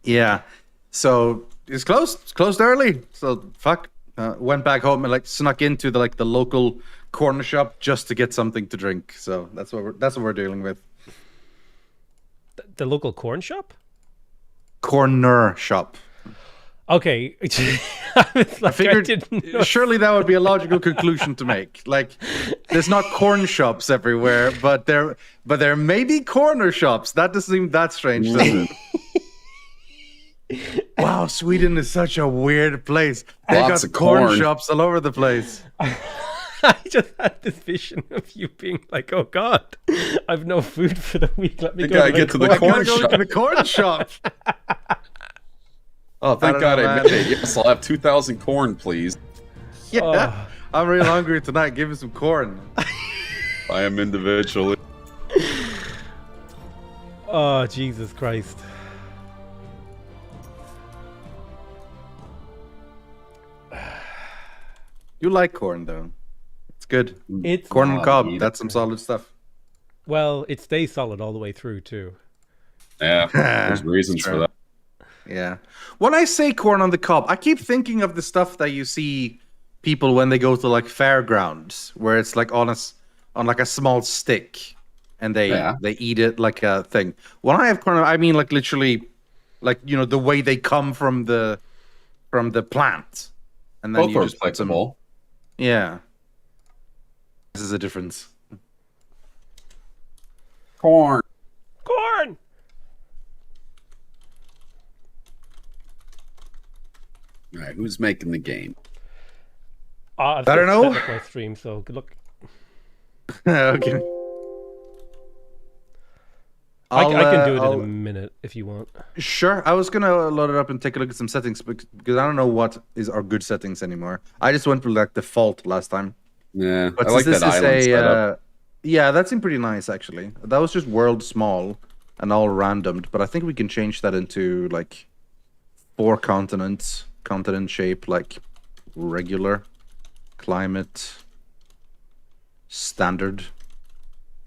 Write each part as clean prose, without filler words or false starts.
Yeah. So it's closed. It's closed early. So fuck. Went back home and like snuck into the local corner shop just to get something to drink. So that's what we're dealing with. The local corn shop? Corner shop. Okay. I figured surely that would be a logical conclusion to make. Like, there's not corn shops everywhere, but there may be corner shops. That doesn't seem that strange, does it? Wow, Sweden is such a weird place. They got corn shops all over the place. I just had this vision of you being like, "Oh God, I've no food for the week. Let me go to the corn shop." To the corn shop. Oh, thank God I made it. Yes, I'll have 2,000 corn, please. Yeah, I'm real hungry tonight. Give me some corn. I am individually. Oh, Jesus Christ. You like corn, though. It's good. It's corn and cob. That's some solid stuff. Well, it stays solid all the way through, too. Yeah, there's reasons for that. Yeah. When I say corn on the cob, I keep thinking of the stuff that you see people when they go to like fairgrounds, where it's like on like a small stick, and they eat it like a thing. When I have corn, I mean like literally, like the way they come from the plant, and then both are flexible. Yeah. This is a difference. Corn. Corn. All right, who's making the game? I don't know. My stream, so good luck. Okay. I can do it in a minute if you want. Sure. I was gonna load it up and take a look at some settings because I don't know what are good settings anymore. I just went with like default last time. Yeah, but I like that island setup. Yeah, that seemed pretty nice actually. That was just world small and all randomed, but I think we can change that into like 4 continents. Continent shape, like regular, climate, standard,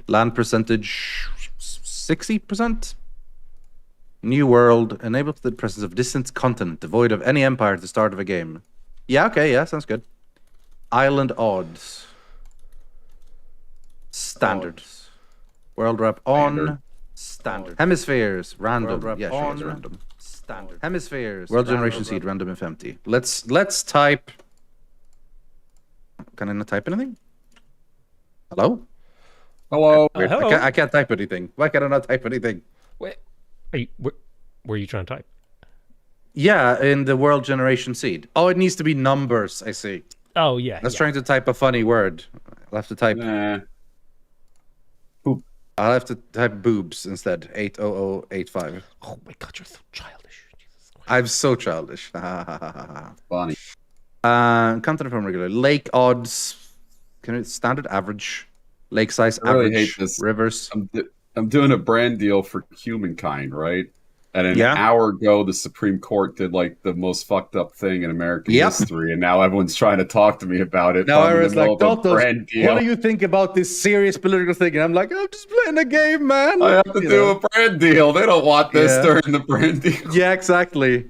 land percentage 60%, new world, enables the presence of distant continent devoid of any empire at the start of a game. Yeah, okay, yeah, sounds good. Island odds, standard, world wrap on, standard, hemispheres random, yeah, sure, it's random. Standard. Hemispheres. World generation seed, random if empty. Let's type. Can I not type anything? Hello? Hello. Hello. I can't type anything. Why can I not type anything? Wait, where are you trying to type? Yeah, in the world generation seed. Oh, it needs to be numbers, I see. Oh, yeah. I was trying to type a funny word. I'll have to type... I'll have to type boobs instead. 80085. Oh my God, you're so childish. Jesus Christ. I'm so childish. Funny. Continent from regular. Lake odds. Standard average. Lake size I really average. hate this. Rivers. I'm doing a brand deal for Humankind, right? And an hour ago, the Supreme Court did like the most fucked up thing in American history, and now everyone's trying to talk to me about it. Now I was like, Daltos, what do you think about this serious political thing? And I'm like, I'm just playing a game, man. I have to do a brand deal. They don't want this during the brand deal. Yeah, exactly.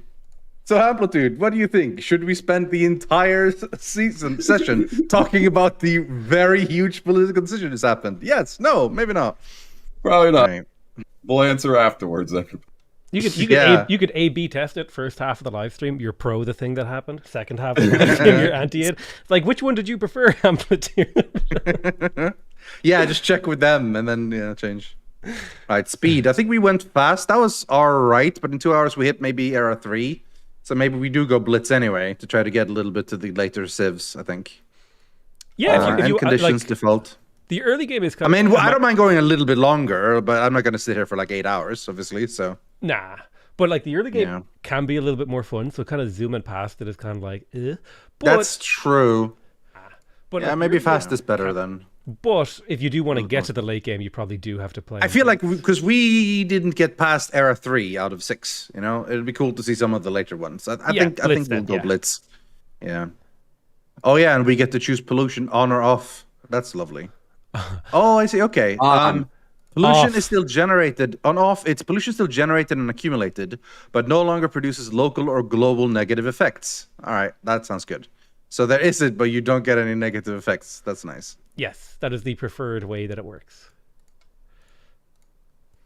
So, Amplitude, what do you think? Should we spend the entire session talking about the very huge political decision that's happened? Yes, no, maybe not. Probably not. Right. We'll answer afterwards. You could A/B test it. First half of the live stream, you're pro the thing that happened. Second half of the live stream, you're anti it. Like, which one did you prefer, Amplitude? Yeah, just check with them and then change. All right, speed. I think we went fast. That was all right, but in 2 hours we hit maybe era 3. So maybe we do go blitz anyway to try to get a little bit to the later civs, I think. Yeah, if you conditions default. The early game is kind of... I mean, I don't mind going a little bit longer, but I'm not going to sit here for like 8 hours, obviously, so... Nah. But like the early game can be a little bit more fun, so kind of zooming past it is kind of like, But, that's true. But yeah, like, maybe fast is better then. But if you do want to get to the late game, you probably do have to play. I feel like because we didn't get past era 3 out of 6, it'd be cool to see some of the later ones. I think we'll go blitz. Yeah. Oh yeah, and we get to choose pollution on or off. That's lovely. Oh, I see. Okay. Pollution is still generated on off. It's pollution still generated and accumulated, but no longer produces local or global negative effects. All right, that sounds good. So there is it, but you don't get any negative effects. That's nice. Yes, that is the preferred way that it works.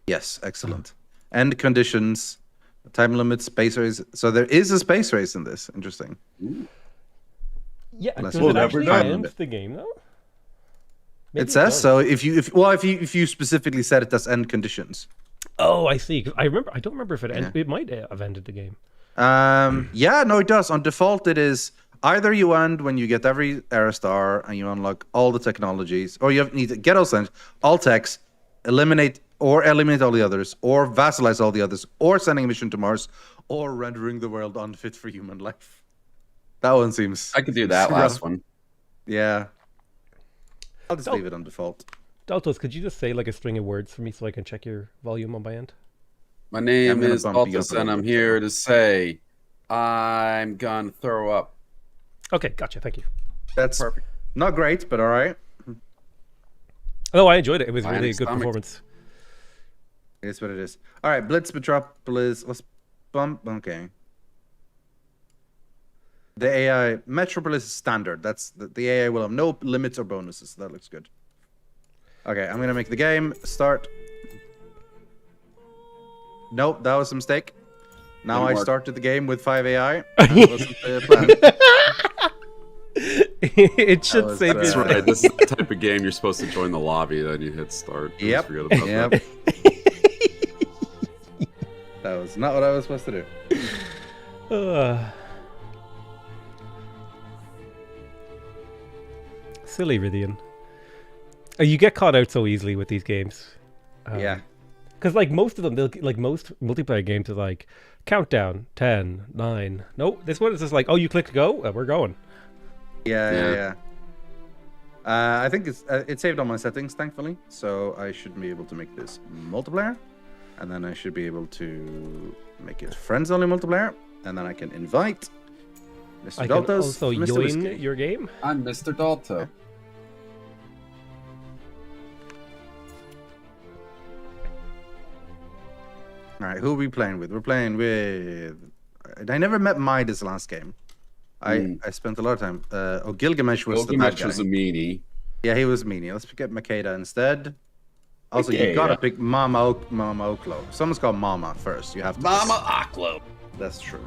Yes, excellent. End conditions, time limit, space race. So there is a space race in this. Interesting. Ooh. Yeah, Let's does we'll it never actually know. end the game though? Maybe It says does. so. If you specifically said it as end conditions. Oh, I see. 'Cause I don't remember if it ended. It might have ended the game. Yeah, no, it does. On default, it is either you end when you get every era star and you unlock all the technologies, or you need to get all sent, all techs, eliminate all the others, or vassalize all the others, or sending a mission to Mars, or rendering the world unfit for human life. That one seems. I could do that last one. Yeah. I'll just leave it on default. Daltos, could you just say like a string of words for me so I can check your volume on my end? My name gonna is bump you Daltos, up a and little I'm bit. here to say I'm gonna throw up. Okay, gotcha. Thank you. That's Perfect. not great, but all right. Oh, I enjoyed it. It was Fine, really a it's good stomach. performance. It is what it is. All right, Blitz, Metropolis. Let's bump. Okay. The AI Metropolis is standard. That's the AI will have no limits or bonuses. That looks good. Okay, I'm gonna make the game start. Nope, that was a mistake. Now Didn't I work. started the game with 5 AI. That wasn't the plan. It should was, say That's Uh, right. This is the type of game you're supposed to join the lobby, then you hit start. I Yep. forget about Yep. that. That was not what I was supposed to do. Silly Rythian. You get caught out so easily with these games. Yeah. Because like most of them, like most multiplayer games are like countdown 10, 9. Nope, this one is just like, oh, you click to go, we're going. Yeah. I think it's saved on my settings, thankfully, so I should be able to make this multiplayer, and then I should be able to make it friends-only multiplayer, and then I can invite Mr. I can Daltos, also Mr. join Whiskey. your game. I'm Mr. Dalto. All right, who are we playing with? We're playing with. I never met Midas last game. I spent a lot of time. Gilgamesh was the bad Gilgamesh guy. was a meanie. Yeah, he was meanie. Let's pick up Makeda instead. Also, you gotta pick Mama Oklo. Someone's called Mama first. You have to. Mama Aklo. That's true.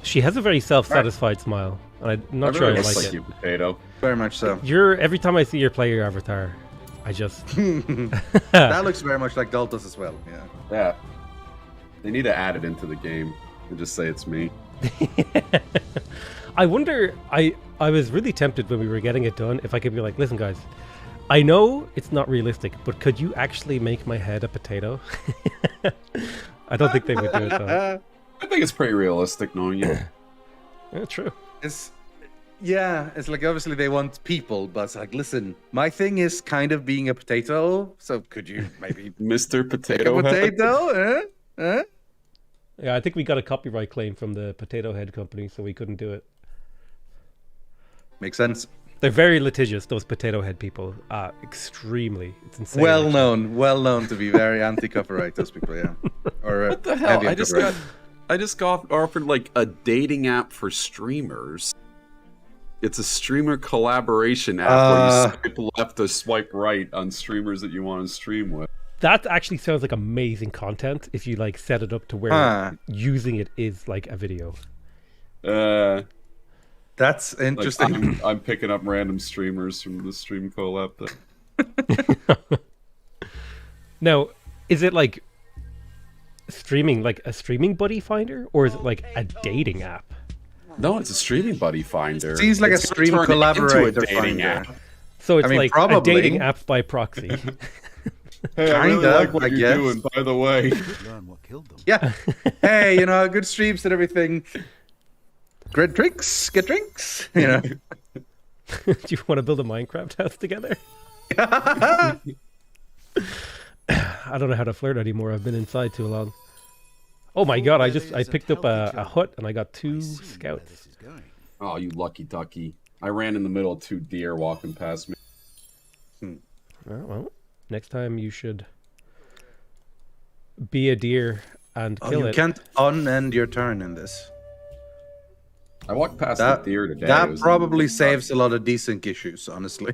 She has a very self-satisfied smile, and I'm not sure I looks like like it. you, potato. Very much so. Every time I see your player avatar, I just That looks very much like Daltos as well. Yeah. Yeah. They need to add it into the game and just say it's me. I wonder. I was really tempted when we were getting it done if I could be like, listen, guys, I know it's not realistic, but could you actually make my head a potato? I don't think they would do it though. I think it's pretty realistic knowing you. Yeah, true. It's like obviously they want people, but it's like, listen, my thing is kind of being a potato, so could you maybe Mr. pick Potato a Head? potato? Yeah, I think we got a copyright claim from the Potato Head company, so we couldn't do it. Makes sense. They're very litigious, those Potato Head people. Extremely. It's insane. Well known to be very anti-copyright. Those people, yeah. Or What the hell? heavy I on just copyright. got offered like a dating app for streamers. It's a streamer collaboration app where you swipe left or swipe right on streamers that you want to stream with. That actually sounds like amazing content if you like set it up to where using it is like a video. That's Like, interesting. I'm picking up random streamers from the stream collab. Now, is it like streaming, like a streaming buddy finder, or is it like a dating app? No, it's a streaming buddy finder. Seems like It's a stream gonna turn into collaborator a dating finder. app. So it's I mean, like a probably. dating app by proxy. Hey, I really Kinda, like what I you're guess. doing, by the way. Learn what killed them. Yeah. Hey, good streams and everything. Great drinks, get drinks. Do you want to build a Minecraft house together? I don't know how to flirt anymore. I've been inside too long. Oh my god, I picked up a hut and I got 2 scouts. This is going. Oh, you lucky ducky. I ran in the middle of 2 deer walking past me. Oh, well, Next time you should be a deer and kill you it. can't unend your turn in this. I walked past the deer today. It That was probably saves a lot of desync issues, honestly.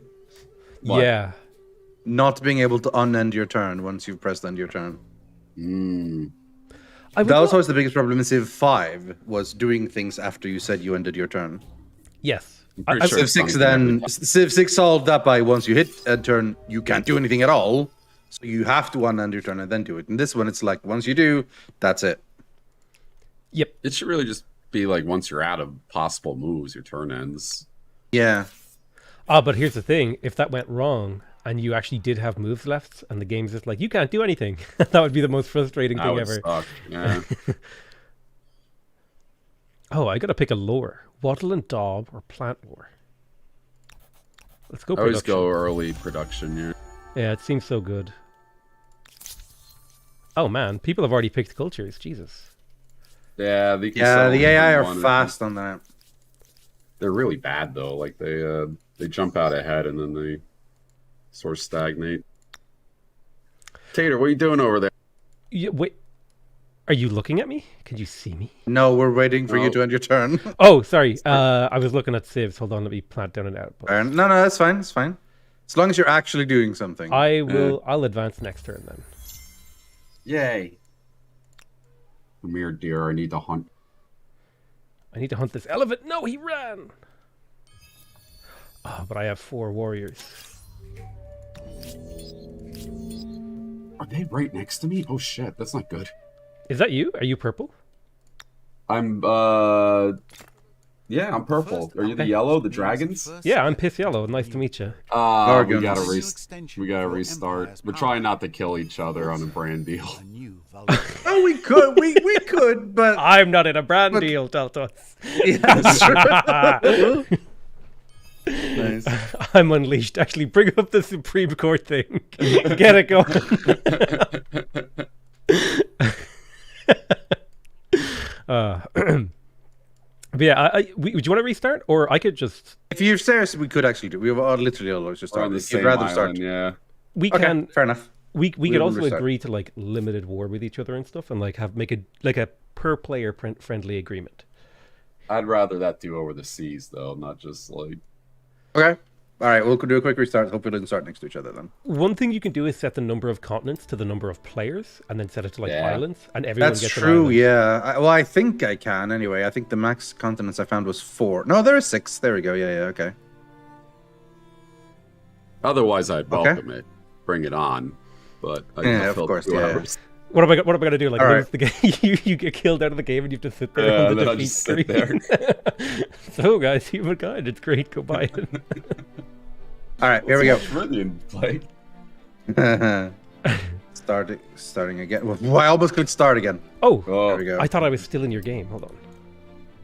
What? Yeah. Not being able to unend your turn once you've pressed end your turn. I That was always the biggest problem in Civ 5, was doing things after you said you ended your turn. Yes. Pretty sure Civ it's 6 something every then, Civ 6 solved that by once you hit a turn, you can't do anything at all. So you have to unend your turn and then do it. In this one, it's like, once you do, that's it. Yep. It should really just be like once you're out of possible moves, your turn ends. Yeah. But here's the thing. If that went wrong and you actually did have moves left and the game's just like, you can't do anything, that would be the most frustrating That thing would ever. suck. Yeah. Oh, I gotta pick a lore. Wattle and Daub or Plant War. Let's go I always production. go early production, yeah. Yeah, it seems so good. Oh man, people have already picked cultures. Jesus. Yeah, they can Yeah, sell the them AI if are you want. fast on that. They're really bad though. Like they jump out ahead and then they sort of stagnate. Tater, what are you doing over there? Wait, are you looking at me? Can you see me? No, we're waiting for you No. to end your turn. Oh, sorry. I was looking at civs. Hold on, let me plant down an outpost. No, that's fine. It's fine. As long as you're actually doing something. I'll advance next turn then. Yay. Come here, deer. I need to hunt. I need to hunt this elephant. No, he ran. Oh, but I have 4 warriors. Are they right next to me? Oh shit, that's not good. Is that you? Are you purple? I'm yeah, I'm purple. Are you the yellow, the dragons? Yeah, I'm piss yellow. Nice to meet you. We Bargains. gotta restart. We're trying not to kill each other on a brand deal. Oh, we could. We could, but I'm not in a brand deal, Daltos. yeah, sure. Nice. I'm unleashed. Actually, bring up the Supreme Court thing. Get it going. But yeah, do you want to restart, or I could just? If you're serious, we could actually do. We are literally always just We're on started. the If same you'd rather island, start. yeah. We Okay, can. fair enough. We could will also restart. agree to like limited war with each other and stuff, and like make a per player friendly agreement. I'd rather that do over the seas though, not just like Okay. All right, we'll do a quick restart. Hopefully, we didn't start next to each other then. One thing you can do is set the number of continents to the number of players, and then set it to like Yeah. islands, and everyone That's gets an true. island. Yeah. I think I can anyway. I think the max continents I found was 4. No, there is 6. There we go. Yeah. Okay. otherwise I'd Okay. welcome it. Bring it on. But I Yeah, don't of feel course, 2 yeah. hours. What am I gonna do? Like All lose the game? you get killed out of the game, and you have to sit there Yeah, on the then I'll defeat just sit screen. So, guys, Humankind, it's great. Go buy it. All right, here we go. Rythian play. Starting again. Well, I almost clicked start again. Oh, Oh, There we go. I thought I was still in your game. Hold on.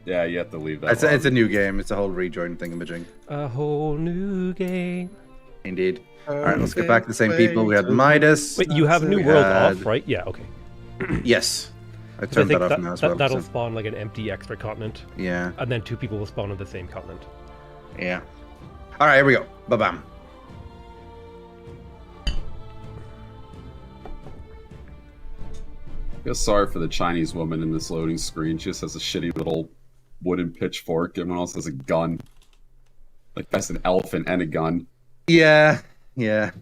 yeah, you have to leave that. It's a new game. It's a whole rejoin thingamajig. A whole new game. Indeed. All right, let's get back to the same people. We had Midas. Wait, you have New We World had- off, right? Yeah, okay. Yes. I 'Cause I turned think that off now as well. that'll so- spawn like an empty extra continent, Yeah. and then 2 people will spawn on the same continent. Yeah. All right, here we go. Ba-bam. I feel sorry for the Chinese woman in this loading screen. She just has a shitty little wooden pitchfork. Everyone else has a gun. Like that's an elephant and a gun. Yeah. Yeah.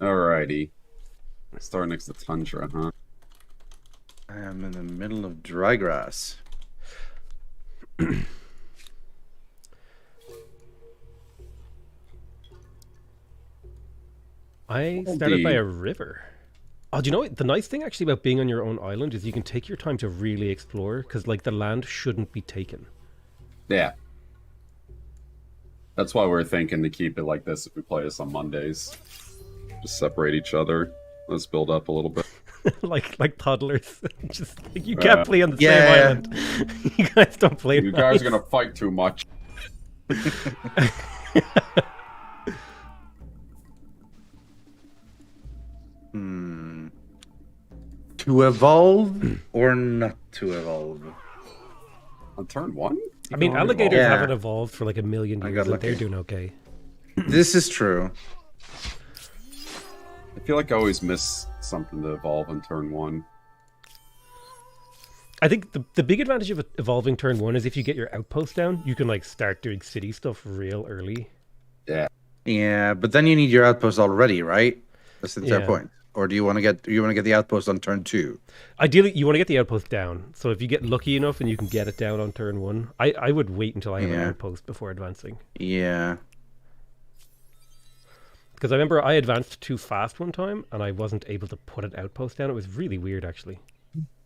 Alrighty. Start next to Tundra, huh? I am in the middle of dry grass. I started by Indeed. a river. Oh, do you know what? The nice thing actually about being on your own island is you can take your time to really explore, because like the land shouldn't be taken. Yeah. That's why we're thinking to keep it like this if we play this on Mondays. Just separate each other. Let's build up a little bit. like toddlers. Just like, you can't play on the Yeah. same island. You guys don't play. You guys nice. are gonna fight too much. To evolve or not to evolve? On turn 1? I mean, alligators Yeah. haven't evolved for like a million I years, got and they're lucky. doing okay. This is true. I feel like I always miss something to evolve on turn 1. I think the big advantage of evolving turn 1 is if you get your outpost down, you can like start doing city stuff real early. Yeah. Yeah, but then you need your outpost already, right? That's the entire Yeah. point. Or do you want to get the outpost on turn 2? Ideally, you want to get the outpost down. So if you get lucky enough and you can get it down on turn 1, I would wait until I have an Yeah. outpost before advancing. Yeah. Because I remember I advanced too fast one time and I wasn't able to put an outpost down. It was really weird, actually.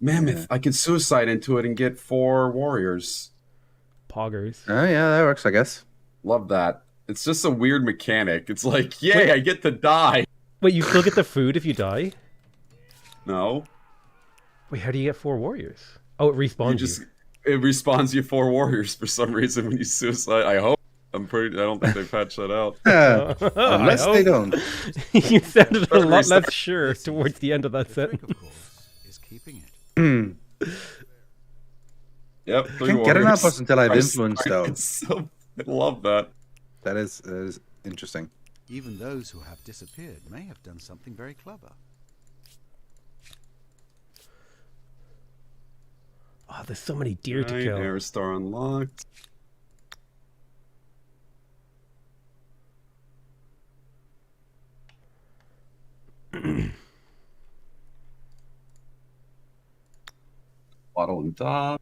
Mammoth. I can suicide into it and get 4 warriors. Poggers. Oh yeah, that works, I guess. Love that. It's just a weird mechanic. It's like, yay, I get to die. Wait, you still get the food if you die? No. Wait, how do you get 4 warriors? Oh, it respawns you. It respawns you 4 warriors for some reason when you suicide. I hope. I don't think they patched that out. Unless they don't. You sounded a lot less Restart. sure towards the end of that sentence. Of course, is keeping it. Yep. I can't get an outpost until I have influence, though. I love that. That is interesting. Even those who have disappeared may have done something very clever. Oh, there's so many deer to Right, kill. Aristar unlocked. Bottle and dog.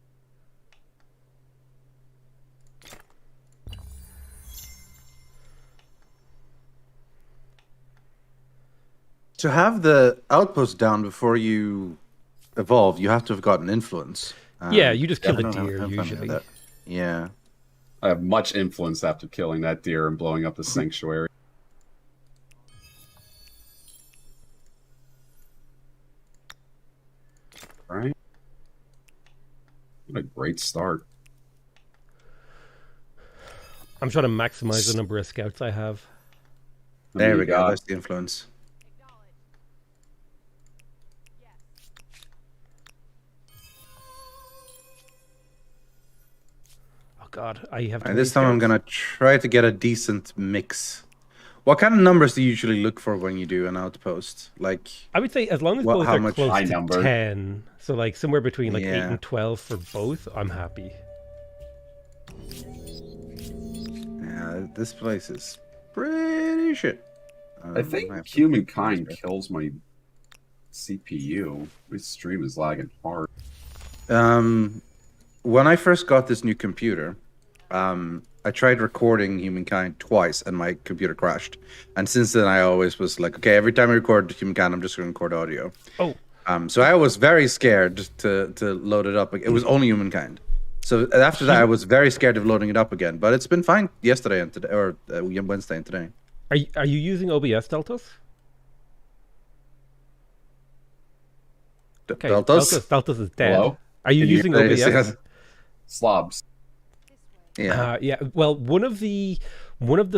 To have the outpost down before you evolve, you have to have gotten influence. Yeah, you just kill I the don't have- deer have any of usually. that. Yeah. I have much influence after killing that deer and blowing up the sanctuary. Right. What a great start. I'm trying to maximize the number of scouts I have. There You we go. got- That's the influence. Oh god, I have to. And this time I'm gonna try to get a decent mix. What kind of numbers do you usually look for when you do an outpost? Like, I would say as long as What- both how are much- close High to number. 10, so like somewhere between like 8 Yeah. and 12 for both, I'm happy. yeah, this place is pretty shit. I think have to- Humankind kills my CPU. My stream is lagging hard. When I first got this new computer, I tried recording Humankind twice, and my computer crashed. And since then, I always was like, okay, every time I record Humankind, I'm just going to record audio. Oh, So I was very scared to load it up. It was only Humankind. So after that, I was very scared of loading it up again. But it's been fine yesterday and today, or Wednesday and today. are you using OBS, Daltos? Okay, Daltos? Daltos is dead. Hello? Are you Can you- using Yes, OBS? yes. Slobs. Yeah. Yeah. Well, one of the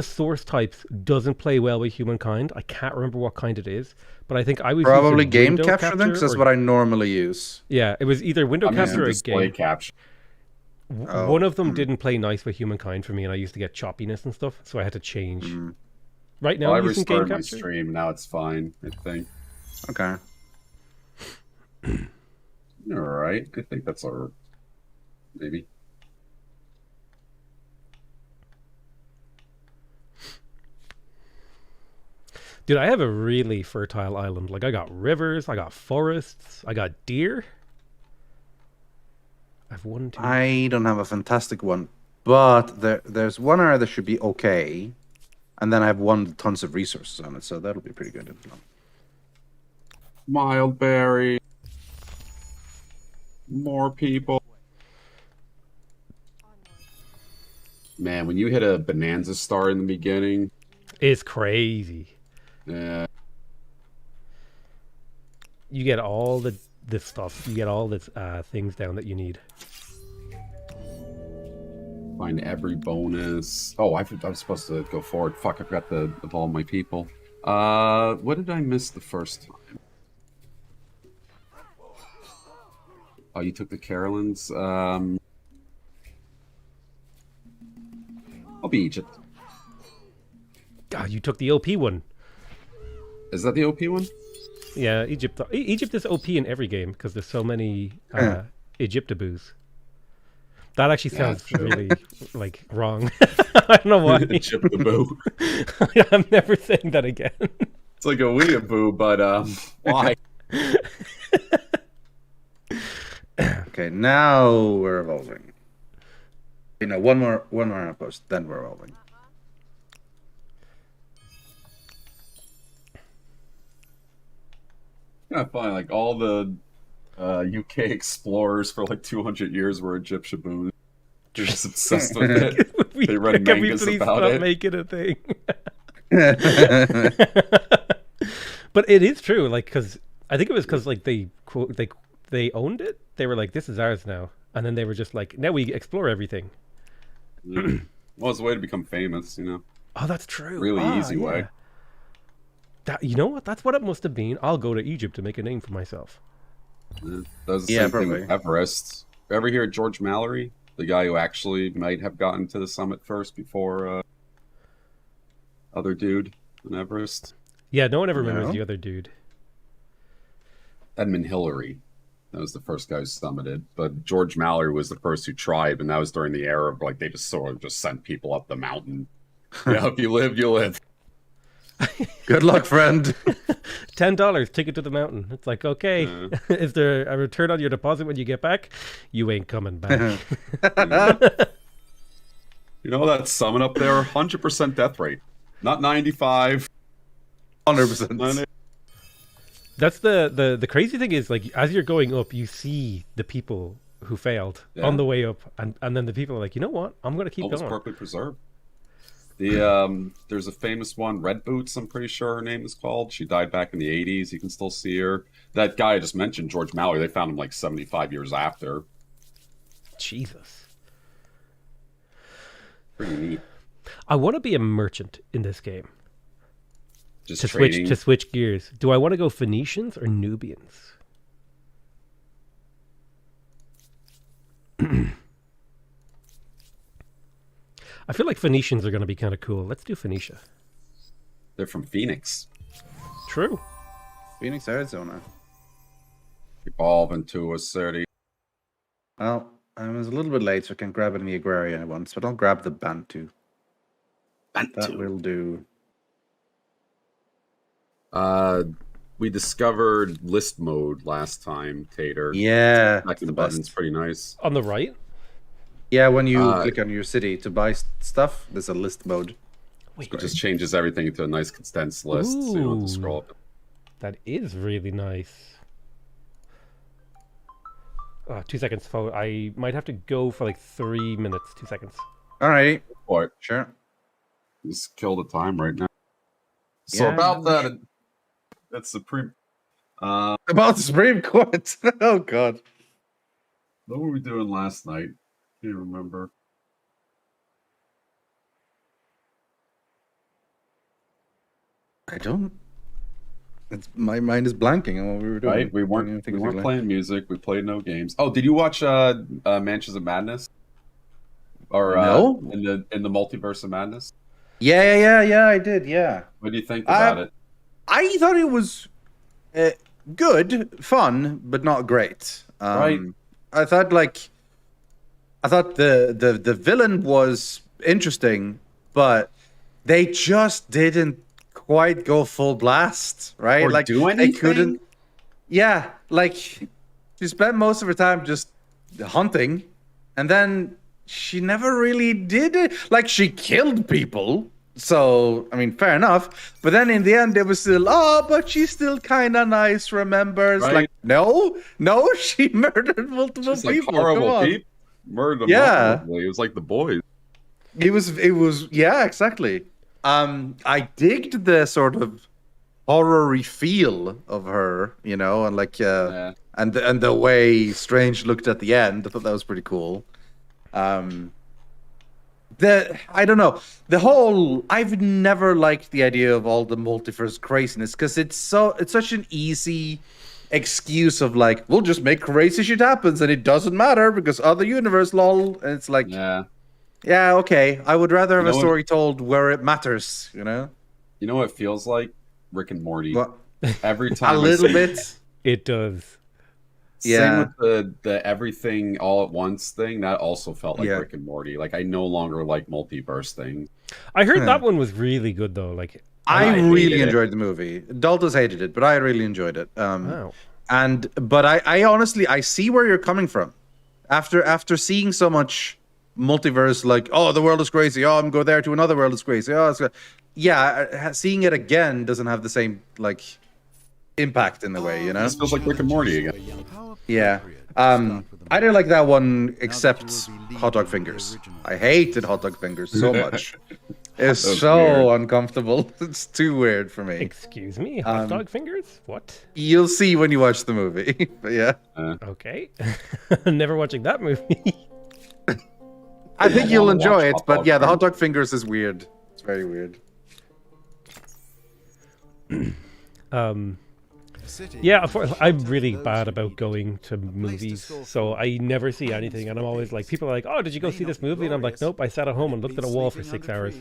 source types doesn't play well with Humankind. I can't remember what kind it is, but I think I was Probably using game window capture then, because that's or- what I normally use. Yeah, it was either window I'm using capture or display game. capture. Oh, One of them didn't play nice with Humankind for me, and I used to get choppiness and stuff, so I had to change. Right now, Well, I I'm using game restarted my capture. stream. Now it's fine, I think. Okay. All right. I think that's our... Maybe. Dude, I have a really fertile island. Like, I got rivers, I got forests, I got deer. I've 1, 2. I don't have a fantastic one, but there's one area that should be okay, and then I have one with tons of resources on it, so that'll be pretty good. Mildberry. More people. Man, when you hit a bonanza star in the beginning, It's crazy. yeah, You get all the stuff. You get all the things down that you need. find every bonus. Oh, I was supposed to go forward. Fuck, I forgot to evolve my people. What did I miss the first time? Oh, you took the Carolines. I'll be Egypt. God, you took the OP one. Is that the OP one? Yeah, Egypt. Egypt is OP in every game because there's so many Egyptaboos. That actually sounds really like wrong. I don't know why. Egyptaboo. I'm never saying that again. It's like a weeaboo, but why? Okay, now we're evolving. You know, one more outpost, then we're evolving. Yeah, fine. Like all the UK explorers for like 200 years were Egyptiaboos. They're just obsessed with it. They read Can we mangas please about stop it. making a thing? But it is true, like, because I think it was because like they owned it. They were like, "This is ours now," and then they were just like, "Now we explore everything." Yeah. Well, it's a way to become famous, you know. Oh, that's true. Really easy way. That, you know what? That's what it must have been. I'll go to Egypt to make a name for myself. Yeah. That was the same thing with Everest. Ever hear of George Mallory, the guy who actually might have gotten to the summit first before other dude on Everest? Yeah, no one ever remembers the other dude. Edmund Hillary. That was the first guy who summited. But George Mallory was the first who tried, and that was during the era of like they just sort of just sent people up the mountain. Yeah, if you live, you live. Good luck, friend. $10 ticket to the mountain. It's like, okay, is there a return on your deposit when you get back? You ain't coming back. You know that summit up there, 100% death rate, not 95. 100%. That's the crazy thing is, like, as you're going up, you see the people who failed on the way up, and then the people are like, you know what, I'm gonna keep Almost going. perfectly preserved. The there's a famous one, Red Boots, I'm pretty sure her name is called. She died back in the 80s. You can still see her. That guy I just mentioned, George Mallory, they found him like 75 years after. Jesus. Pretty neat. I want to be a merchant in this game. Just to switch gears. Do I want to go Phoenicians or Nubians? I feel like Phoenicians are going to be kind of cool. Let's do Phoenicia. They're from Phoenix. True. Phoenix, Arizona. Evolve into a city. Well, I was a little bit late, so I can grab any agrarian I want, but I'll grab the Bantu. That will do. We discovered list mode last time, Tater. Yeah, the button's pretty nice. On the right? Yeah, when you click on your city to buy stuff, there's a list mode. It just changes everything into a nice condensed list, so you don't have to scroll up. That is really nice. 2 seconds. I might have to go for like 3 minutes. 2 seconds. Alright. What? Sure. Just kill the time right now. So Yeah, about that's Supreme. About the Supreme Court. Oh God. What were we doing last night? Can't remember. I don't. My mind is blanking on what we were doing. Right, we weren't playing music. We played no games. Oh, did you watch Mansions of Madness? Or no? in the Multiverse of Madness? Yeah, I did. Yeah. What do you think about it? I thought it was good, fun, but not great. Right. I thought the villain was interesting, but they just didn't quite go full blast, right? Or like do anything? They couldn't. Yeah, like she spent most of her time just hunting, and then she never really did it. Like she killed people. So, I mean, fair enough. But then in the end, it was still, but she's still kind of nice, remembers. Right. Like, no, she murdered multiple She's people. like horrible Come on. people. Murdered them. Yeah. Horribly. It was like The Boys. It was, yeah, exactly. I digged the sort of horror-y feel of her, you know, and like, and the way Strange looked at the end. I thought that was pretty cool. I don't know, I've never liked the idea of all the multiverse craziness because it's such an easy excuse of like, we'll just make crazy shit happens and it doesn't matter because other universe, lol. And it's like, Yeah. yeah, okay. I would rather have You a know story told where it matters, you know? You know what it feels like? Rick and Morty. What? Every time A I little see bit. It does. Same with the everything all at once thing. That also felt like Yeah. Rick and Morty. Like I no longer like multiverse thing. I heard that one was really good though. Like I hated really it. enjoyed the movie. Daltos hated it, but I really enjoyed it. wow. But I honestly I see where you're coming from. After seeing so much multiverse, like, oh, the world is crazy. Oh, I'm going there to another world is crazy. Oh, seeing it again doesn't have the same like impact in the way, you know? This feels like Rick and Morty again. Yeah. I didn't like that one except hot dog fingers. I hated hot dog fingers so much. It's was so weird. uncomfortable. It's too weird for me. Excuse me, hot dog fingers? What? You'll see when you watch the movie. But yeah. Okay. Never watching that movie. I think you'll wanna enjoy watch it, hot but dog yeah, the hot fingers. dog fingers is weird. It's very weird. Yeah, I'm really bad about going to movies, so I never see anything, and I'm always like, people are like, oh, did you go see this movie? And I'm like, nope, I sat at home and looked at a wall for 6 hours.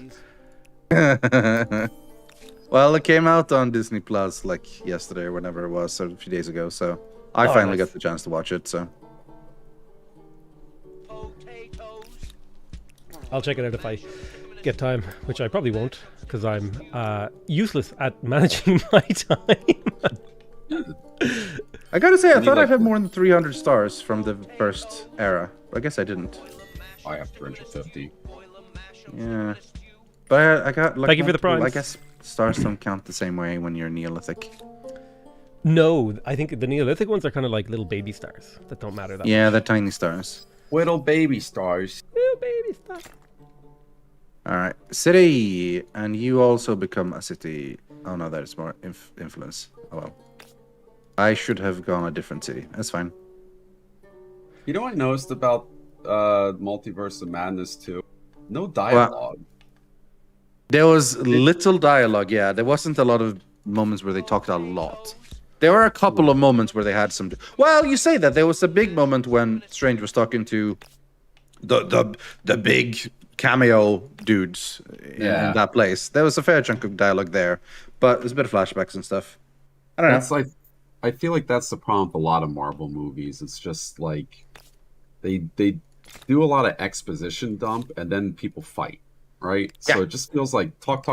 Well, it came out on Disney Plus like yesterday or whenever it was, so a few days ago, so I Oh, finally nice. got the chance to watch it, so. I'll check it out if I get time, which I probably won't, because I'm useless at managing my time. I gotta say, I need, thought like, I'd have more than 300 stars from the first era. I guess I didn't. I have 350. Yeah. But I got like. Thank you for the multiple- I prize. guess stars don't count the same way when you're Neolithic. No, I think the Neolithic ones are kind of like little baby stars that don't matter that much. Yeah, they're tiny stars. Little baby stars. Little baby stars. Alright. City! And you also become a city. Oh no, that's more influence. Oh well. I should have gone a different city. That's fine. You know what I noticed about Multiverse of Madness too? No dialogue. There was little dialogue, yeah. There wasn't a lot of moments where they talked a lot. There were a couple of moments where they had some. Well, you say that. There was a big moment when Strange was talking to the big cameo dudes in that place. There was a fair chunk of dialogue there, but there's a bit of flashbacks and stuff. I don't know. That's like, I feel like that's the problem with a lot of Marvel movies. It's just like they do a lot of exposition dump and then people fight, right? Yeah. So it just feels like talk,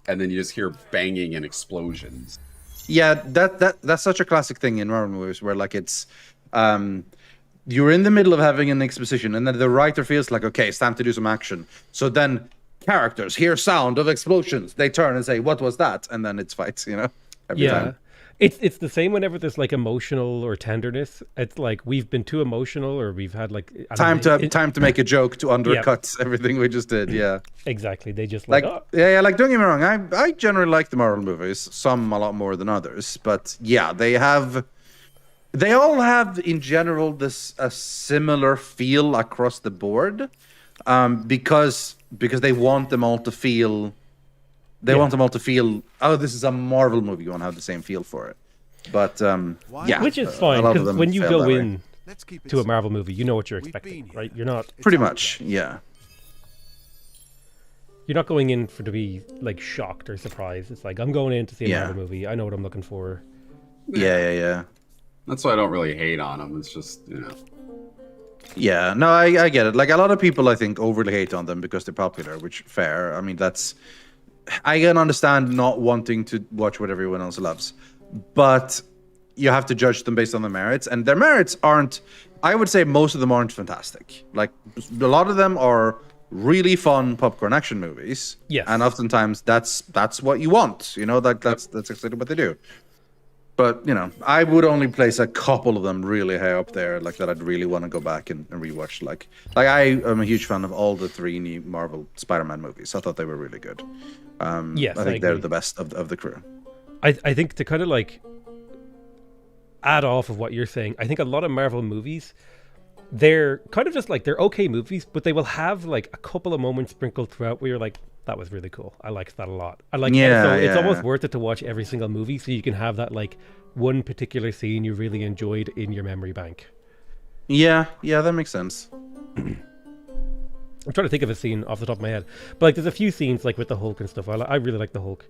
and then you just hear banging and explosions. Yeah, that's such a classic thing in Marvel movies where like it's you're in the middle of having an exposition and then the writer feels like, okay, it's time to do some action. So then characters hear sound of explosions. They turn and say, what was that? And then it's fights, you know? Every time. It's the same whenever there's like emotional or tenderness. It's like we've been too emotional or we've had like I Time don't know, to make a joke to undercut everything we just did, yeah. exactly. They just Like oh. yeah, like don't get me wrong, I generally like the Marvel movies, some a lot more than others, but yeah, they all have in general this a similar feel across the board, because they want them all to feel. They want them all to feel, oh, this is a Marvel movie. You want to have the same feel for it, but yeah, Which is a fine lot of because them when you fail go that way. in to a Marvel movie, you know what you're expecting, right? You're not Pretty much, yeah. going in to be like shocked or surprised. It's like I'm going in to see a Yeah. Marvel movie. I know what I'm looking for. Yeah. That's why I don't really hate on them. It's just, you know. Yeah, no, I get it. Like a lot of people, I think, overly hate on them because they're popular, which fair. I mean, I can understand not wanting to watch what everyone else loves, but you have to judge them based on their merits, and their merits aren't. I would say most of them aren't fantastic. Like a lot of them are really fun popcorn action movies. Yes. And oftentimes that's what you want. You know, that's exactly what they do. But, you know, I would only place a couple of them really high up there, like that I'd really want to go back and rewatch. Like I am a huge fan of all the 3 new Marvel Spider-Man movies. I thought they were really good. Yes, I think I they're agree. the best of the crew. I think to kind of like add off of what you're saying, I think a lot of Marvel movies, they're kind of just like they're okay movies, but they will have like a couple of moments sprinkled throughout where you're like, that was really cool. I liked that a lot. I like Yeah, so it's yeah. almost worth it to watch every single movie so you can have that like one particular scene you really enjoyed in your memory bank. Yeah, that makes sense. I'm trying to think of a scene off the top of my head, but like there's a few scenes like with the Hulk and stuff. I really like the Hulk,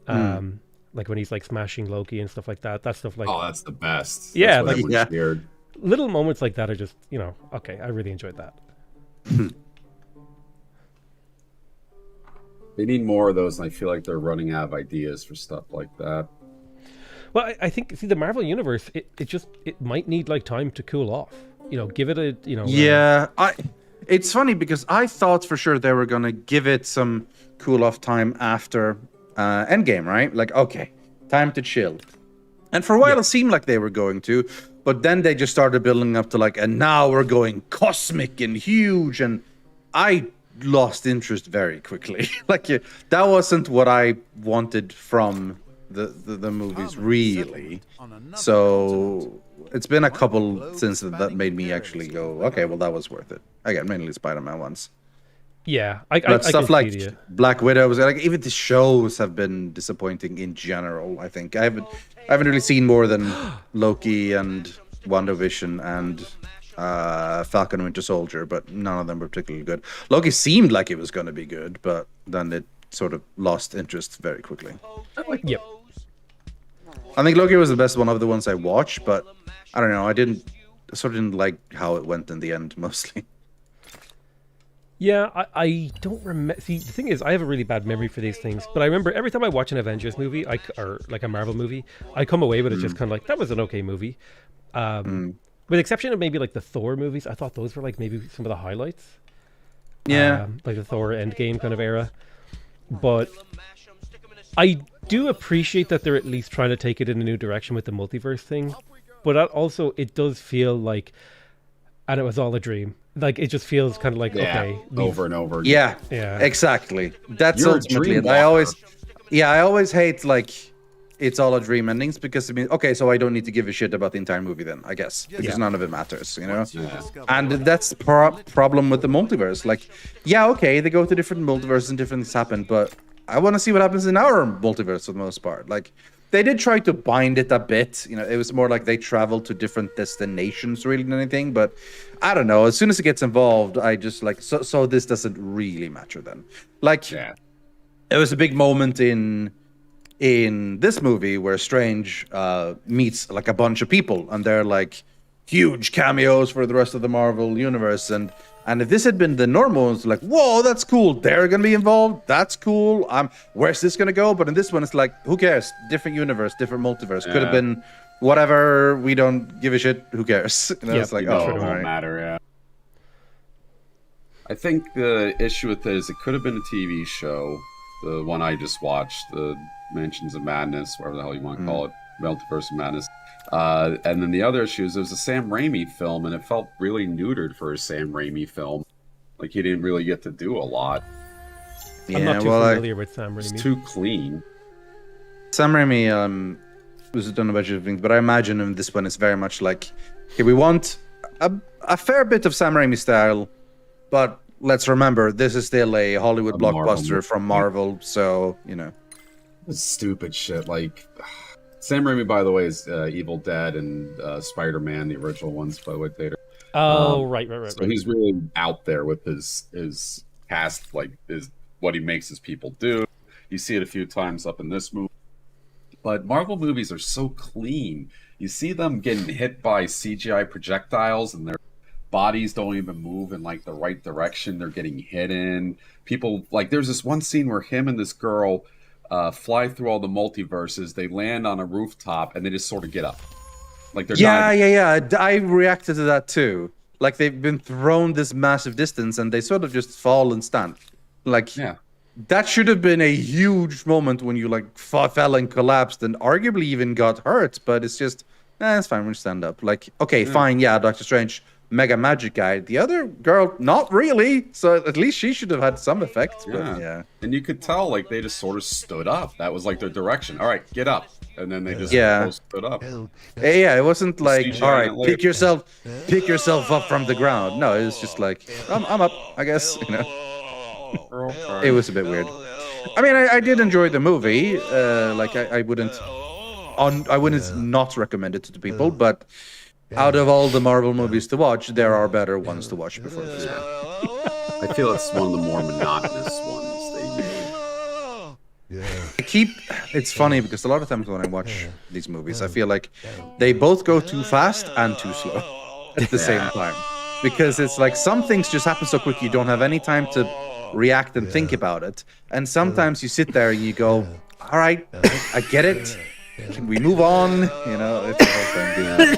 like when he's like smashing Loki and stuff like that. That stuff like Oh, that's the best. Yeah, That's what like- everyone Yeah. cheered. little moments like that are just okay. I really enjoyed that. They need more of those, and I feel like they're running out of ideas for stuff like that. Well, I think the Marvel universe it might need like time to cool off. Give it a Yeah, it's funny because I thought for sure they were gonna give it some cool off time after Endgame, right? Like, okay, time to chill. And for a while it seemed like they were going to, but then they just started building up to like, and now we're going cosmic and huge, and I lost interest very quickly. Like, that wasn't what I wanted from the movies, really. So it's been a couple since that made me actually go, okay, well, that was worth it. Again, mainly Spider-Man ones. Yeah, But I stuff can like see you. Black Widow was like, even the shows have been disappointing in general. I think I haven't really seen more than Loki and WandaVision and Falcon and Winter Soldier, but none of them were particularly good. Loki seemed like it was going to be good, but then it sort of lost interest very quickly. Yep. I think Loki was the best one of the ones I watched, but I don't know. I sort of didn't like how it went in the end, mostly. Yeah, I don't remember. See, the thing is, I have a really bad memory for these things. But I remember every time I watch an Avengers movie, or like a Marvel movie, I come away with it just kind of like, that was an okay movie. With the exception of maybe like the Thor movies, I thought those were like maybe some of the highlights. Yeah. Like the Thor Endgame kind of era. But I do appreciate that they're at least trying to take it in a new direction with the multiverse thing. But also, it does feel like, and it was all a dream. Like, it just feels kind of like, okay. Over and over. Yeah, Yeah. exactly. That's You're a ultimately dream it. I walker. always hate like it's all a dream endings because I mean, okay, so I don't need to give a shit about the entire movie then, I guess, because none of it matters, Yeah. And that's problem with the multiverse. Like, yeah, okay, they go to different multiverses and different things happen, but I want to see what happens in our multiverse for the most part. Like, they did try to bind it a bit. It was more like they traveled to different destinations, really, than anything. But I don't know. As soon as it gets involved, I just like so this doesn't really matter then. Like, Yeah. it was a big moment in this movie where Strange meets like a bunch of people, and they're like huge cameos for the rest of the Marvel universe. And if this had been the normal ones, like, whoa, that's cool. They're gonna be involved. That's cool. Where's this gonna go? But in this one, it's like, who cares? Different universe, different multiverse. Could have been whatever. We don't give a shit. Who cares? It's like, Oh, oh, it all won't right. matter, yeah. I think the issue with it is it could have been a TV show, the one I just watched, the Mansions of Madness, whatever the hell you want to call it, Multiverse of Madness. And then the other issue is it was a Sam Raimi film, and it felt really neutered for a Sam Raimi film. Like, he didn't really get to do a lot. I'm not too familiar with Sam Raimi. It's too clean. Sam Raimi was done a bunch of things, but I imagine in this one it's very much like, okay, we want a fair bit of Sam Raimi style, but let's remember this is still a Hollywood blockbuster from Marvel, so It's stupid shit. Like, Sam Raimi, by the way, is Evil Dead and Spider-Man, the original ones, by the way, later. Oh, right. So he's really out there with his cast, like what he makes his people do. You see it a few times up in this movie. But Marvel movies are so clean. You see them getting hit by CGI projectiles, and their bodies don't even move in like the right direction. They're getting hit in. People, like, there's this one scene where him and this girl fly through all the multiverses. They land on a rooftop, and they just sort of get up. Like, they're yeah. I reacted to that too. Like, they've been thrown this massive distance, and they sort of just fall and stand. Like, Yeah. that should have been a huge moment when you like fell and collapsed and arguably even got hurt. But it's just, it's fine. We'll stand up. Like, okay, fine. Yeah, Doctor Strange, mega magic guy. The other girl, not really. So at least she should have had some effect. But yeah. And you could tell, like, they just sort of stood up. That was like their direction. All right, get up. And then they just both stood up. Yeah, it wasn't like, CGI all right, it later. pick yourself up from the ground. No, it was just like, I'm up, I guess. It was a bit weird. I mean, I did enjoy the movie. Like, I wouldn't I wouldn't not recommend it to people, but out of all the Marvel movies to watch, there are better ones to watch before this one. I feel it's one of the more monotonous ones they made. It's funny because a lot of times when I watch these movies, I feel like they both go too fast and too slow at the same time. Because it's like some things just happen so quick you don't have any time to react and think about it. And sometimes you sit there and you go, all right, I get it. Can we move on? You know, it's the whole thing.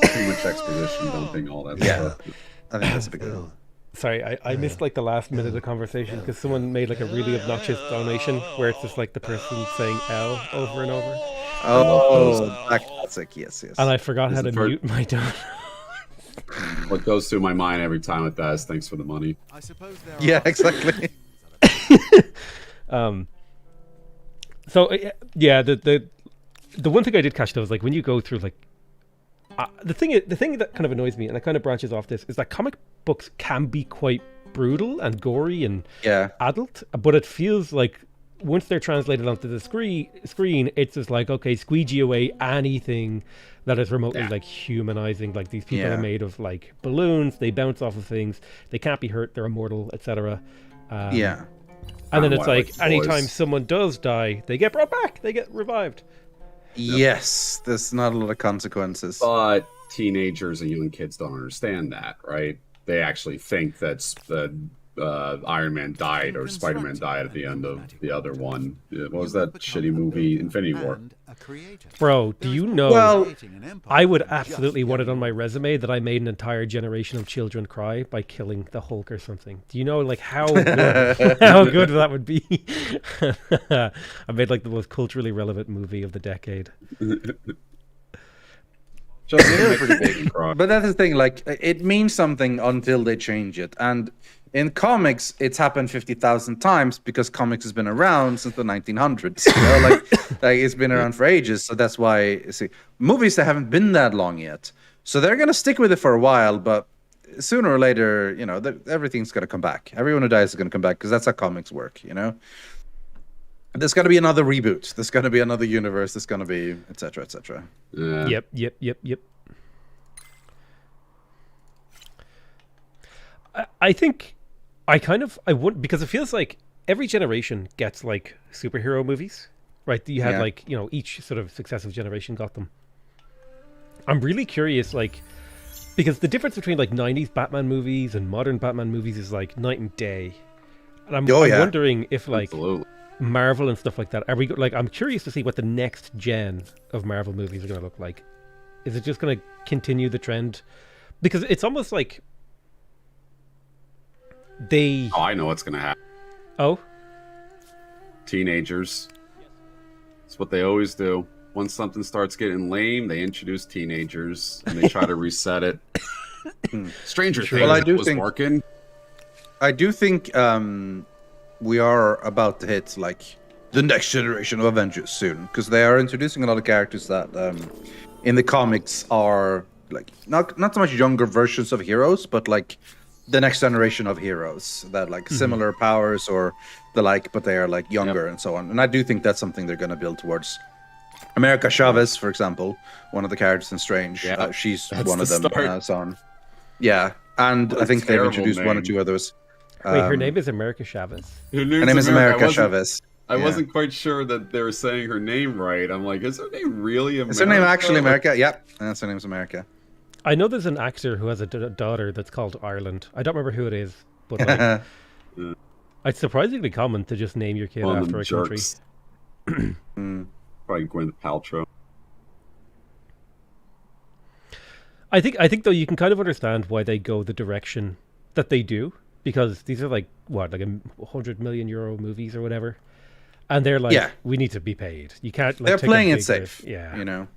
Too much exposition, dumping, all that stuff. I think that's a big deal. Sorry, I missed like the last minute of the conversation because someone made like a really obnoxious donation where it's just like the person saying L over and over. Oh, that classic. Yes. And I forgot how to mute my donation. What goes through my mind every time with that is thanks for the money. I suppose there Yeah, exactly. So yeah, the one thing I did catch though is like when you go through like the thing that kind of annoys me and it kind of branches off this is that comic books can be quite brutal and gory and adult, but it feels like once they're translated onto the screen, it's just like, okay, squeegee away anything that is remotely like humanizing. Like these people are made of like balloons, they bounce off of things, they can't be hurt, they're immortal, etc. And then it's like anytime someone does die, they get brought back, they get revived. Yes, there's not a lot of consequences. But teenagers and young kids don't understand that, right? They actually think that's the Iron Man died or Spider-Man died at the end of the other one. What was that shitty movie, Infinity War? Bro, do you know? Well, I would absolutely want it on my resume that I made an entire generation of children cry by killing the Hulk or something. Do you know like how good, how good that would be? I made like the most culturally relevant movie of the decade. Just pretty big. But that's the thing, like it means something until they change it. And in comics, it's happened 50,000 times because comics has been around since the 1900s. You know, like it's been around for ages. So that's why movies that haven't been that long yet. So they're gonna stick with it for a while, but sooner or later, you know, everything's gonna come back. Everyone who dies is gonna come back because that's how comics work. You know, there's gonna be another reboot. There's gonna be another universe. There's gonna be etc. etc. Yep. I think I would, because it feels like every generation gets like superhero movies, right? You had like, you know, each sort of successive generation got them. I'm really curious, like, because the difference between like 90s Batman movies and modern Batman movies is like night and day. And I'm wondering if like Marvel and stuff like that, are we like, I'm curious to see what the next gen of Marvel movies are going to look like. Is it just going to continue the trend? Because it's almost like Oh, I know what's gonna happen. Oh? Teenagers. It's what they always do. Once something starts getting lame, they introduce teenagers and they try to reset it. Stranger Things was working. I do think we are about to hit like the next generation of Avengers soon, because they are introducing a lot of characters that in the comics are like not so much younger versions of heroes, but like the next generation of heroes that like similar powers or the like, but they are like younger and so on. And I do think that's something they're going to build towards. America Chavez, for example, one of the characters in Strange, she's one of them. So on. Yeah, and I think they've introduced one or two others. Wait, her name is America Chavez. Her name is America Chavez. I wasn't quite sure that they were saying her name right. I'm like, is her name really America? Is her name actually America? Yep, that's her name's America. I know there's an actor who has a daughter that's called Ireland. I don't remember who it is, but like, it's surprisingly common to just name your kid after a country. Probably Gwyneth Paltrow. I think though you can kind of understand why they go the direction that they do, because these are like what, like €100 million movies or whatever, and they're like, we need to be paid. You can't. Like, they're playing it safe. Yeah, you know.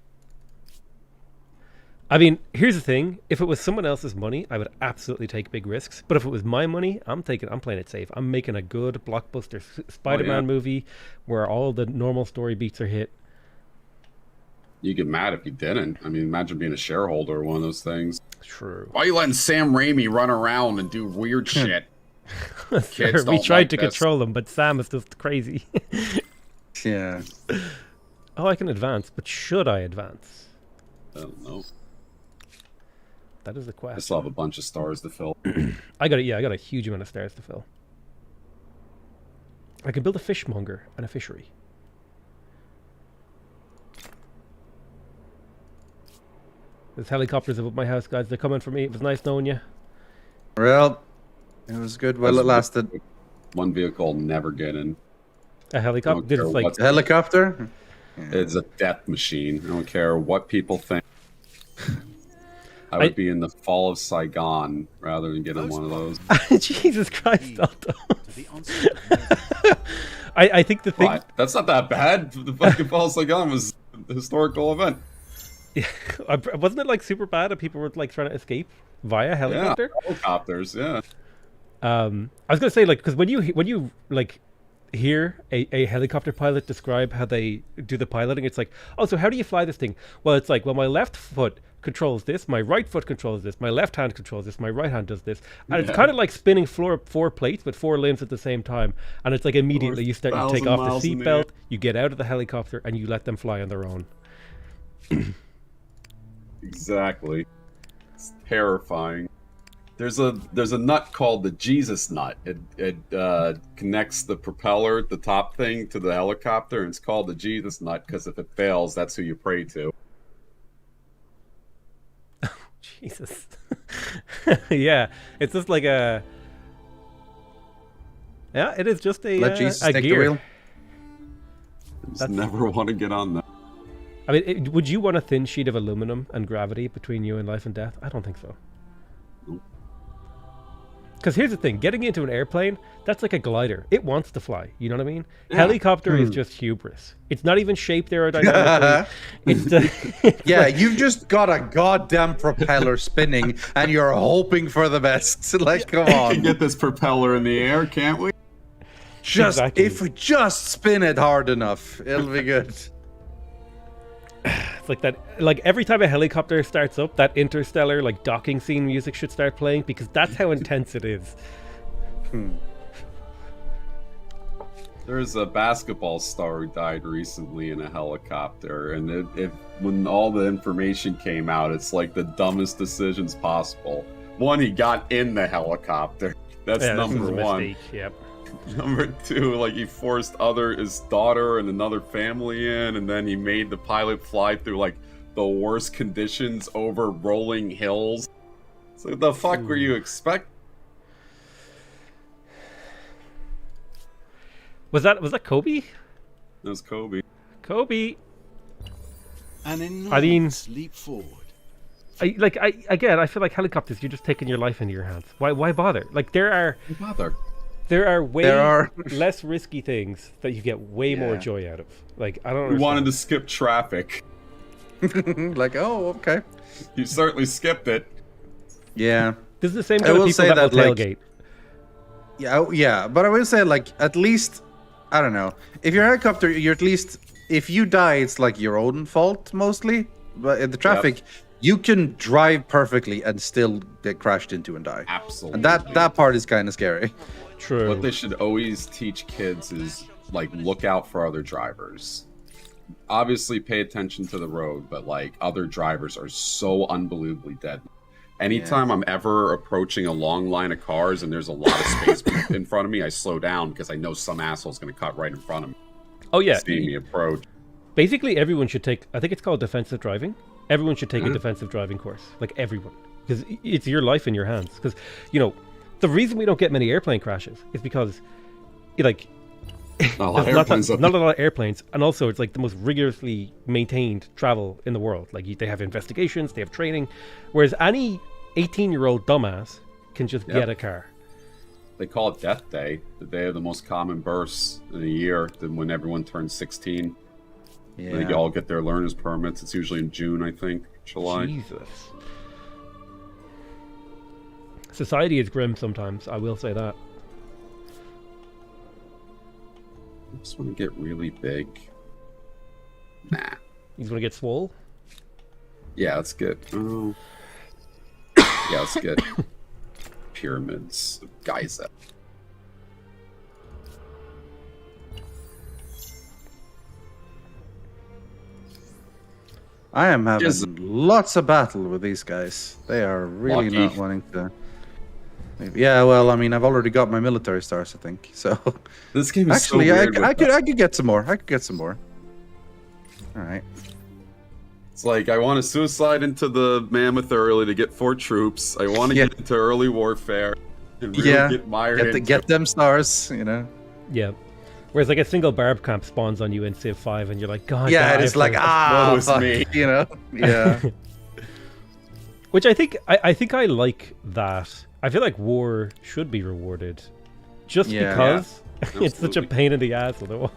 I mean, here's the thing. If it was someone else's money, I would absolutely take big risks. But if it was my money, I'm playing it safe. I'm making a good blockbuster Spider-Man movie where all the normal story beats are hit. You get mad if you didn't. I mean, imagine being a shareholder or one of those things. True. Why are you letting Sam Raimi run around and do weird shit? Kids we tried to control him, but Sam is just crazy. Yeah. Oh, I can advance, but should I advance? I don't know. That is the I question. still have a bunch of stars to fill. I got a huge amount of stairs to fill. I can build a fishmonger and a fishery. There's helicopters above my house, guys. They're coming for me. It was nice knowing you. Well, it was good while it lasted. One vehicle will never get in. A helicopter? care It's like what's- Helicopter? It's a death machine. I don't care what people think. I would be in the fall of Saigon rather than get in one of those. Jesus Christ, Daltos. To the onset of I think the thing. What? That's not that bad. The fucking fall of Saigon was a historical event. Wasn't it like super bad and people were like trying to escape via helicopter? Yeah, helicopters, yeah. I was gonna say, like, because when you like hear a helicopter pilot describe how they do the piloting, it's like, oh, so how do you fly this thing? Well, it's like, well, my left foot controls this, my right foot controls this, my left hand controls this, my right hand does this, and it's kind of like spinning four plates with four limbs at the same time, and it's like immediately you start to take off the seatbelt, you get out of the helicopter, and you let them fly on their own. Exactly. It's terrifying. There's a nut called the Jesus nut. It connects the propeller, the top thing, to the helicopter, and it's called the Jesus nut because if it fails, that's who you pray to. Jesus. Yeah, it's just like a. Yeah, it is just Let Jesus a take the gear. wheel. Just never want to get on that. I mean, would you want a thin sheet of aluminum and gravity between you and life and death? I don't think so. Nope. Because here's the thing, getting into an airplane, that's like a glider. It wants to fly, you know what I mean? Yeah. Helicopter is just hubris. It's not even shaped aerodynamically. it's Yeah, like- you've just got a goddamn propeller spinning and you're hoping for the best. Like, come We can on. get this propeller in the air, can't we? Just Exactly. if we just spin it hard enough, it'll be good. It's like that. Like every time a helicopter starts up, that interstellar like docking scene music should start playing because that's how intense it is. There's a basketball star who died recently in a helicopter, and when all the information came out, it's like the dumbest decisions possible. One, he got in the helicopter. That's Yeah, this number is a one. mistake. Yep. Number two, like he forced his daughter and another family in, and then he made the pilot fly through like the worst conditions over rolling hills. So what the fuck were you expecting? Was that Kobe? It was Kobe. Kobe. an enormous I mean- leap forward. I feel like helicopters. You're just taking your life into your hands. Why bother? Like there are way There are- less risky things that you get way more Yeah. joy out of. Like I don't. We understand. wanted to skip traffic. Like, oh, okay. You certainly skipped it. Yeah. This is the same I kind of will people say that will that, like- tailgate. Yeah, but I will say, like, at least, I don't know. If you're a helicopter, you're at least, if you die, it's like your own fault mostly. But in the traffic, you can drive perfectly and still get crashed into and die. Absolutely. And that part is kind of scary. True. What they should always teach kids is like look out for other drivers. Obviously pay attention to the road, but like other drivers are so unbelievably dead. Anytime I'm ever approaching a long line of cars and there's a lot of space in front of me, I slow down because I know some asshole's going to cut right in front of me. Oh yeah. See me approach. Basically, everyone should take. I think it's called defensive driving. Everyone should take a defensive driving course. Like everyone, because it's your life in your hands. Because the reason we don't get many airplane crashes is because, like, A lot of there's airplanes up not a lot of airplanes, and also it's like the most rigorously maintained travel in the world. Like they have investigations, they have training, whereas any 18-year-old dumbass can just get a car. They call it Death Day, the day of the most common bursts in a year, than when everyone turns 16. They all get their learner's permits. It's usually in June, I think, July. Jesus. Society is grim sometimes. I will say that. I just want to get really big. Nah. You just want to get swole. Yeah, let's get. Oh. Yeah, let's get pyramids of Giza. I am Yes. having lots of battle with these guys. They are really Lucky. not wanting to. Yeah, well, I mean, I've already got my military stars, I think. So This game is actually, so weird. I could get some more. I could get some more. All right. It's like I want to suicide into the mammoth early to get 4 troops. I want to Yeah. get into early warfare and really Yeah. get mired into Get them stars, you know. Yeah. Whereas like a single barb camp spawns on you in Civ 5 and you're like, God, Yeah, God, and it's like, Woe is fuck, me. you know. Yeah. Which I think I like that. I feel like war should be rewarded, just Yeah. because it's such a Absolutely. pain in the ass otherwise.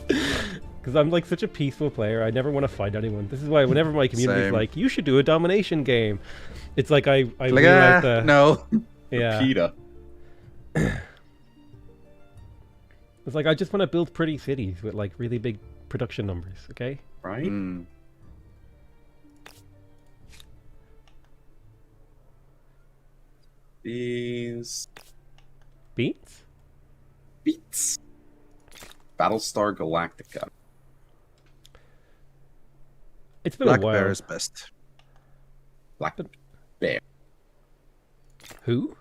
Because I'm like such a peaceful player. I never want to fight anyone. This is why whenever my community's Same. like, you should do a domination game, it's like I Like, rule out the no. yeah. PETA. It's like I just want to build pretty cities with like really big production numbers. Okay. Right? Mm. These Beats. beats. Battlestar Galactica. It's been Black a while. Bear is best. Black Bear. Who?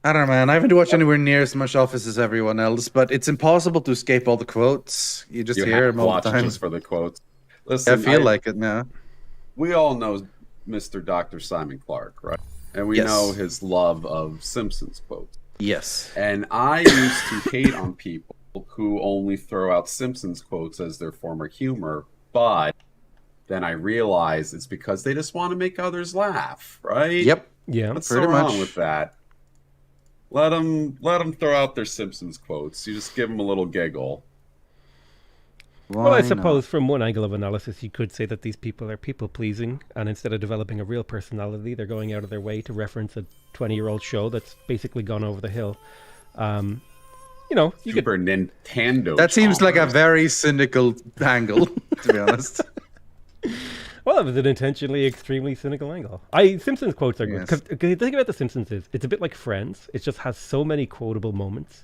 I don't know, man. I haven't watched anywhere near as much Office as everyone else, but it's impossible to escape all the quotes. You just You hear have them to all the watch it time. just for the quotes. I Listen, feel like it now. we all know Mr. Dr. Simon Clark, right? And we Yes. know his love of Simpsons quotes. Yes. And I used to hate on people who only throw out Simpsons quotes as their form of humor, but then I realized it's because they just want to make others laugh, right? Yep. Yeah. What's pretty so wrong much. with that? Let them throw out their Simpsons quotes. You just give them a little giggle. Well, I Why suppose from one angle of analysis, you could say that these people are people pleasing, and instead of developing a real personality, they're going out of their way to reference a 20-year-old show that's basically gone over the hill. You know, you could. Super Nintendo. That seems like a chompers. very cynical angle, to be honest. Well, it was an intentionally extremely cynical angle. Simpsons quotes are good Yes. because the thing about the Simpsons is it's a bit like Friends. It just has so many quotable moments.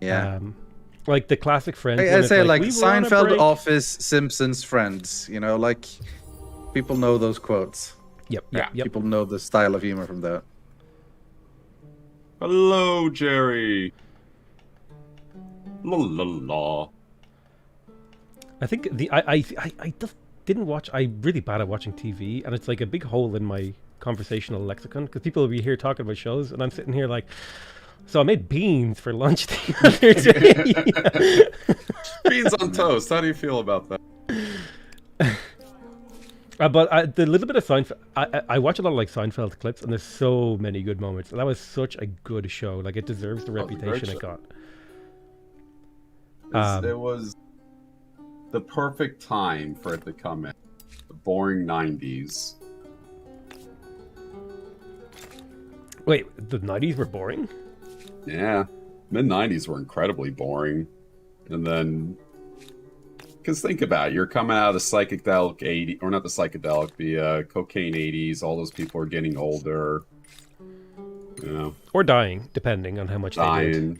Yeah. Like the classic Friends. I'd when it's say like "We were on a Seinfeld, break." Office, Simpsons, Friends. You know, like people know those quotes. Yep. Yeah. Yep. People know the style of humor from that. Hello, Jerry. La la la. I think I just didn't watch. I'm really bad at watching TV, and it's like a big hole in my conversational lexicon because people will be here talking about shows, and I'm sitting here like, so I made beans for lunch the other day. Beans on toast. How do you feel about that? But the little bit of Seinfeld, I watch a lot of like Seinfeld clips, and there's so many good moments. That was such a good show. Like it deserves the Oh, the reputation great it got. It was the perfect time for it to come in. The boring 90s. Wait, the 90s were boring? Yeah. Mid 90s were incredibly boring. And then. Because think about it, you're coming out of the psychedelic 80s, or not the psychedelic, the cocaine 80s. All those people are getting older. You know, Or dying, depending on how much they did. dying.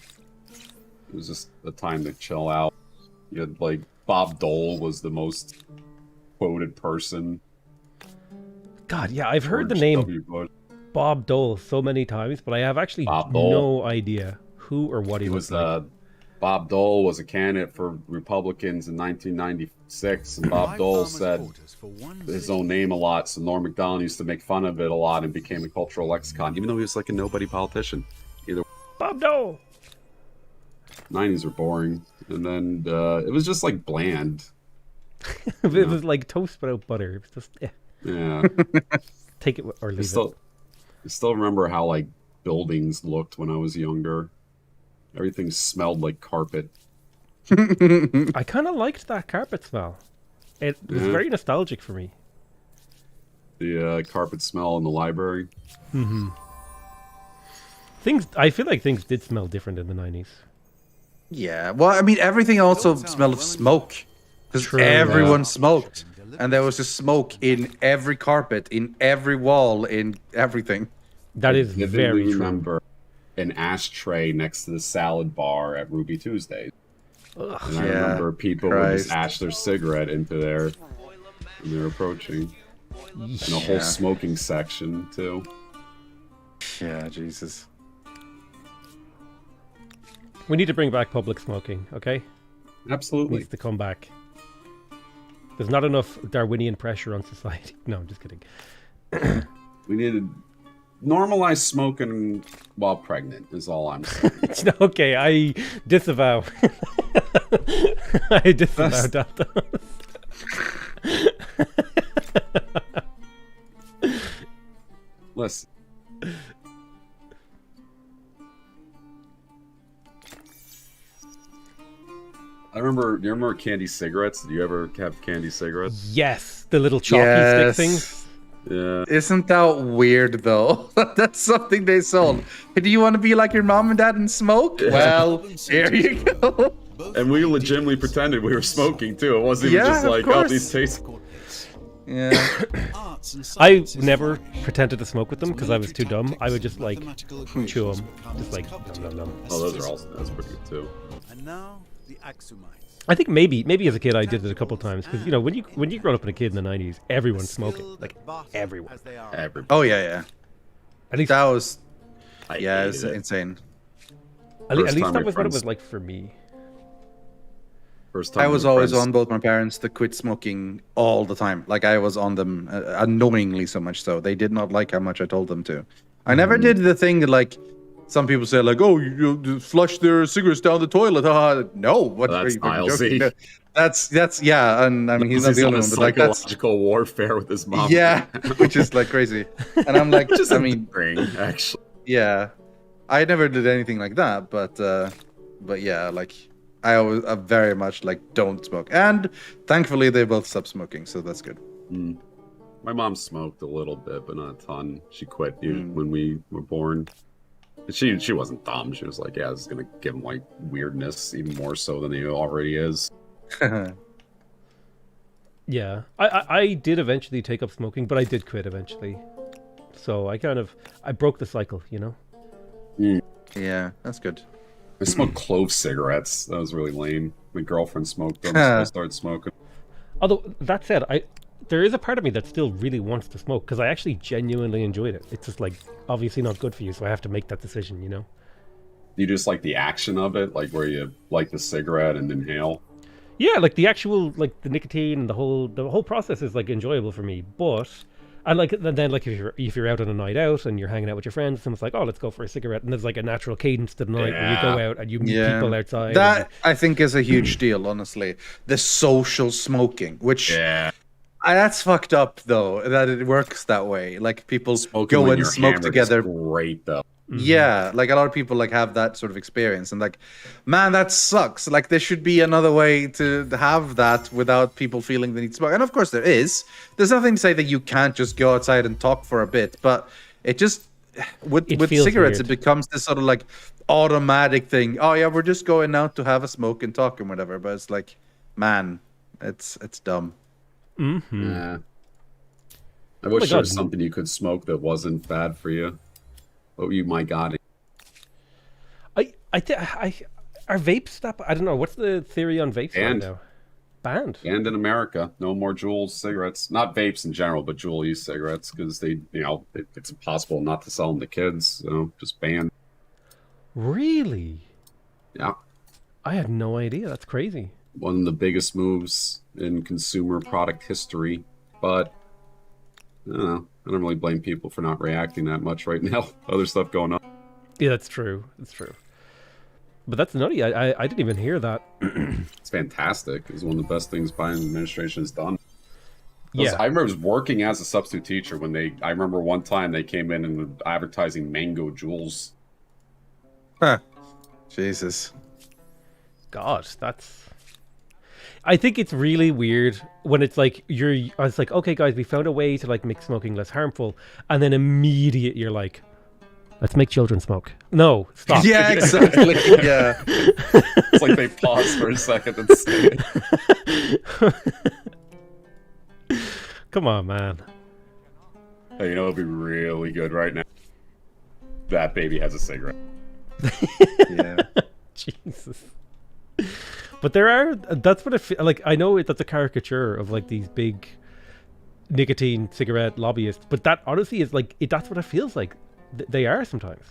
It was just a time to chill out. You had, like, Bob Dole was the most quoted person. God, yeah, I've heard the George name W. Bush. Bob Dole so many times, but I have actually Bob Dole. no idea who or what he He looks was like. Bob Dole was a candidate for Republicans in 1996, and Bob Dole said his own name a lot, so Norm Macdonald used to make fun of it a lot and became a cultural lexicon, even though he was like a nobody politician. Bob Dole! 90s were boring, and then it was just like bland. It was like toast without butter. It was just, Yeah, take it or leave I still remember how like buildings looked when I was younger. Everything smelled like carpet. it. I kind of liked that carpet smell. It was Yeah. very nostalgic for me. The carpet smell in the library. I feel like things did smell different in the 90s. Yeah. Well, I mean, everything also smelled of smoke because True, everyone yeah. smoked, and there was just smoke in every carpet, in every wall, in everything. That is Vividly very true. remember an ashtray next to the salad bar at Ruby Tuesday. And I remember people would just ash their cigarette into there when they're approaching. And a whole smoking section, too. Yeah, Jesus. We need to bring back public smoking, okay? Absolutely. Needs to come back. There's not enough Darwinian pressure on society. No, I'm just kidding. We need to normalize smoking while pregnant, is all I'm saying. Okay, I disavow. I disavow Daltos. Listen. You remember candy cigarettes? Did you ever have candy cigarettes? Yes, the little chalky stick things. Yeah. Isn't that weird though? That's something they sold. Hey, do you want to be like your mom and dad and smoke? Yeah. Well, here you go. And we legitimately pretended we were smoking too. It wasn't even just like, oh, these taste. Yeah. I never pretended to smoke with them because I was too dumb. I would just like chew them, just like nom nom nom. Oh, that's pretty good too. And now the Axumites. I think maybe as a kid I did it a couple times because when you grow up in a kid in the 90s, everyone's smoking, like everyone. Oh yeah. At least That was it's insane. At least that was what it was like for me. First time I was always on both my parents to quit smoking all the time. Like I was on them annoyingly so much so they did not like how much I told them to. I never did the thing that like some people say like, oh, you flush their cigarettes down the toilet. No, what are you joking? No, that's yeah, and I mean he's not the only one, but like that's psychological warfare with his mom. Yeah, which is like crazy. And I'm like, just I mean, actually, yeah, I never did anything like that, but yeah, like. I always very much like don't smoke, and thankfully they both stopped smoking, so that's good. My mom smoked a little bit, but not a ton. She quit when we were born. She wasn't dumb. She was like, yeah, this is gonna give him like weirdness even more so than he already is. Yeah, I did eventually take up smoking, but I did quit eventually. So I broke the cycle, you know. Yeah, that's good. I smoked clove cigarettes. That was really lame. My girlfriend smoked them, so I started smoking. Although, that said, there is a part of me that still really wants to smoke, because I actually genuinely enjoyed it. It's just, like, obviously not good for you, so I have to make that decision, you know? You just like the action of it? Like, where you light the cigarette and inhale? Yeah, like, the actual, like, the nicotine and the whole process is, like, enjoyable for me, but... And like then like if you're out on a night out and you're hanging out with your friends, someone's like, oh, let's go for a cigarette, and there's like a natural cadence to the night where you go out and you meet people outside. That I think is a huge deal, honestly. The social smoking, which that's fucked up though that it works that way. Like people go and smoke together. Great though. Yeah, like a lot of people like have that sort of experience, and like, man, that sucks. Like there should be another way to have that without people feeling the need to smoke. And of course there is. There's nothing to say that you can't just go outside and talk for a bit, but it just with cigarettes weird. It becomes this sort of like automatic thing. Oh yeah, we're just going out to have a smoke and talk and whatever. But it's like, man, it's dumb. Mm-hmm. Yeah. I wish there was something you could smoke that wasn't bad for you. Oh, you my god! Are vapes stop? I don't know. What's the theory on vapes right now? Banned. Banned in America. No more Juul cigarettes. Not vapes in general, but Juul e-cigarettes because they, it's impossible not to sell them to kids. So just banned. Really? Yeah. I had no idea. That's crazy. One of the biggest moves in consumer product history, but I don't know. I don't really blame people for not reacting that much right now. Other stuff going on. Yeah, that's true. That's true. But that's nutty. I didn't even hear that. It's fantastic. It's one of the best things Biden administration has done. Yeah. I remember working as a substitute teacher when I remember one time they came in and were advertising mango Juuls. Huh. Jesus. God, I think it's really weird when it's like I was like, okay, guys, we found a way to like make smoking less harmful, and then immediate you're like, let's make children smoke. No, stop. Yeah, exactly. Yeah. It's like they pause for a second and say it. Come on, man. Hey, it'd be really good right now. That baby has a cigarette. Yeah. Jesus. But there are. That's what I feel like. I know that's a caricature of like these big nicotine cigarette lobbyists, but that honestly is like that's what it feels like. They are sometimes.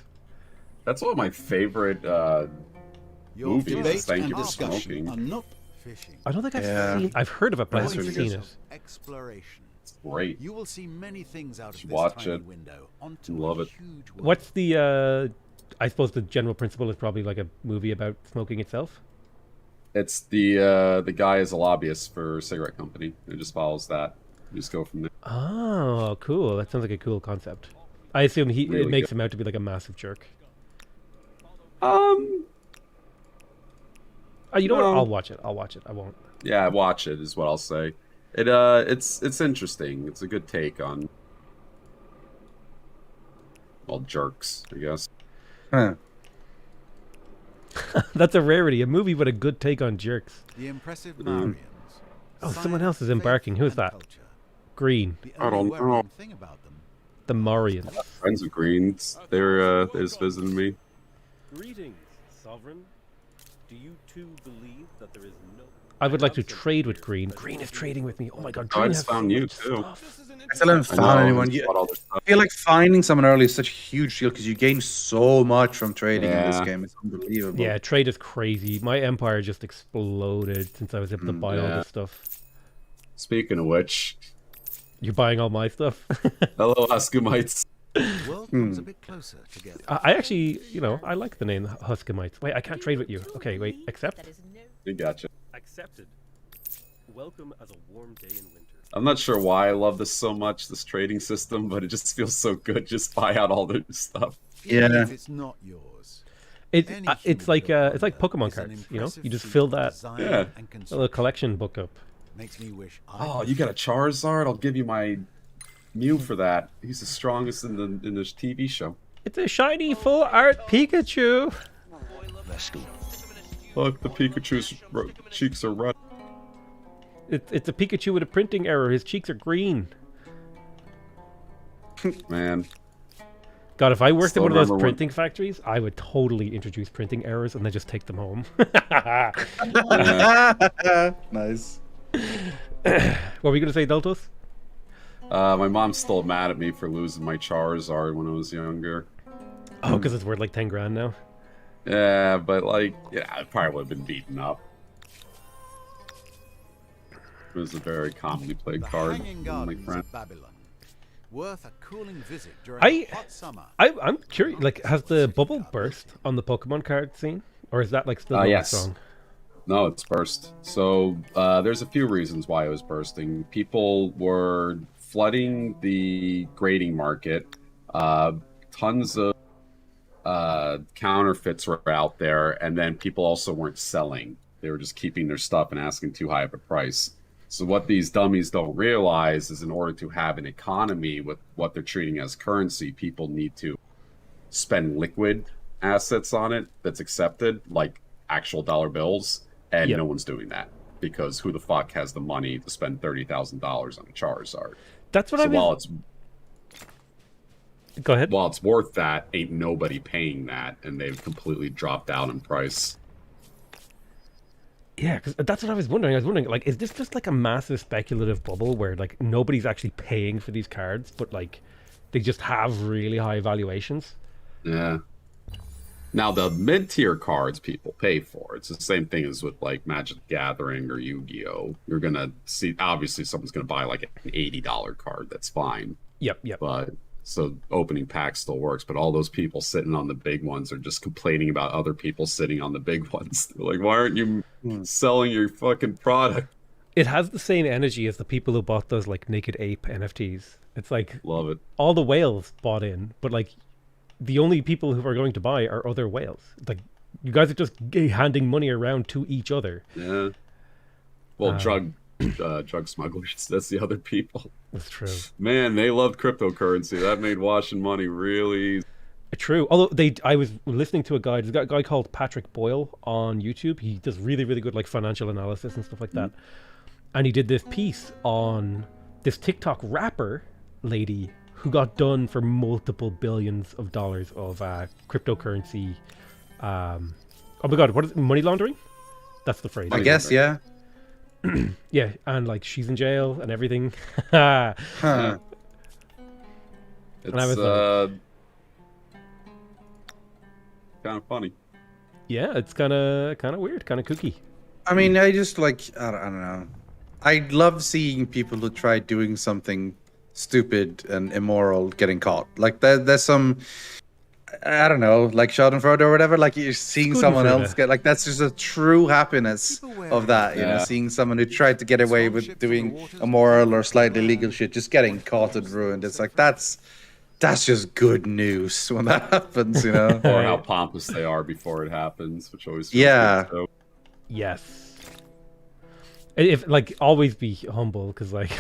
That's one of my favorite Your movies. debate Is Thank and You for discussion Smoking. are not fishing. I don't think Yeah. I've heard of it, but I That's haven't really seen good. it. Exploration. It's great. You will see many things out of Should this watch tiny it. window onto Love a it. huge world. What's the? I suppose the general principle is probably like a movie about smoking itself. It's the guy is a lobbyist for a cigarette company. It just follows that. You just go from there. Oh, cool. That sounds like a cool concept. I assume it Really makes good. him out to be like a massive jerk. You know what? No. I'll watch it. I won't. Yeah, watch it is what I'll say. It's interesting. It's a good take on jerks, I guess. Huh. That's a rarity. A movie with a good take on jerks. The impressive Marians. Oh, someone Science, else is faith, embarking. Who's and that? culture. Green. The I only don't know. worrying thing about them. The Morians. Friends of Greens, they're just visiting me. Greetings, Sovereign. Do you too believe that there is no... I would like to trade with Green. Green is trading with me. Oh my god, Oh, I Green just has so found you, much too. stuff. I still haven't I found know, anyone. it's You, about all this stuff. I feel like finding someone early is such a huge deal because you gain so much from trading in this Yeah. game. It's unbelievable. Yeah, trade is crazy. My empire just exploded since I was able to buy all yeah. this stuff. Speaking of which, You're buying all my stuff? hello, Huskamites. The world comes a bit closer together. I actually, I like the name Huskamites. Wait, I can't trade with you. Okay, wait, accept? We gotcha. Accepted. Welcome as a warm day in winter. I'm not sure why I love this so much, this trading system, but it just feels so good. Just buy out all their stuff. Even Yeah. if it's not yours. It's Any it's human like built it's like wonder Pokemon is an cards. impressive You just feat fill of that design Yeah. and little construction. collection book up. Makes me wish Oh, you got a Charizard? I'll give you my Mew for that. He's the strongest in this TV show. It's a shiny full art Pikachu. Look, the Pikachu's cheeks are red. It's a Pikachu with a printing error. His cheeks are green. Man, God, if I worked in Still one of those remember when- printing factories, I would totally introduce printing errors and then just take them home. Nice. What were you going to say, Daltos? my mom's still mad at me for losing my Charizard when I was younger. Oh, because it's worth like 10 grand now. Yeah, but like, yeah, I probably would have been beaten up. It was a very commonly played the card. Hanging with my Gardens friend. of Babylon. Worth a cooling visit during I- a hot summer. I'm curious, like, has the bubble burst on the Pokemon card scene? Or is that like still going Yes. strong? No, it's burst. So there's a few reasons why it was bursting. People were flooding the grading market. Tons of counterfeits were out there, and then people also weren't selling. They were just keeping their stuff and asking too high of a price. So what these dummies don't realize is in order to have an economy with what they're treating as currency, people need to spend liquid assets on it that's accepted, like actual dollar bills, and Yep. no one's doing that because who the fuck has the money to spend $30,000 on a Charizard? That's what So I was. Go ahead. while it's worth that, ain't nobody paying that, and they've completely dropped out in price. Yeah, because that's what I was wondering. I was wondering, like, is this just like a massive speculative bubble where like nobody's actually paying for these cards, but like they just have really high valuations? Yeah. Now the mid-tier cards people pay for. It's the same thing as with like Magic the Gathering or Yu-Gi-Oh. You're gonna see obviously someone's gonna buy like an $80 card. That's fine. Yep. But so opening packs still works, but all those people sitting on the big ones are just complaining about other people sitting on the big ones. They're like, why aren't you selling your fucking product? It has the same energy as the people who bought those like Naked Ape NFTs. It's like Love it. all the whales bought in, but like the only people who are going to buy are other whales. Like you guys are just handing money around to each other. Yeah. Well, drug smugglers, that's the other people. That's true. Man, they loved cryptocurrency. That made washing money really easy. True. Although I was listening to a guy. There's a guy called Patrick Boyle on YouTube. He does really, really good like financial analysis and stuff like that. And he did this piece on this TikTok rapper lady who got done for multiple billions of dollars of cryptocurrency. Oh my god, what is it? Money laundering? That's the phrase. I guess, yeah. Yeah, and like she's in jail and everything. And Huh. It's I was like, kind of funny. yeah, it's kind of weird, kind of kooky. I mean, I just like, I don't know. I love seeing people who try doing something stupid and immoral getting caught. Like, there's some, I don't know, like Schadenfreude or whatever. Like, you're seeing someone else get, like, that's just a true happiness of that, you know, seeing someone who tried to get away with doing immoral or slightly illegal shit, just getting caught and ruined. It's like, that's just good news when that happens, you know? Or how pompous they are before it happens, which always feels Yeah. good, so. Yes. If like always be humble, because like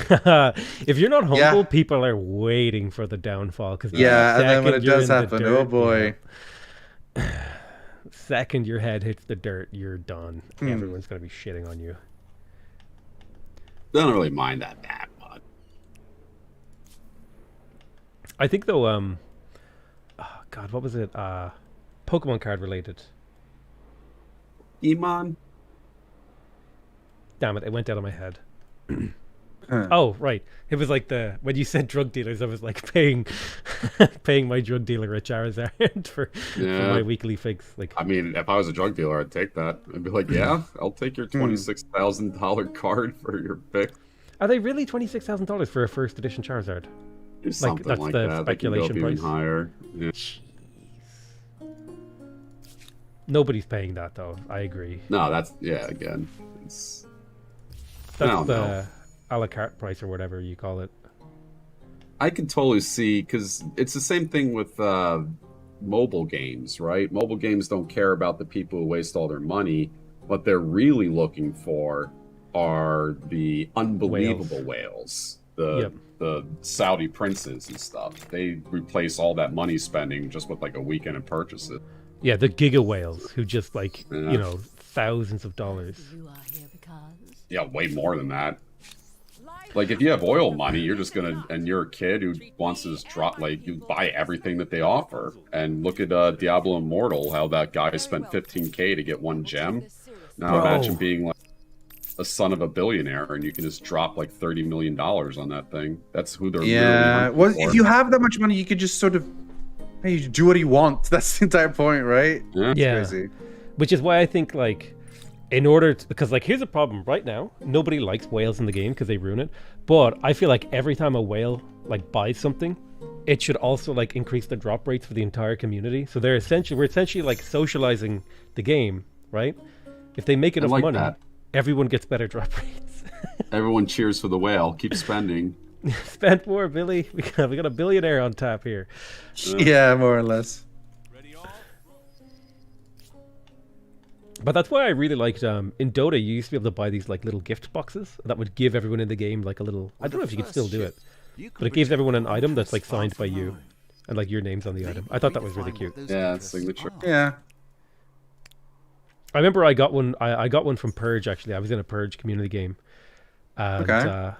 if you're not humble, people are waiting for the downfall. Because Yeah, and then when it does happen, oh boy. Second your head hits the dirt, you're done. Everyone's gonna be shitting on you. They don't really mind that much. I think though, oh God, what was it? Pokemon card related. Iman? Damn it, it went out of my head. Oh, right. It was like when you said drug dealers, I was like paying my drug dealer a Charizard for my weekly fix. Like, I mean, if I was a drug dealer, I'd take that. I'd be like, yeah, I'll take your $26,000 card for your fix. Are they really $26,000 for a first edition Charizard? Something that's like the that. speculation They can go up price. even higher. Yeah. Nobody's paying that though. I agree. No, again, it's that's the a la carte price or whatever you call it. I can totally see, because it's the same thing with mobile games, right? Mobile games don't care about the people who waste all their money. What they're really looking for are the unbelievable whales. The Saudi princes and stuff. They replace all that money spending just with like a weekend of purchases. Yeah, the giga whales who just like, you know, thousands of dollars. Yeah, way more than that. Like, if you have oil money, you're just gonna, and you're a kid who wants to just drop, like, you buy everything that they offer. And look at Diablo Immortal, how that guy spent $15K to get one gem. Now imagine being like a son of a billionaire, and you can just drop like $30 million on that thing. That's who they're well, if you have that much money, you could just sort of, hey, you do what you want. That's the entire point, right? Yeah. Crazy. Which is why I think, like, in order to, because like here's a problem right now, nobody likes whales in the game because they ruin it, but I feel like every time a whale like buys something, it should also like increase the drop rates for the entire community. So we're essentially like socializing the game, right? If they make enough money, everyone gets better drop rates. Everyone cheers for the whale. Keep spending. Spend more, Billy. We got a billionaire on tap here. Yeah, more or less. But that's why I really liked in Dota. You used to be able to buy these like little gift boxes that would give everyone in the game like a little. I don't know if you can still do it, but it gives everyone an item that's like signed by you, and like your name's on the item. I thought that was really cute. Yeah, signature. Yeah. I remember I got one. I got one from Purge actually. I was in a Purge community game. And, I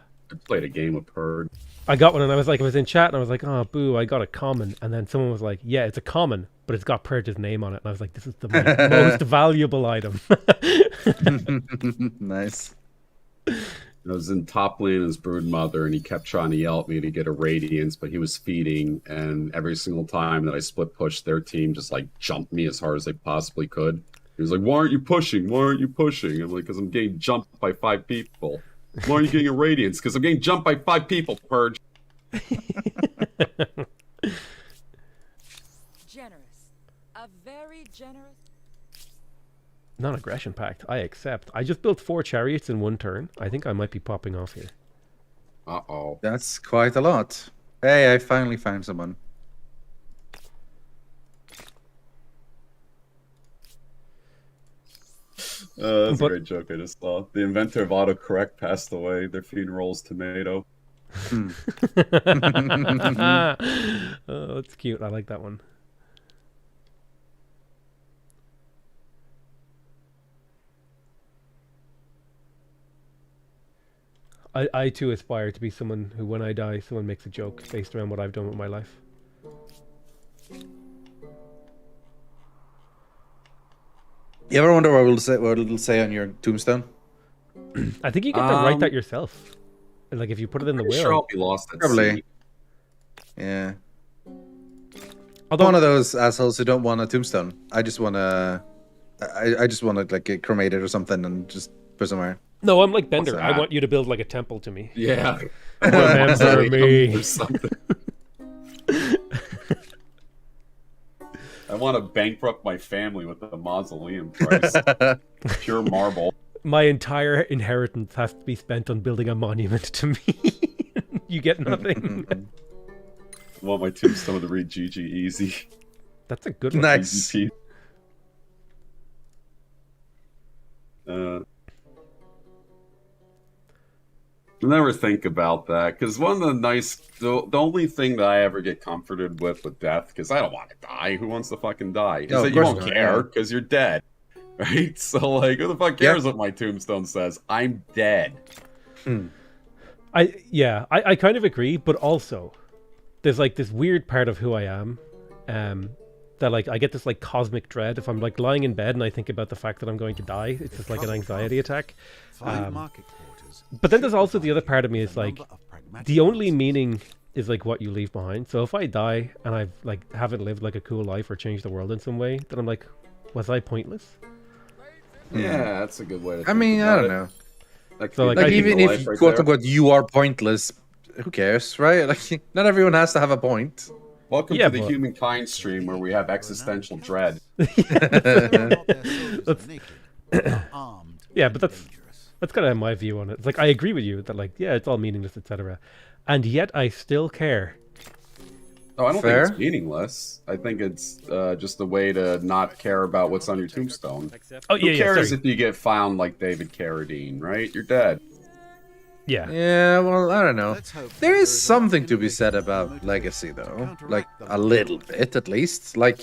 played a game of Purge. I got one and I was in chat and I was like, oh boo, I got a common, and then someone was like, yeah, it's a common, but it's got Purge's name on it, and I was like, this is the most valuable item. Nice. I was in top lane as Broodmother, and he kept trying to yell at me to get a Radiance, but he was feeding, and every single time that I split pushed, their team just like jumped me as hard as they possibly could. He was like, why aren't you pushing? Why aren't you pushing? I'm like, because I'm getting jumped by 5 people. Why are you getting a Radiance? Because I'm getting jumped by 5 people, Purge. Generous. A very generous. Non-aggression pact. I accept. I just built 4 chariots in 1 turn. I think I might be popping off here. Uh-oh. That's quite a lot. Hey, I finally found someone. That's a great joke I just saw. The inventor of autocorrect passed away. Their funeral is tomato. Oh, that's cute. I like that one. I too aspire to be someone who, when I die, someone makes a joke based around what I've done with my life. You ever wonder what it'll say on your tombstone? I think you get to write that yourself. Like if you put it in the will. Sure, I'll be lost at Probably. sea. Yeah. Although, One of those assholes who don't want a tombstone. I just want to. I just want to like get cremated or something and just put somewhere. no, I'm like Bender. I that? want you to build like a temple to me. Yeah. Remember me. Or something. I want to bankrupt my family with the mausoleum price. Pure marble. My entire inheritance has to be spent on building a monument to me. You get nothing. I want my tombstone to read GG Easy. That's a good one. Nice. Easy peasy. I never think about that because one of the only thing that I ever get comforted with death, because I don't want to die. Who wants to fucking die? Is No, that of you course don't not, care yeah. because you're dead, right? So like, who the fuck cares what my tombstone says? I'm dead. I kind of agree, but also there's like this weird part of who I am, that like I get this like cosmic dread if I'm like lying in bed and I think about the fact that I'm going to die. It's just like an anxiety attack. Find market quarters. But then there's also the other part of me is like Number of pragmatic the only houses. meaning is like what you leave behind. So if I die and I've like haven't lived like a cool life or changed the world in some way, then I'm like, was I pointless? Yeah, that's a good way to. I mean, I don't know. That So, could like, be Like the even life if right quote there. unquote you are pointless, who cares, right? Like not everyone has to have a point. Welcome Yeah, to the but- Humankind stream where we have existential dread. Armed, Yeah, but that's dangerous. that's kind of my view on it. It's like I agree with you that like yeah, it's all meaningless, etc. And yet I still care. Oh, I don't Fair. think it's meaningless. I think it's just a way to not care about what's on your tombstone. Accept. Oh Who yeah, yeah, cares sorry. if you get found like David Carradine, right? You're dead. Yeah. Yeah, well, I don't know. Let's hope There that is there is something enough to be said innovation and about motivation legacy, to though. counteract Like the a little bit, at least. Like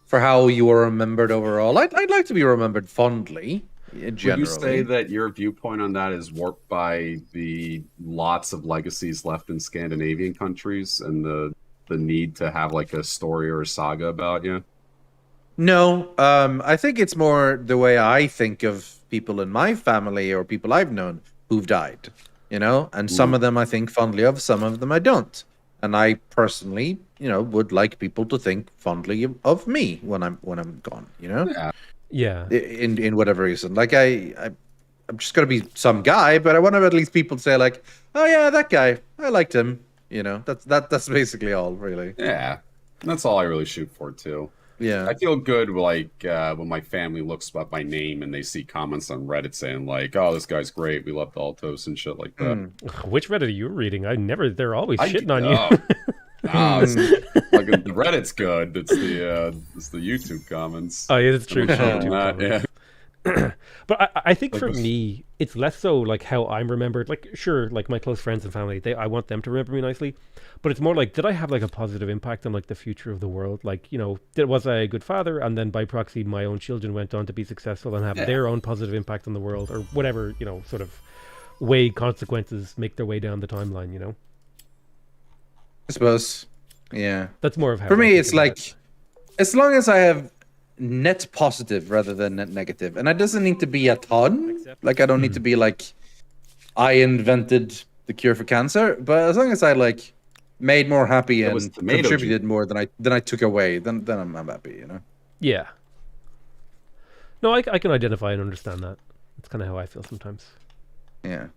for how you were remembered overall. I'd like to be remembered fondly. Generally. Would you say that your viewpoint on that is warped by the lots of legacies left in Scandinavian countries and the need to have like a story or a saga about you? No, I think it's more the way I think of people in my family or people I've known who've died, you know? And some of them I think fondly of, some of them I don't. And I personally, would like people to think fondly of me when I'm gone, you know? Yeah. Yeah. In whatever reason. Like I'm just gonna be some guy, but I want to at least people to say like, oh yeah, that guy, I liked him. That's basically all, really. Yeah. That's all I really shoot for too. Yeah. I feel good like when my family looks up my name and they see comments on Reddit saying like, "Oh, this guy's great. We love Daltos and shit like that." Which Reddit are you reading? They're always I- shitting on you. oh. No, it's, like the Reddit's good. It's the YouTube comments. Oh yeah, that's true. Other YouTube than that, comments. yeah. But I think Like for this- me, it's less so like how I'm remembered. Like, sure, like my close friends and family, I want them to remember me nicely. But it's more like, did I have like a positive impact on like the future of the world? Like, was I a good father? And then by proxy, my own children went on to be successful and have their own positive impact on the world, or whatever, sort of way consequences make their way down the timeline. I suppose. Yeah. That's more of how For I me, think it's about like, it. as long as I have net positive rather than net negative, and it doesn't need to be a ton. Like I don't need to be like, I invented the cure for cancer, but as long as I like made more happy It was and tomato contributed more than I took away, then I'm happy. Yeah. No, I can identify and understand that. That's kind of how I feel sometimes. Yeah.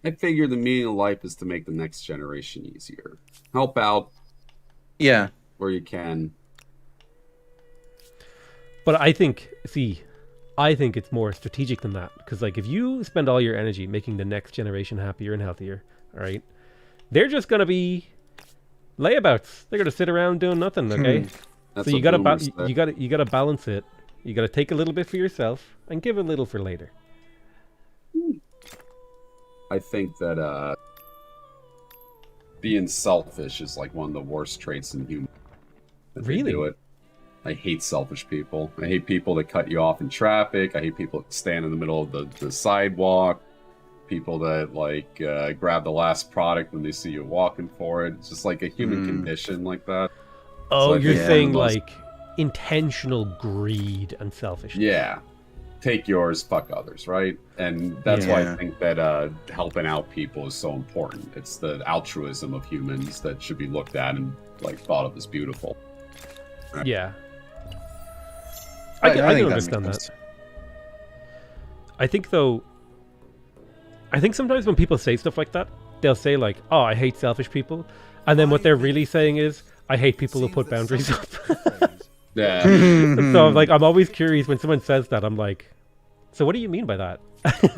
I figure the meaning of life is to make the next generation easier. Help out Yeah. where you can. But I think it's more strategic than that. Because, like, if you spend all your energy making the next generation happier and healthier, all right, they're just going to be layabouts. They're going to sit around doing nothing, okay? That's So you what got to boomers say. you got to balance it. You got to take a little bit for yourself and give a little for later. I think that being selfish is like one of the worst traits in humans. That they Really? do it. I hate selfish people. I hate people that cut you off in traffic. I hate people that stand in the middle of the sidewalk. people that like grab the last product when they see you walking for it. It's just like a human condition like that. Oh, So I you're think saying the most- like intentional greed and selfishness. Yeah. Take yours, fuck others, right? And that's why Yeah. I think that helping out people is so important. It's the altruism of humans that should be looked at and like thought of as beautiful. Yeah. I can think that understand makes that. sense. I think though, I think sometimes when people say stuff like that, they'll say like, "Oh, I hate selfish people," and then what they're really saying is, "I hate people who put boundaries up." Yeah. So like, I'm always curious when someone says that. I'm like, "So what do you mean by that?"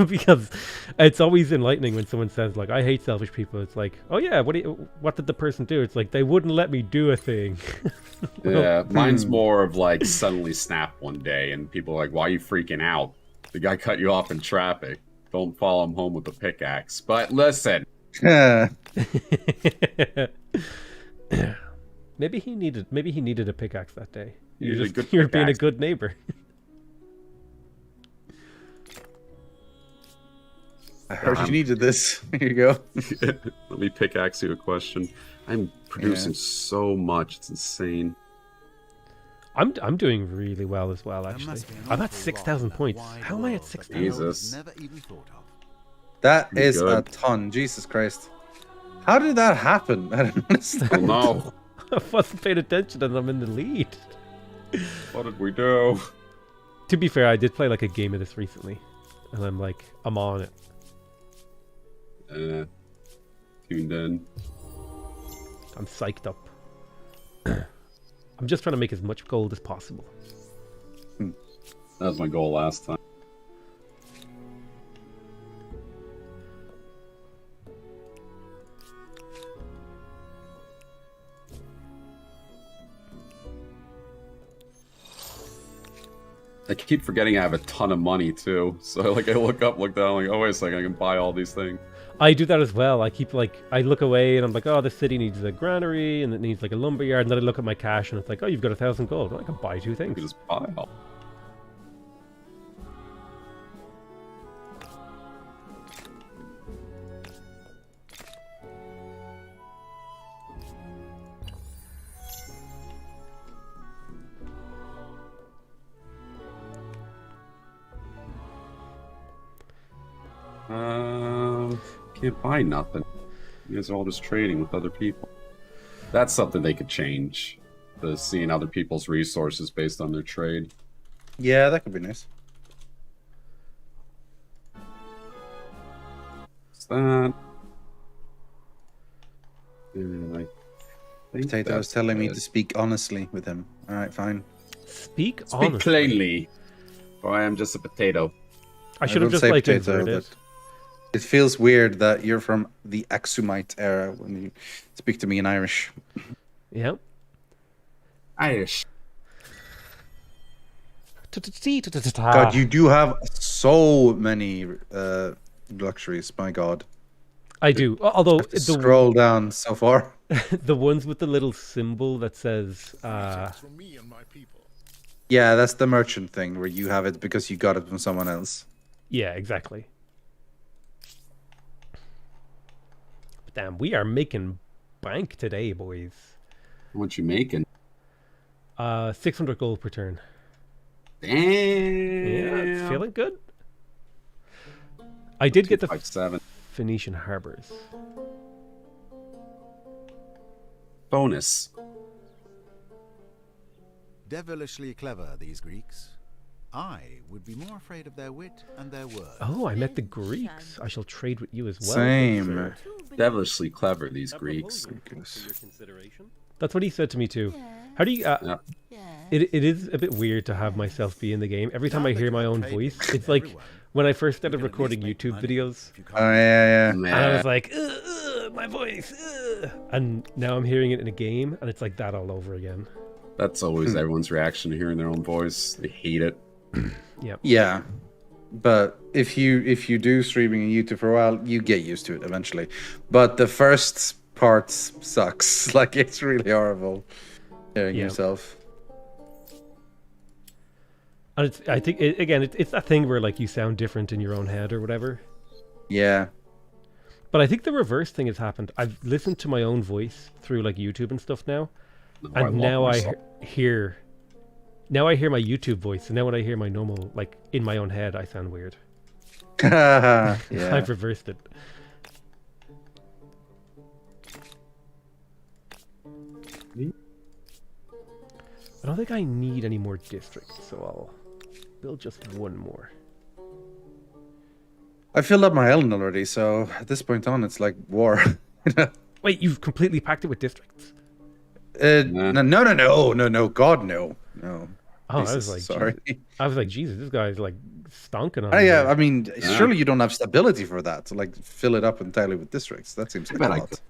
Because it's always enlightening when someone says like, "I hate selfish people." It's like, "Oh yeah, what did the person do?" It's like they wouldn't let me do a thing. Yeah, mine's more of like suddenly snap one day and people are like, why are you freaking out? The guy cut you off in traffic. Don't follow him home with a pickaxe. But listen, Maybe he needed a pickaxe that day. Needed a good You're being a pickaxe. good neighbor. I heard you needed this. Here you go. let me pickaxe you a question. I'm producing so much, it's insane. I'm doing really well as well, There actually. must be an I'm at awful 6,000 lot in points. that wide How am I at world that 6,000? Jesus. Never even thought of. That Pretty is a good. ton. Jesus Christ. How did that happen? I don't understand. Well, no. I wasn't paying attention and I'm in the lead. What did we do? To be fair, I did play like a game of this recently. And I'm on it. Tuned in. I'm psyched up. I'm just trying to make as much gold as possible. That was my goal last time. I keep forgetting I have a ton of money too. So like I look up, look down, like, oh wait a second, I can buy all these things. I do that as well. I keep I look away and I'm like, oh, this city needs a granary and it needs like a lumberyard. And then I look at my cash and it's like, oh, you've got 1,000 gold. Well, I can buy 2 You things. can just buy all. Can't buy nothing. You guys are all just trading with other people. That's something they could change. The seeing other people's resources based on their trade. Yeah, that could be nice. What's that? And I think Potato was that's telling me it. to speak honestly with him. All right, fine. Speak Speak honestly. plainly, for I am just a potato. I should have will just say like potato, inverted. but it feels weird that you're from the Axumite era when you speak to me in Irish. Yeah. Irish. God, you do have so many luxuries. My God, I do. Although the scroll down so far. the ones with the little symbol that says Yeah, that's the merchant thing where you have it because you got it from someone else. yeah, exactly. But damn, we are making bank today, boys. What you making? 600 gold per turn. Damn. Yeah, it's feeling good. I did get the 257. Phoenician harbors. Bonus. Devilishly clever, these Greeks. I would be more afraid of their wit and their words. Oh, I met the Greeks. I shall trade with you as well. Same. sir. Devilishly clever, these A Greeks. proposal for your consideration. That's what he said to me too. How do you? Yeah. It is a bit weird to have myself be in the game. Every time I hear my own voice, it's like Everyone. when I first started You can at recording least make YouTube money videos, if you Oh can't. yeah, and I Man. was like, my voice, and now I'm hearing it in a game, and it's like that all over again. That's always everyone's reaction to hearing their own voice. They hate it. yeah. But if you do streaming on YouTube for a while, you get used to it eventually. But the first part sucks. Like it's really horrible hearing Yeah. yourself. And I think it's that thing where like you sound different in your own head or whatever. Yeah. But I think the reverse thing has happened. I've listened to my own voice through like YouTube and stuff now, I and love now myself. hear. Now I hear my YouTube voice, and now when I hear my normal, like in my own head, I sound weird. Yeah. I've reversed it. I don't think I need any more districts, so I'll build just one more. I filled up my island already, so at this point on, it's like war. Wait, you've completely packed it with districts? No, God, no. Oh, Jesus, I was like, sorry. I was like, Jesus, this guy's like stonking on. Yeah, here. I mean, surely you don't have stability for that to like fill it up entirely with districts. That seems like bet a I lot. could.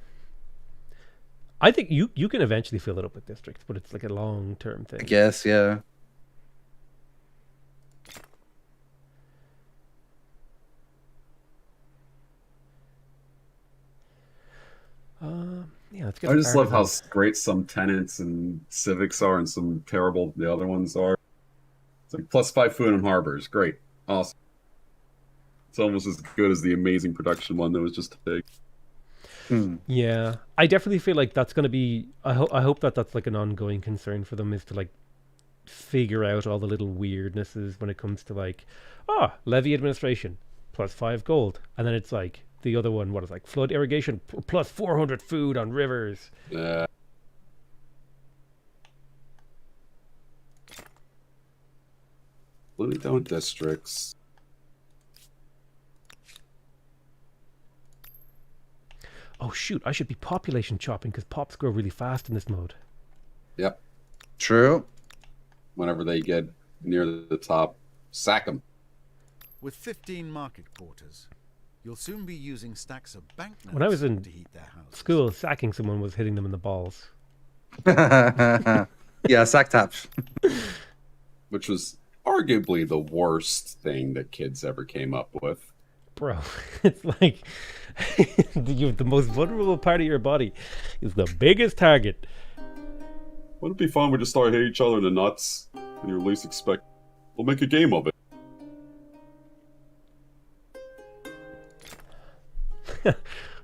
I think you can eventually fill it up with districts, but it's like a long-term thing. I guess, yeah. Yeah, let's get. I just love how artisans. great some tenants and civics are, and some terrible the other ones are. It's like +5 food and harbors. Great, awesome. It's almost as good as the amazing production one that was just big. Yeah, I definitely feel like that's going to be. I hope that that's like an ongoing concern for them, is to like figure out all the little weirdnesses when it comes to like, levy administration +5 gold, and then it's like the other one, what is it, like flood irrigation +400 food on rivers. Let me down districts. Oh shoot, I should be population chopping because pops grow really fast in this mode. Yep. True. Whenever they get near the top, sack them. With 15 market quarters, you'll soon be using stacks of banknotes When I was in to heat their houses. school, sacking someone was hitting them in the balls. Yeah, sack taps. Which was arguably the worst thing that kids ever came up with. Bro, it's like the most vulnerable part of your body is the biggest target. Wouldn't it be fun? We just start hitting each other in the nuts, and you least expect. We'll make a game of it.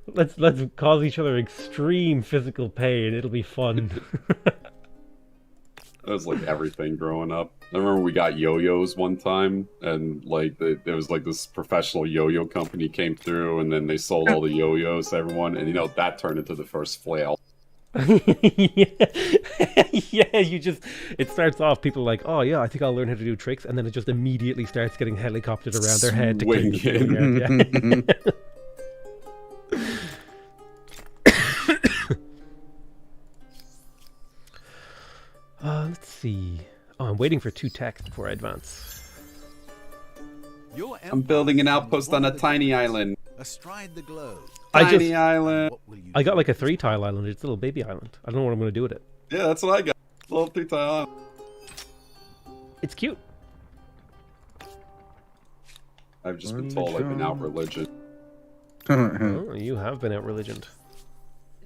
Let's cause each other extreme physical pain. It'll be fun. That was like everything growing up. I remember we got yo-yos one time, and like there was like this professional yo-yo company came through, and then they sold all the yo-yos to everyone, and that turned into the first flail. Yeah, it starts off, people are like, oh yeah, I think I'll learn how to do tricks, and then it just immediately starts getting helicoptered around their head to clean the thing out. Yeah. Let's see. Oh, I'm waiting for 2 techs before I advance. Your I'm building an empire outpost one on a of the tiny greatest island. astride the globe. Tiny island. What will you I got do like a with this 3-tile island. It's a little baby island. I don't know what I'm going to do with it. Yeah, that's what I got. Little 3-tile island. It's cute. I've just been told I've been out religion. Oh, you have been out religioned.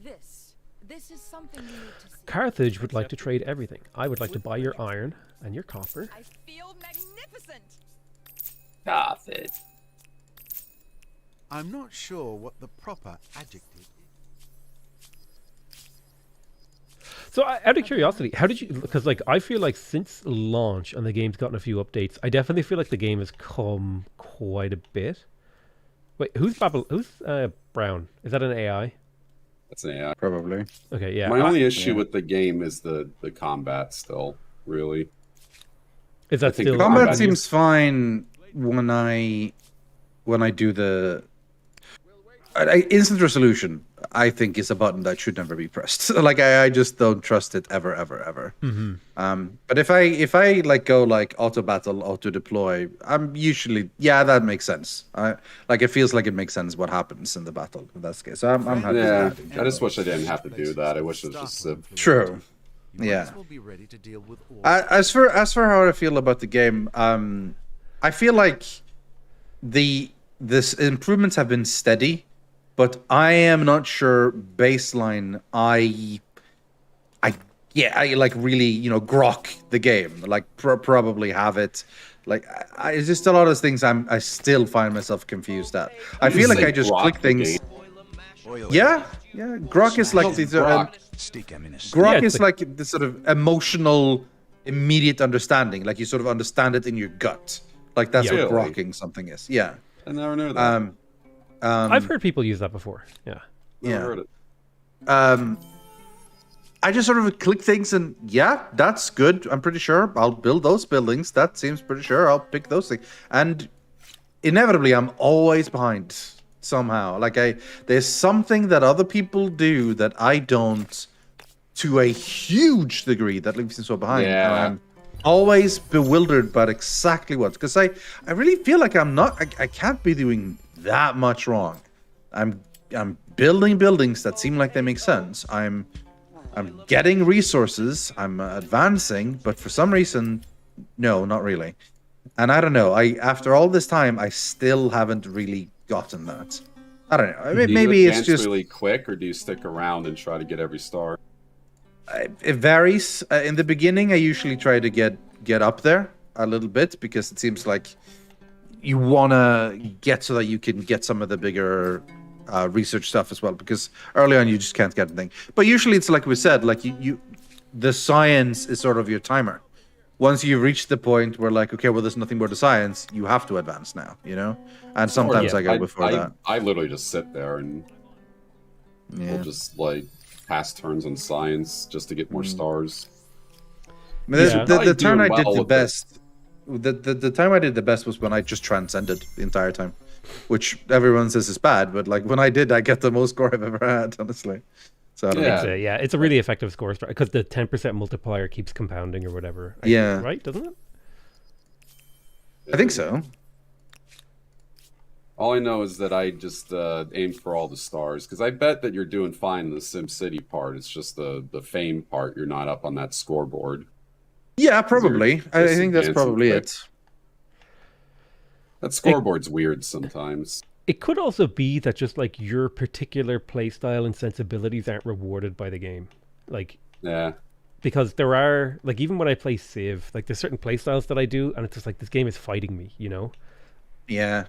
This is something you need to see. Carthage would like to trade everything. I would like to buy your iron and your copper. I feel magnificent. Carthage. I'm not sure what the proper adjective is. So, out of curiosity, how did you? Because like I feel like since launch and the game's gotten a few updates, I definitely feel like the game has come quite a bit. Wait, who's Brown? Is that an AI? That's an AI. Probably. Okay, yeah. My only issue with the game is the combat still, really. Is that I think still the Combat combat seems fine when I do the instant resolution. I think is a button that should never be pressed. Like I just don't trust it ever. But if I like go like auto battle, auto deploy, I'm usually that makes sense. It feels like it makes sense what happens in the battle in that case. So I'm happy. Yeah, with that. I just wish I didn't have to do that. I wish it was just True. You might Yeah. as well be ready to deal with all As for how I feel about the game, I feel like this improvements have been steady, but I am not sure baseline. I like really grok the game, like probably have it Like, it's just a lot of things I still find myself confused at. I feel like say I just grok click the things. game. Yeah, Grok is like these. Grok is it's like this sort of emotional, immediate understanding. Like you sort of understand it in your gut. Like that's Yeah. what Really? grokking something is. Yeah. I never knew that. I've heard people use that before. Yeah. Never heard it. I just sort of click things and yeah, that's good. I'm pretty sure I'll build those buildings. That seems pretty sure. I'll pick those things. And inevitably, I'm always behind somehow. Like there's something that other people do that I don't, to a huge degree, that leaves me so behind. And Yeah. I'm always bewildered by exactly what. Because I really feel like I can't be doing that much wrong. I'm building buildings that seem like they make sense. I'm getting resources. I'm advancing, but for some reason, no, not really. And I don't know. After all this time, I still haven't really gotten that. I don't know. Do you Maybe it's advance just really quick, or do you stick around and try to get every star? it varies. In the beginning, I usually try to get up there a little bit because it seems like you wanna get so that you can get some of the bigger research stuff as well. Because early on, you just can't get anything. But usually, it's like we said, like the science is sort of your timer. Once you reach the point where like, okay, well, there's nothing more to science, you have to advance now, you know? And sometimes I go before that. I literally just sit there and we'll just like pass turns on science just to get more stars. I mean, Yeah. the turn I Doing did well the with best, the time I did the best was when I just transcended the entire time, which everyone says is bad, but like when I did, I get the most score I've ever had, honestly. So I don't know. Yeah. It's a really effective score because the 10% multiplier keeps compounding or whatever. I Yeah. think, right? Doesn't it? I think so. All I know is that I just aim for all the stars because I bet that you're doing fine in the SimCity part. It's just the fame part. You're not up on that scoreboard. Yeah, probably. I just think that's advancing probably quick. it. That scoreboard's weird sometimes. It could also be that just like your particular playstyle and sensibilities aren't rewarded by the game. Like, Yeah. because there are, like, even when I play Civ, like, there's certain playstyles that I do, and it's just like, this game is fighting me, you know? Yeah.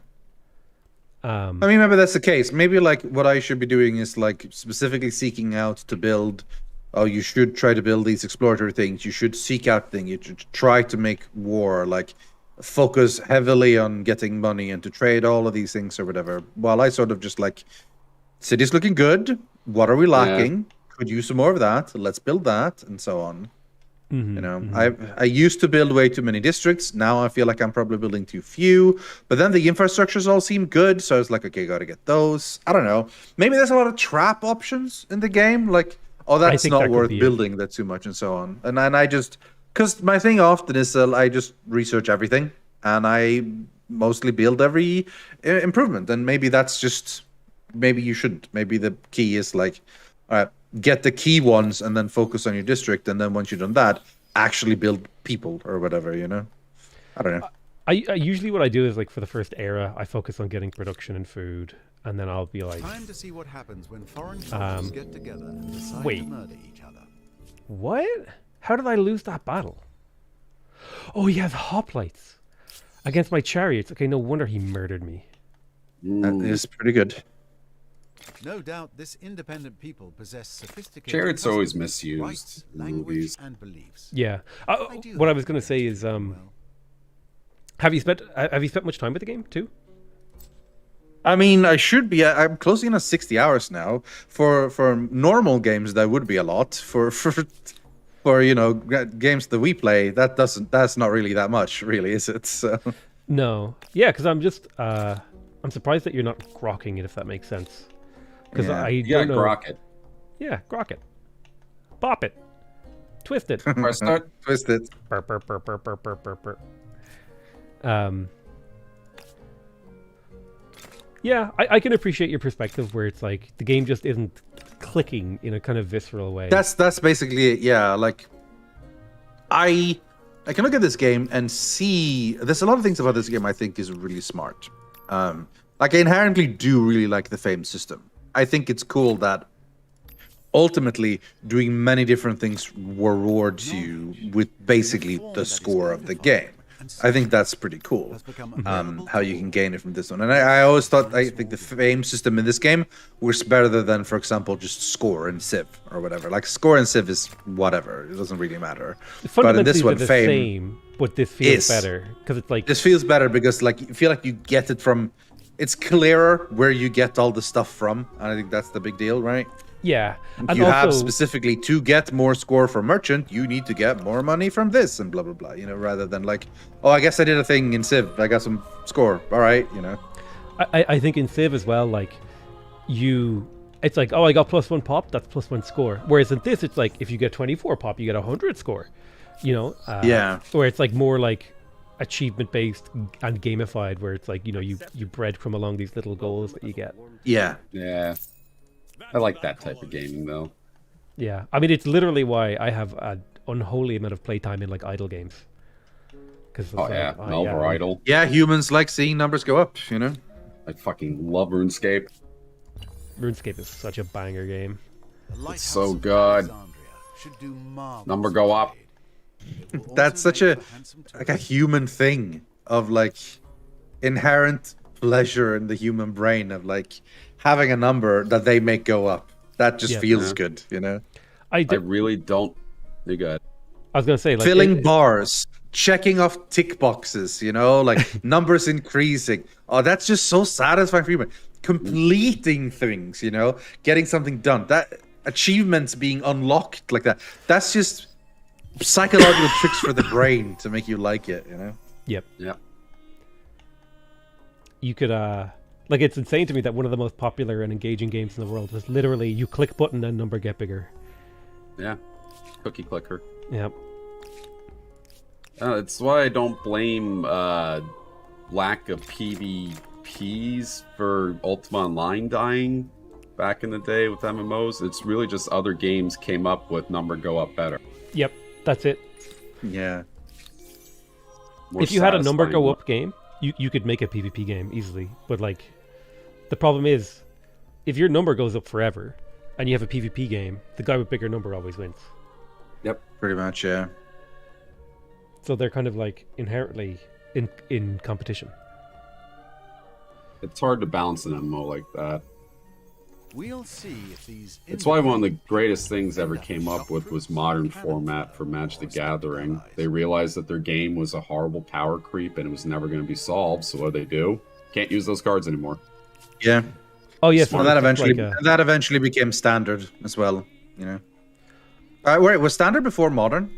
I mean, maybe that's the case. Maybe like what I should be doing is like specifically seeking out to build. Oh, you should try to build these exploratory things. You should seek out things. You should try to make war. Like focus heavily on getting money and to trade all of these things or whatever. While I sort of just like, city's looking good. What are we lacking? Could use some more of that. Let's build that, and so on. You know, I used to build way too many districts. Now I feel like I'm probably building too few. But then the infrastructures all seem good, so I was like, okay, gotta get those. I don't know. Maybe there's a lot of trap options in the game, like, oh, that's think not that could worth be it. building that too much, and so on. And I just, because my thing often is I just research everything, and I mostly build every improvement. And maybe that's just, maybe you shouldn't. Maybe the key is like, all right, get the key ones and then focus on your district, and then once you've done that, actually build people or whatever, you know? I don't know. I usually what I do is, like, for the first era, I focus on getting production and food, and then I'll be like, Time to see what happens when foreign soldiers get together and decide wait. to murder each other. what? How did I lose that battle? Oh, he has hoplites against my chariots. Okay, no wonder he murdered me. That is pretty good. No doubt this independent people possess sophisticated Jared's always customs, misused rights, in language, movies. and beliefs. Yeah. do What I hope was going to say is, well. have you spent much time with the game too? I mean, I should be. I'm closing in on 60 hours now. For normal games, that would be a lot. For you know, games that we play, that's not really that much, really, is it? So No. Yeah, because I'm just I'm surprised that you're not grokking it, if that makes sense. Because Yeah. I Yeah, don't know. grok it. Yeah, grok it. Bop it. Twist it. Press start. twist it. Burp, burp, burp, burp, burp, burp, burp, burp. Yeah, I can appreciate your perspective where it's like the game just isn't clicking in a kind of visceral way. That's basically it. Yeah, like I can look at this game and see there's a lot of things about this game I think is really smart. Like I inherently do really like the fame system. I think it's cool that ultimately doing many different things rewards you with basically the score of the game. I think that's pretty cool. has become a bearable How you tool. can gain it from this one. And I always thought, I think the fame system in this game was better than, for example, just score in Civ or whatever. Like score in Civ is whatever. It doesn't really matter. But in this Fundamentally, one, they're the fame same, but this feels is. better because it's like this feels better because like you feel like you get it from. It's clearer where you get all the stuff from, and I think that's the big deal, right? yeah, If and you have also specifically to get more score for merchant, you need to get more money from this and blah blah blah. You know, rather than like, oh, I guess I did a thing in Civ, I got some score. All right, you know. I think in Civ as well, like it's like, oh, I got +1 pop, that's +1 score. Whereas in this, it's like if you get 24 pop, you get 100 score. You know, Yeah. Where it's like more like achievement based and gamified, where it's like you breadcrumb along these little goals that you get. Yeah. Yeah. I like that type of gaming, though. Yeah, I mean, it's literally why I have an unholy amount of playtime in like idle games. Because Oh, yeah. Melver Idol. Yeah, humans like seeing numbers go up, you know. I fucking love RuneScape. RuneScape is such a banger game. The lighthouse so of good. Alexandria should do marvelous Number go up. It will That's also such a make for handsome like a tourists. human thing of like inherent pleasure in the human brain of like having a number that they make go up. That just Yeah. feels Yeah. good, you know. I I really don't. You got was gonna say like Filling bars, checking off tick boxes, you know, like numbers increasing. Oh, that's just so satisfying for you. Completing things, you know, getting something done. That achievements being unlocked like that. That's just psychological tricks for the brain to make you like it, you know. Yep. Yeah. You could like it's insane to me that one of the most popular and engaging games in the world is literally you click button and number get bigger. Yeah. Cookie clicker. Yep. It's why I don't blame lack of PvPs for Ultima Online dying back in the day with MMOs. It's really just other games came up with number go up better. Yep. That's it. Yeah. More If you had a number satisfying. go up game, you could make a PvP game easily. But like, the problem is, if your number goes up forever, and you have a PvP game, the guy with bigger number always wins. Yep. Pretty much, yeah. So they're kind of like inherently in competition. It's hard to balance an MMO like that. We'll see if these It's why one of the greatest things ever came up with was modern format for Magic the Gathering. They realized that their game was a horrible power creep and it was never going to be solved, so what do? Can't use those cards anymore. Yeah. Oh yes, Well, that eventually became standard as well, you know. Wait, was standard before modern?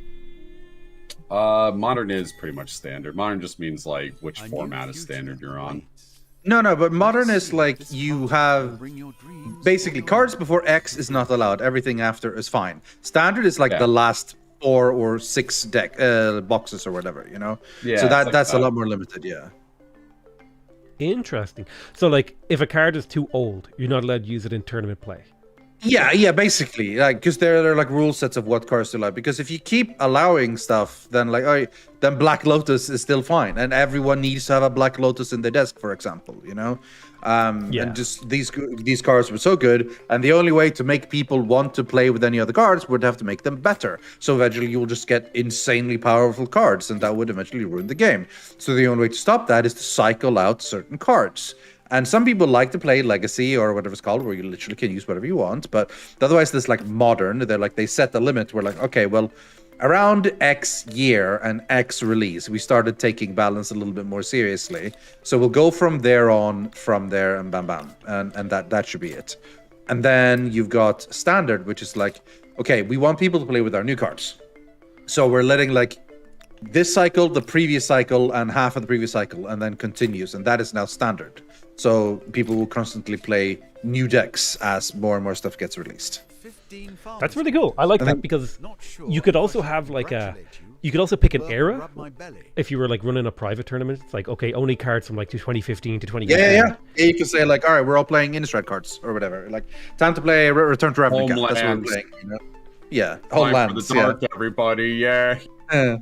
Modern is pretty much standard. Modern just means like which A new format is future standard you're on. awaits. No, but modern is like you have Bring your dreams basically forward. cards before X is not allowed. Everything after is fine. Standard is like Yeah. the last 4 or 6 deck boxes or whatever, you know. Yeah, So it's like that's a that. lot more limited, yeah. Interesting. So like, if a card is too old, you're not allowed to use it in tournament play. Yeah, basically, like because there are like rule sets of what cards to allow. Because if you keep allowing stuff, then like, then Black Lotus is still fine, and everyone needs to have a Black Lotus in their desk, for example, you know. Yeah. And just these cards were so good, and the only way to make people want to play with any other cards would have to make them better. So eventually, you'll just get insanely powerful cards, and that would eventually ruin the game. So the only way to stop that is to cycle out certain cards. And some people like to play Legacy or whatever it's called, where you literally can use whatever you want. But otherwise, there's like Modern. They set the limit. We're like, okay, well, around X year and X release, we started taking balance a little bit more seriously. So we'll go from there, and bam, bam, and that should be it. And then you've got Standard, which is like, okay, we want people to play with our new cards. So we're letting like this cycle, the previous cycle, and half of the previous cycle, and then continues, and that is now Standard. So people will constantly play new decks as more and more stuff gets released. 15 That's really cool. I like I that think- because Not sure you could if I also should have like a, congratulate you, you could also pick an but era. rub my belly. If you were like running a private tournament, it's like, okay, only cards from like 2015 to 2018. Yeah. You can say like, all right, we're all playing Innistrad cards or whatever. Like, time to play Return to Ravnica. That's what we're Homelands. playing. You know? Yeah, Time for Homelands. the Yeah. dark, everybody. Yeah. Uh,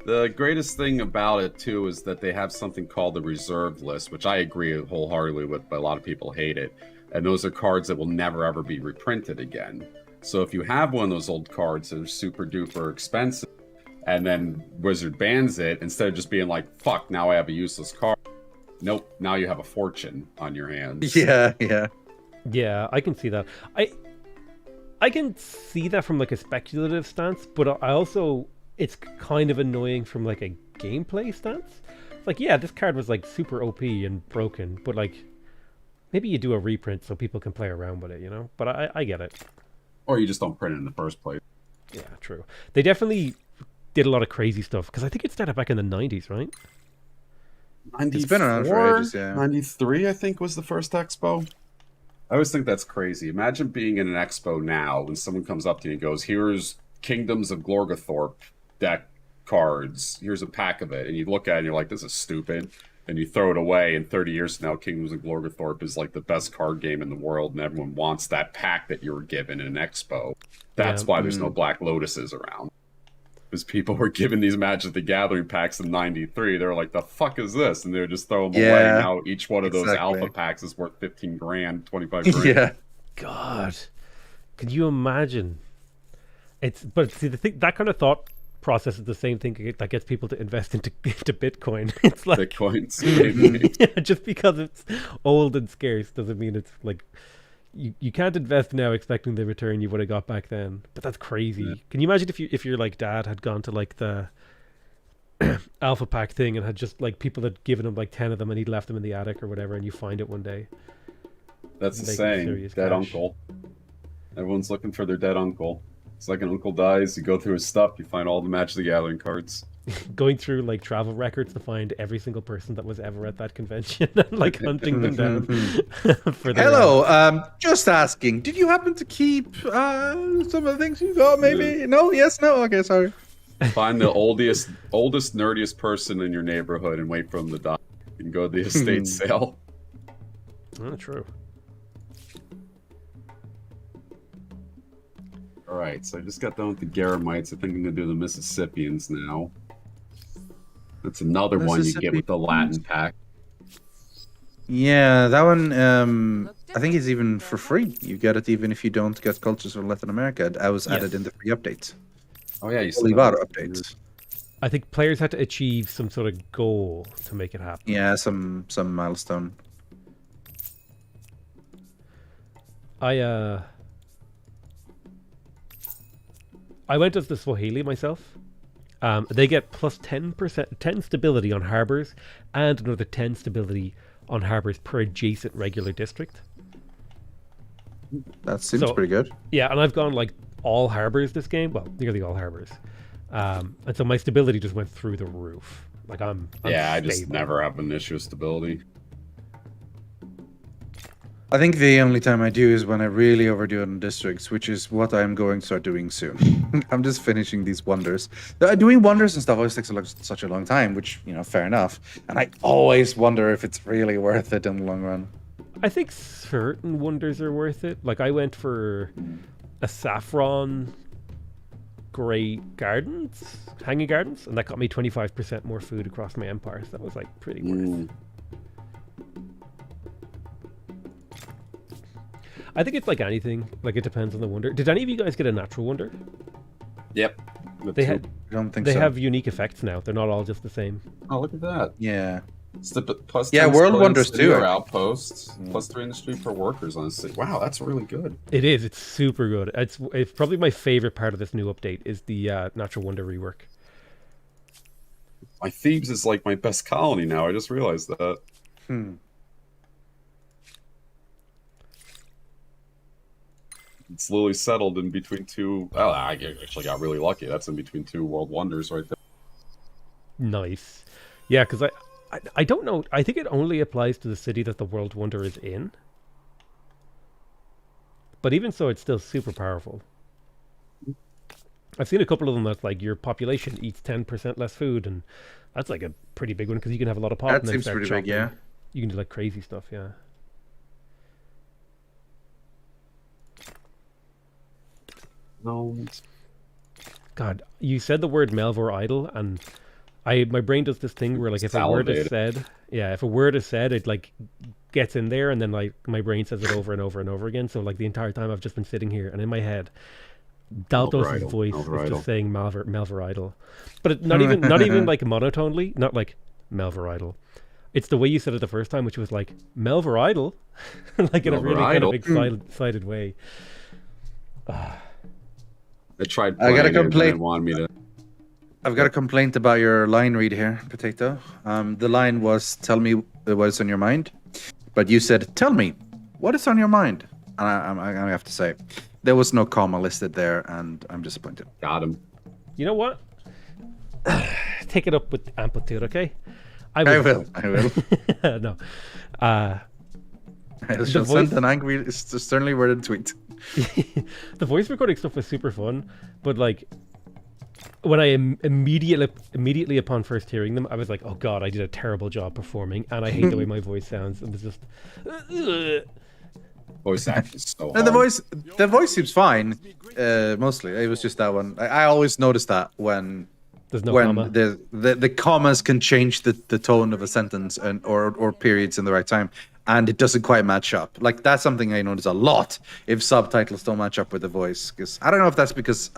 The greatest thing about it too is that they have something called the reserved list, which I agree wholeheartedly with, but a lot of people hate it. And those are cards that will never ever be reprinted again. So if you have one of those old cards that are super duper expensive, And then Wizard bans it instead of just being like, "Fuck, now I have a useless card." Nope, now you have a fortune on your hands. Yeah, yeah. Yeah, I can see that. I can see that from like a speculative stance, but I also it's kind of annoying from like a gameplay stance. Like, yeah, this card was like super OP and broken, but like maybe you do a reprint so people can play around with it, you know? But I get it. Or you just don't print it in the first place. Yeah, true. They definitely did a lot of crazy stuff because I think it started back in the 90s, right? 94, It's been around for ages, yeah. 93, I think, was the first expo. I always think that's crazy. Imagine being in an expo now when someone comes up to you and goes, "Here's Kingdoms of Glorgothorpe deck cards. Here's a pack of it." And you look at it and you're like, "This is stupid." And you throw it away, and 30 years from now, Kingdoms of Glorgothorpe is like the best card game in the world, and everyone wants that pack that you were given in an expo. That's why there's no Black Lotuses around. Because people were given these Magic the Gathering packs in 93. They were like, "The fuck is this?" And they would just throw them away. Yeah, Now each one of those exactly. alpha packs is worth 15 grand, 25 grand. Yeah. God, could you imagine? But see, the thing, that kind of thought process is the same thing that gets people to invest into Bitcoin. It's like Bitcoins. yeah, just because it's old and scarce doesn't mean it's like you can't invest now expecting the return you would have got back then. But that's crazy. Yeah. Can you imagine if your like dad had gone to like the alpha pack thing and had just like people had given him like 10 of them and he'd left them in the attic or whatever, and you find it one day? That's the Making saying. serious Dead cash. uncle. Everyone's looking for their dead uncle. It's like an uncle dies, you go through his stuff, you find all the Magic the Gathering cards. Going through like travel records to find every single person that was ever at that convention and like hunting them down for their Hello, just asking, did you happen to keep some of the things you got, maybe? No? Yes? No? Okay, sorry. Find the oldest, nerdiest person in your neighborhood and wait for him to die. You can go to the estate sale. Oh, true. Alright, so I just got done with the Garamites. I think I'm going to do the Mississippians now. That's another one you get with the Latin pack. Yeah, that one, I think it's even for free. You get it even if you don't get Cultures of Latin America. I was added in the free updates. Oh yeah, you said Olivar that. updates. I think players had to achieve some sort of goal to make it happen. Yeah, some milestone. I went as the Swahili myself. They get plus 10%, 10 stability on harbors, and another 10 stability on harbors per adjacent regular district. That seems pretty good. Yeah, and I've gone like all harbors this game. Well, nearly all harbors. And so my stability just went through the roof. Like I'm Yeah, I just stable. never have an issue with stability. I think the only time I do is when I really overdo it in districts, which is what I'm going to start doing soon. I'm just finishing these wonders. Doing wonders and stuff always takes such a long time, which, you know, fair enough. And I always wonder if it's really worth it in the long run. I think certain wonders are worth it. Like I went for a saffron great gardens, hanging gardens, and that got me 25% more food across my empire. So that was like pretty worth. I think it's like anything. Like it depends on the wonder. Did any of you guys get a natural wonder? Yep. They had. I don't think They so. have unique effects now. They're not all just the same. Oh, look at that. Yeah. It's the plus Yeah, 10 World split Wonders city too, or I outposts, plus 3 industry per workers on the city. Wow, that's really good. It is. It's super good. It's probably my favorite part of this new update is the natural wonder rework. My Thebes is like my best colony now. I just realized that. It's literally settled in between two. Oh, I actually got really lucky. That's in between two world wonders right there. Nice. Yeah, because I don't know. I think it only applies to the city that the world wonder is in. But even so, it's still super powerful. I've seen a couple of them that's like your population eats 10% less food, and that's like a pretty big one because you can have a lot of pop. That and then seems start pretty big, chopping. yeah. You can do like crazy stuff, yeah. No. God, you said the word Melvor idle, and my brain does this thing where like if a word is said, if a word is said, it like gets in there, and then like my brain says it over and over and over again. So like the entire time I've just been sitting here, and in my head, Daltos' Malveridal, voice is Malveridal. just saying Malveridal, but not even like monotonely, not like Malveridal. It's the way you said it the first time, which was like Malveridal, like in a really kind of excited way. I tried I got a playing it, and complaint. it wanted me to. I've got a complaint about your line read here, Potato. The line was, tell me what's on your mind. But you said, tell me, what is on your mind? And I have to say, there was no comma listed there, and I'm disappointed. Got him. You know what? Take it up with Amplitude, okay? I will. No. I shall send an angry, sternly worded tweet. The voice recording stuff was super fun, but like when I immediately upon first hearing them, I was like, oh god, I did a terrible job performing, and I hate the way my voice sounds. It was just Voice acting is so hard. And the voice seems fine, mostly. It was just that one. I always notice that when there's no comma. the commas can change the tone of a sentence or periods in the right time, and it doesn't quite match up. Like that's something I notice a lot if subtitles don't match up with the voice. Because I don't know if that's because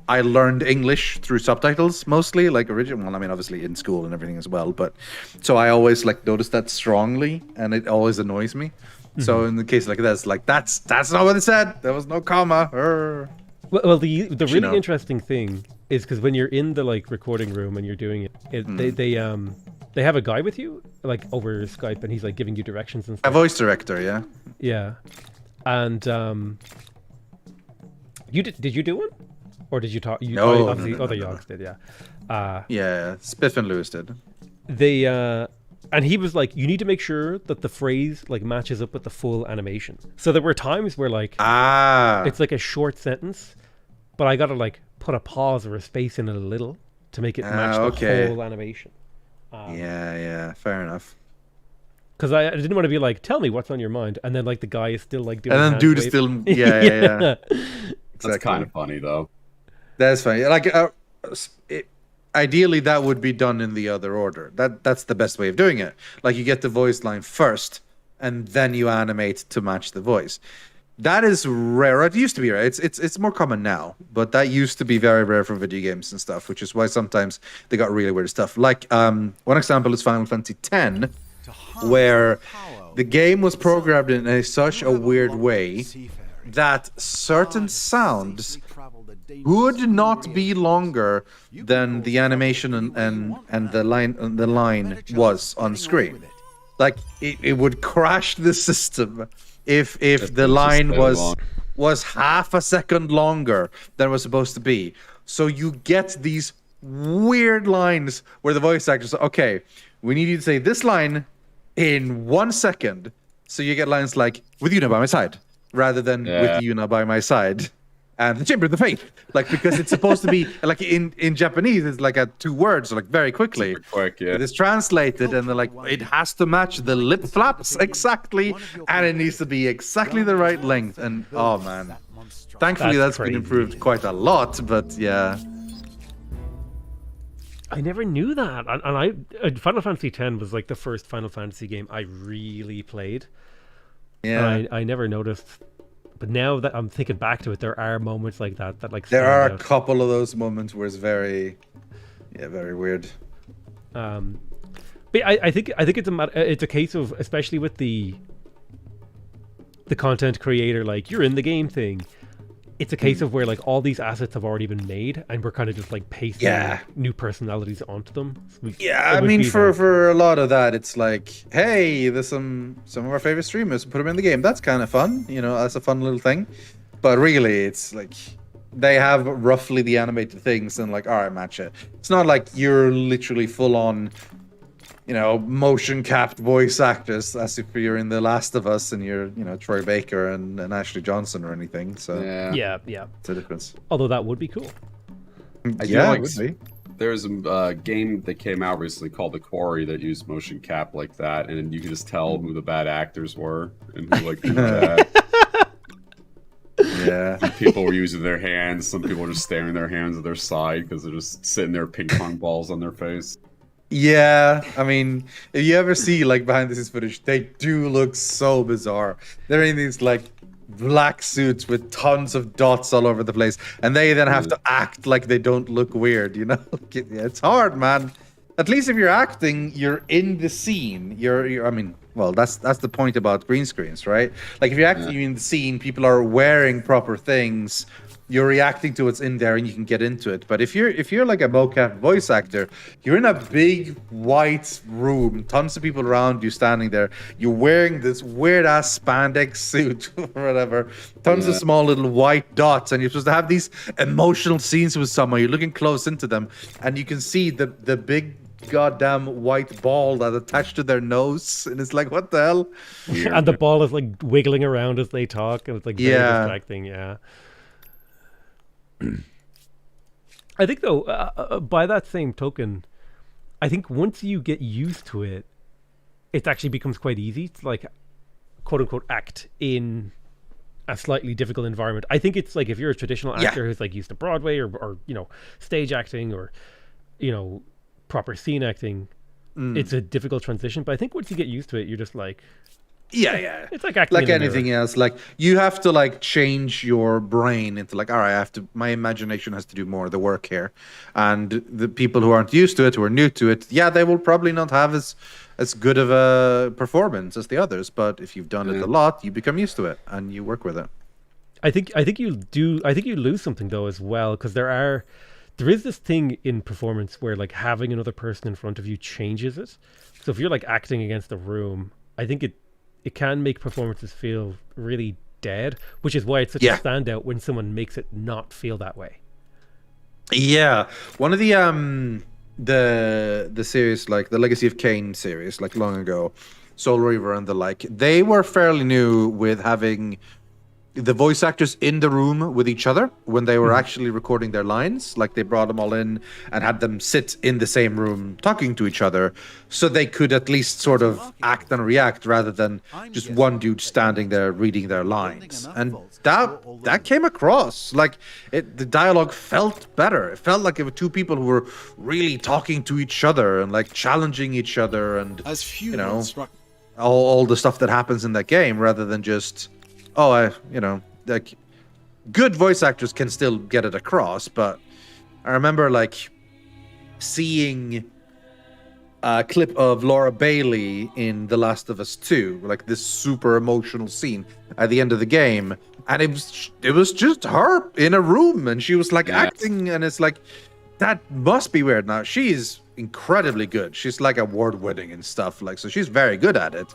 I learned English through subtitles mostly, like original. Well, I mean, obviously in school and everything as well. But so I always like notice that strongly, and it always annoys me. So in the case like this, like that's not what it said. There was no comma. Well, the really interesting thing is because when you're in the like recording room and you're doing it, they have a guy with you like over Skype, and he's like giving you directions and stuff. A voice director, yeah. Yeah, and did you do one, or did you talk? No, obviously no, other no. Yogs did, yeah. Yeah, Spiff and Lewis did. And he was like, you need to make sure that the phrase like matches up with the full animation. So there were times where like it's like a short sentence, but I gotta like put a pause or a space in it a little to make it match the whole animation. Yeah, fair enough. Because I didn't want to be like, tell me what's on your mind, and then like the guy is still like doing. And then dude is still yeah. That's kind of funny though. That's funny. Like ideally that would be done in the other order. That's the best way of doing it. Like you get the voice line first and then you animate to match the voice. That is rare. It used to be rare. It's more common now, but that used to be very rare for video games and stuff, which is why sometimes they got really weird stuff. Like one example is Final Fantasy X, where the game was programmed in such a weird way that certain sounds would not be longer than the animation and the line was on screen. Like it would crash the system if the line was half a second longer than it was supposed to be. So you get these weird lines where the voice actors say, okay, we need you to say this line in 1 second. So you get lines like, with you now by my side, rather than with you now by my side. And the Chamber of the Faith, like because it's supposed to be like in Japanese, it's like 2 words, like very quickly. Super quick, yeah. It's translated, and they're like, it has to match the lip flaps exactly, and it needs to be exactly the right length. And oh man, thankfully that's been improved quite a lot. But yeah, I never knew that, and Final Fantasy X was like the first Final Fantasy game I really played. Yeah, and I never noticed. But now that I'm thinking back to it, there are moments like that like there are out. a couple of those moments where it's very weird. But I think it's a case of, especially with the content creator, like you're in the game thing. It's a case of where like all these assets have already been made, and we're kind of just like pasting new personalities onto them. I mean, for a lot of that, it's like, hey, there's some of our favorite streamers, put them in the game. That's kind of fun, that's a fun little thing. But really, it's like they have roughly the animated things, and like, all right, match it. It's not like you're literally full on, motion capped voice actors as if you're in The Last of Us and you're, Troy Baker and Ashley Johnson or anything. So yeah, it's a difference. Although that would be cool. It would be. There's a game that came out recently called The Quarry that used motion cap like that, and you could just tell who the bad actors were and who like who bad. Yeah. People were using their hands. Some people were just staring their hands at their side because they're just sitting there ping pong balls on their face. Yeah, I mean, if you ever see like behind the scenes footage, they do look so bizarre. They're in these like black suits with tons of dots all over the place, and they then have to act like they don't look weird. You know, it's hard, man. At least if you're acting, you're in the scene. I mean, well, that's the point about green screens, right? Like if you're acting in the scene, people are wearing proper things. You're reacting to what's in there, and you can get into it. But if you're like a mocap voice actor, you're in a big white room, tons of people around you standing there. You're wearing this weird ass spandex suit or whatever, tons of small little white dots, and you're supposed to have these emotional scenes with someone. You're looking close into them, and you can see the big goddamn white ball that attached to their nose, and it's like, what the hell? And the ball is like wiggling around as they talk, and it's like very distracting. Yeah. I think though, by that same token, I think once you get used to it, it actually becomes quite easy to like, quote unquote, act in a slightly difficult environment. I think it's like if you're a traditional actor who's like used to Broadway or you know, stage acting or, you know, proper scene acting, it's a difficult transition. But I think once you get used to it, you're just like, yeah. It's like acting like in a anything mirror. else. Like you have to like change your brain into like, all right, my imagination has to do more of the work here. And the people who aren't used to it, who are new to it, they will probably not have as good of a performance as the others. But if you've done it a lot, you become used to it and you work with it. I think you do. I think you lose something though as well, because there is this thing in performance where like having another person in front of you changes it. So if you're like acting against a room, I think it can make performances feel really dead, which is why it's such a standout when someone makes it not feel that way. Yeah, one of the series, like the Legacy of Kain series, like long ago, Soul Reaver and the like, they were fairly new with having the voice actors in the room with each other when they were actually recording their lines. Like they brought them all in and had them sit in the same room talking to each other, so they could at least sort of act and react rather than just one dude standing there reading their lines. And that came across like the dialogue felt better. It felt like it were two people who were really talking to each other and like challenging each other, and you know, all the stuff that happens in that game, rather than just like good voice actors can still get it across. But I remember like seeing a clip of Laura Bailey in The Last of Us 2, like this super emotional scene at the end of the game, and it was just her in a room, and she was like acting, and it's like, that must be weird. Now she's incredibly good. She's like award-winning and stuff, like, so she's very good at it.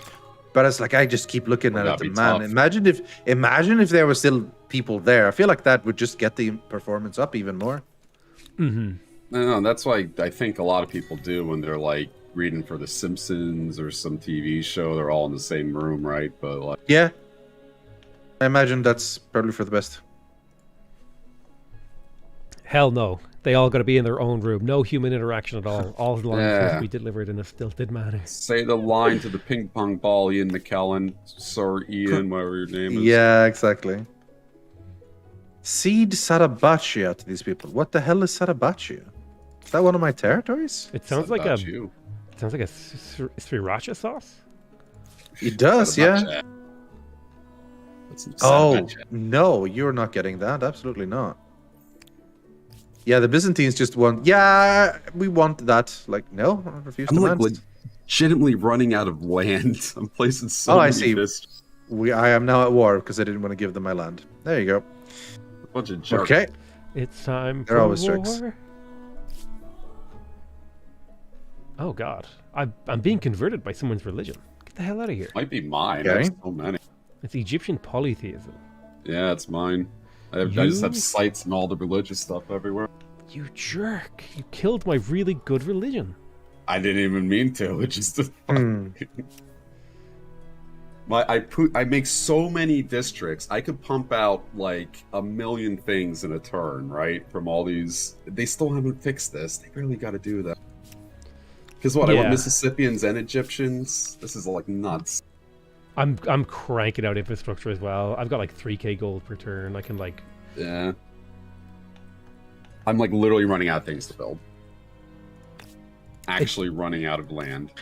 But it's like I just keep looking at it, and man, imagine if there were still people there. I feel like that would just get the performance up even more. No, that's why I think a lot of people do when they're like reading for The Simpsons or some TV show. They're all in the same room, right? But like, yeah, I imagine that's probably for the best. Hell no. They all got to be in their own room. No human interaction at all. All the lines have to be delivered in a stilted manner. Say the line to the ping pong ball, Ian McKellen, Sir Ian, whatever your name is. Yeah, exactly. Cede Sarabachia to these people. What the hell is Sarabachia? Is that one of my territories? It sounds like a sriracha sauce. It does, yeah. Oh no, you're not getting that. Absolutely not. Yeah, the Byzantines just want. Yeah, we want that. Like, no, I refuse to. I'm like legitimately running out of land. I'm placing so I many see. districts. I am now at war because I didn't want to give them my land. There you go. A bunch of jerks. Okay. It's time They're for always war. jerks. Oh God, I'm being converted by someone's religion. Get the hell out of here. Might be mine. Okay. There's so many. It's Egyptian polytheism. Yeah, it's mine. I just have sites and all the religious stuff everywhere. You jerk! You killed my really good religion. I didn't even mean to. It's just I make so many districts. I could pump out like 1 million things in a turn, right? From all these, they still haven't fixed this. They really got to do that. Because what? I want Mississippians and Egyptians. This is like nuts. I'm cranking out infrastructure as well. I've got like 3k gold per turn. I can like. Yeah. I'm like literally running out of things to build. Actually running out of land.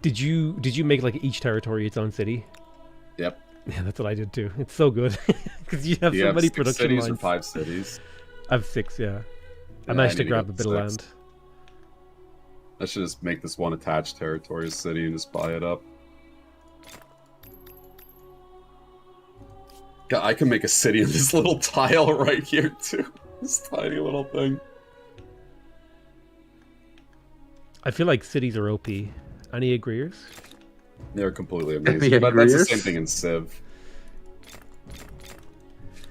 Did you make like each territory its own city? Yep. Yeah, that's what I did too. It's so good because you have Do you so have many 6 production cities lines. or 5 cities? I have 6. Yeah, I Yeah, managed to need grab go a bit of 6. land. I should just make this one attached territory a city and just buy it up. God, I can make a city in this little tile right here too. This tiny little thing. I feel like cities are OP. Any agreeers? They're completely Any amazing. But that's the agreeers? same thing in Civ.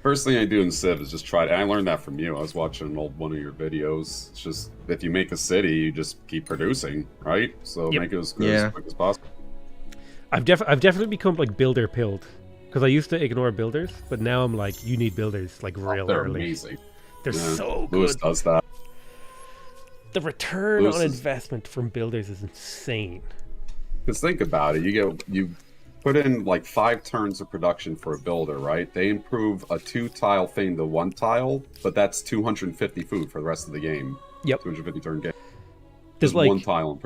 First thing I do in Civ is just try to... And I learned that from you. I was watching an old one of your videos. It's just, if you make a city, you just keep producing, right? So Yep. make it as good Yeah. as quick as possible. I've definitely become like builder pilled because I used to ignore builders, but now I'm like, you need builders like real They're early. amazing. They're Yeah. so Lewis good. does that. The return Lewis on is- investment from builders is insane. Because think about it, you put in like 5 turns of production for a builder, right? They improve a 2-tile thing to 1 tile, but that's 250 food for the rest of the game. Yep. 250 turn game. There's Just like 1 tile.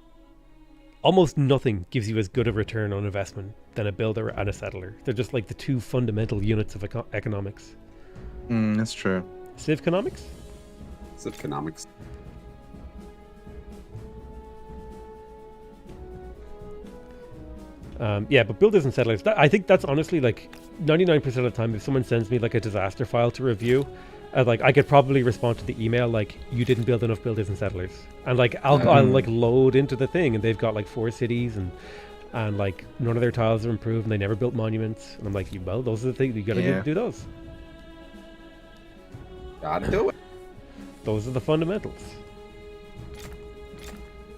almost nothing gives you as good a return on investment than a builder and a settler. They're just like the 2 fundamental units of economics. That's true. Civ economics? It's economics. Yeah, but builders and settlers, I think that's honestly like 99% of the time, if someone sends me like a disaster file to review, I could probably respond to the email like, you didn't build enough builders and settlers. And like, I'll like load into the thing and they've got like 4 cities and like none of their tiles are improved and they never built monuments. And I'm like, well, those are the things, you gotta do those. Gotta do it. Those are the fundamentals.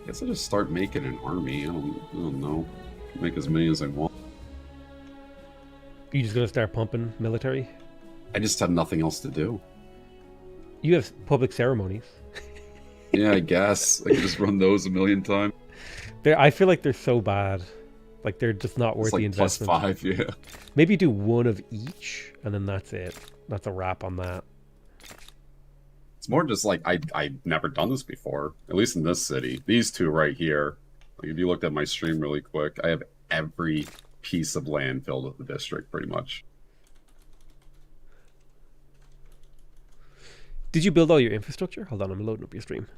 Guess I'll just start making an army. I don't know. Make as many as I want. You just gonna start pumping military? I just have nothing else to do. You have public ceremonies. Yeah, I guess. I could just run those a million times. I feel like they're so bad. Like they're just not worth It's like the investment. +5, yeah. Maybe do 1 of each, and then that's it. That's a wrap on that. It's more just like I've never done this before. At least in this city. These 2 right here. Like if you looked at my stream really quick, I have every piece of land filled with the district, pretty much. Did you build all your infrastructure? Hold on, I'm loading up your stream.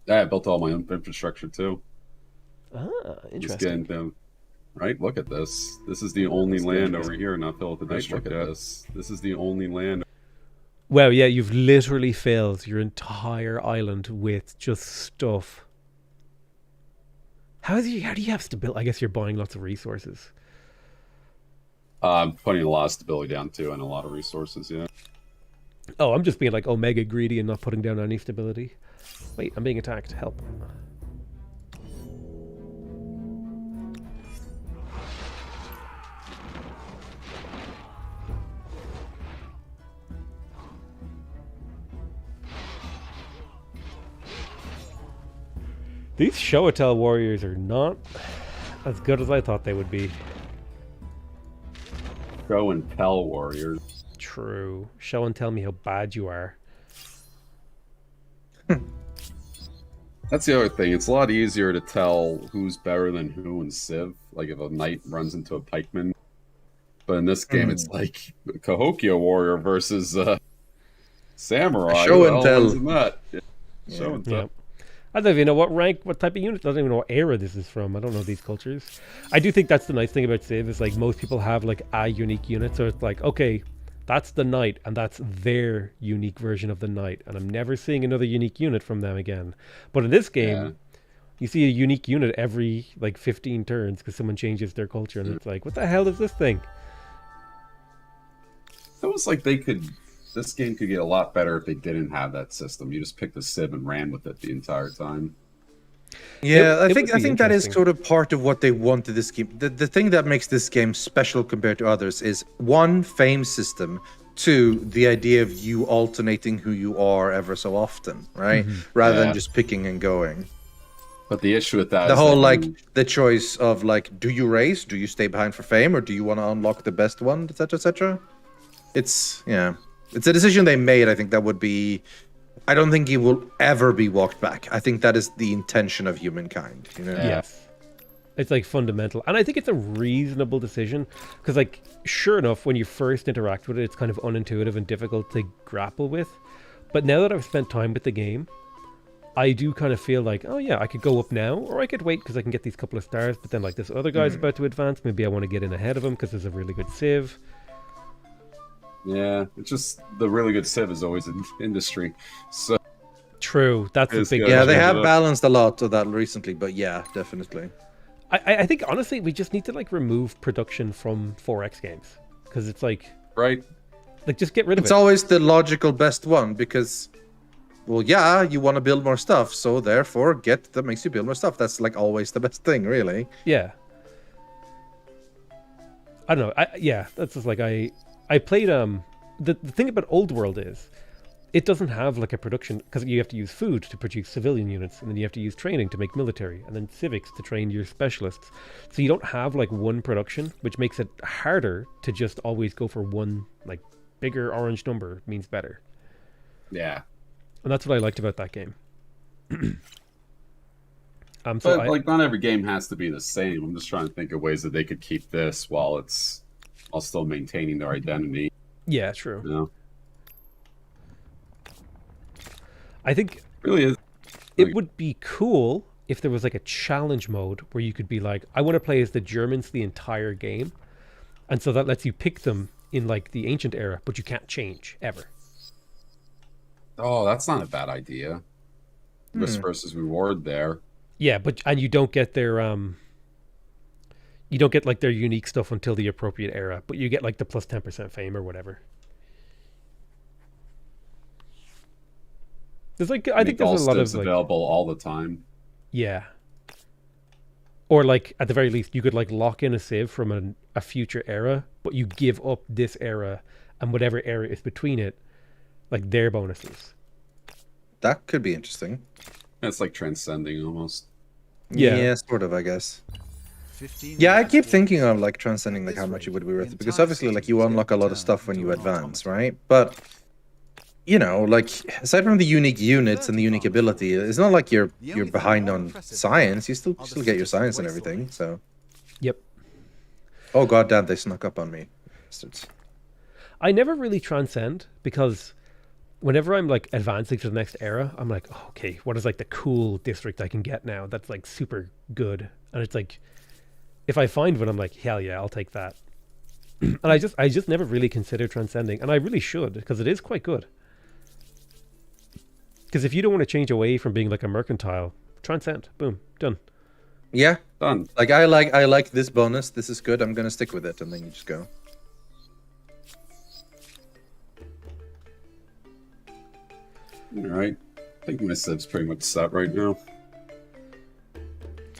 Yeah, I built all my own infrastructure too. Ah, Just interesting. getting them. Right, look at this. This is the only land over here not filled with the district. Look at this. This is the only land. Well, yeah, you've literally filled your entire island with just stuff. How do you have stability? I guess you're buying lots of resources. I'm putting a lot of stability down too and a lot of resources, yeah. Oh, I'm just being like omega greedy and not putting down any stability. Wait, I'm being attacked. Help. These show and tell warriors are not as good as I thought they would be. Go and tell warriors. True. Show and tell me how bad you are. That's the other thing. It's a lot easier to tell who's better than who in Civ. Like if a knight runs into a pikeman. But in this game, it's like Cahokia warrior versus samurai. Show Who the and hell tell. wins in that? Yeah. Show and tell. Yeah. I don't even know what rank, what type of unit. I don't even know what era this is from. I don't know these cultures. I do think that's the nice thing about Civ is like most people have like a unique unit. So it's like, okay, that's the knight and that's their unique version of the knight. And I'm never seeing another unique unit from them again. But in this game, you see a unique unit every like 15 turns because someone changes their culture. And it's like, what the hell is this thing? It was like this game could get a lot better if they didn't have that system. You just picked the Civ and ran with it the entire time. Yeah, It I think would be that is interesting. sort of part of what they wanted this game. The thing that makes this game special compared to others is 1, fame system, 2, the idea of you alternating who you are ever so often, right? Rather Yeah. than just picking and going. But the issue with that The is whole that like you- the choice of like, do you race? Do you stay behind for fame, or do you want to unlock the best one, etc., etc.? It's it's a decision they made. I think that would be. I don't think it will ever be walked back. I think that is the intention of humankind. You know. Yeah. Yes. It's like fundamental, and I think it's a reasonable decision because, like, sure enough, when you first interact with it, it's kind of unintuitive and difficult to grapple with. But now that I've spent time with the game, I do kind of feel like, oh yeah, I could go up now, or I could wait because I can get these couple of stars. But then, like, this other guy's about to advance. Maybe I want to get in ahead of him because there's a really good civ. Yeah, it's just the really good civ is always in industry. So True, that's the It's big. good. Yeah, they change have it up. balanced a lot of that recently, but yeah, definitely. I think honestly, we just need to like remove production from 4X games because it's like right. just get rid of It's it. always the logical best one because, well, yeah, you want to build more stuff, so therefore get that makes you build more stuff. That's like always the best thing, really. Yeah. I don't know. Yeah, that's just like I played the thing about Old World is it doesn't have like a production because you have to use food to produce civilian units, and then you have to use training to make military, and then civics to train your specialists. So you don't have like one production, which makes it harder to just always go for one like bigger orange number means better. Yeah. And that's what I liked about that game. So But like, not every game has to be the same. I'm just trying to think of ways that they could keep this while still maintaining their identity. yeah, true. You know, I think really is. it would be cool if there was like a challenge mode where you could be like, I want to play as the Germans the entire game. And so that lets you pick them in like the ancient era, but you can't change ever. Oh, that's not a bad idea. Risk versus reward there. Yeah, and you don't get their you don't get like their unique stuff until the appropriate era, but you get like the plus 10% fame or whatever. There's like I think Make all there's a lot of civs like available all the time. yeah. Or like at the very least you could like lock in a civ from a future era, but you give up this era and whatever era is between it, like their bonuses. That could be interesting. It's like transcending almost. Yeah. Sort of, I guess. 15 Yeah, I years keep ago, thinking of like transcending like this how much it would be rate, worth the it because entire obviously like city you was unlock a lot of turned stuff when into you an advance, automaton. right? But you know, like aside from the unique units and the unique ability, it's not like you're The only thing behind more on impressive science. You still are the still get your citizens' science and wasteful everything. ways. So, Yep. oh god damn, they snuck up on me. Bastards. I never really transcend because whenever I'm like advancing to the next era, I'm like, oh, okay, what is like the cool district I can get now that's like super good? And it's like, if I find one, I'm like, hell yeah, I'll take that. And I just never really considered transcending, and I really should because it is quite good. Because if you don't want to change away from being like a mercantile, transcend, boom, done. Yeah, Done. like I like this bonus. This is good. I'm gonna stick with it, and then you just go. All right. I think my civ's pretty much set right now.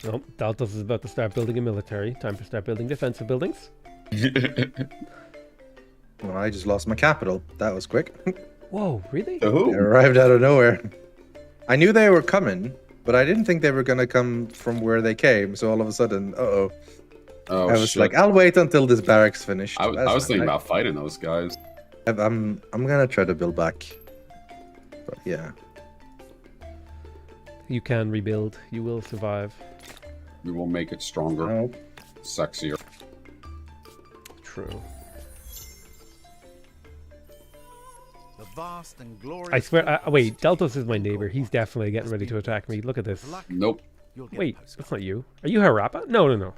Oh, Daltos is about to start building a military. Time to start building defensive buildings. Well, I just lost my capital. That was quick. Whoa, really? They Oh, arrived out of nowhere. I knew they were coming, but I didn't think they were gonna come from where they came. So all of a sudden, oh I was shit. like, I'll wait until this barracks finished. I That's was thinking fine. about fighting those guys. I'm gonna try to build back. But yeah, You can rebuild. You will survive. We will make it stronger, no, sexier. True. The vast and glorious. I swear. Wait, Daltos is my neighbor. He's definitely getting ready to attack me. Look at this. Nope. You'll get a Wait, postcard. that's not you. Are you Harappa? No. What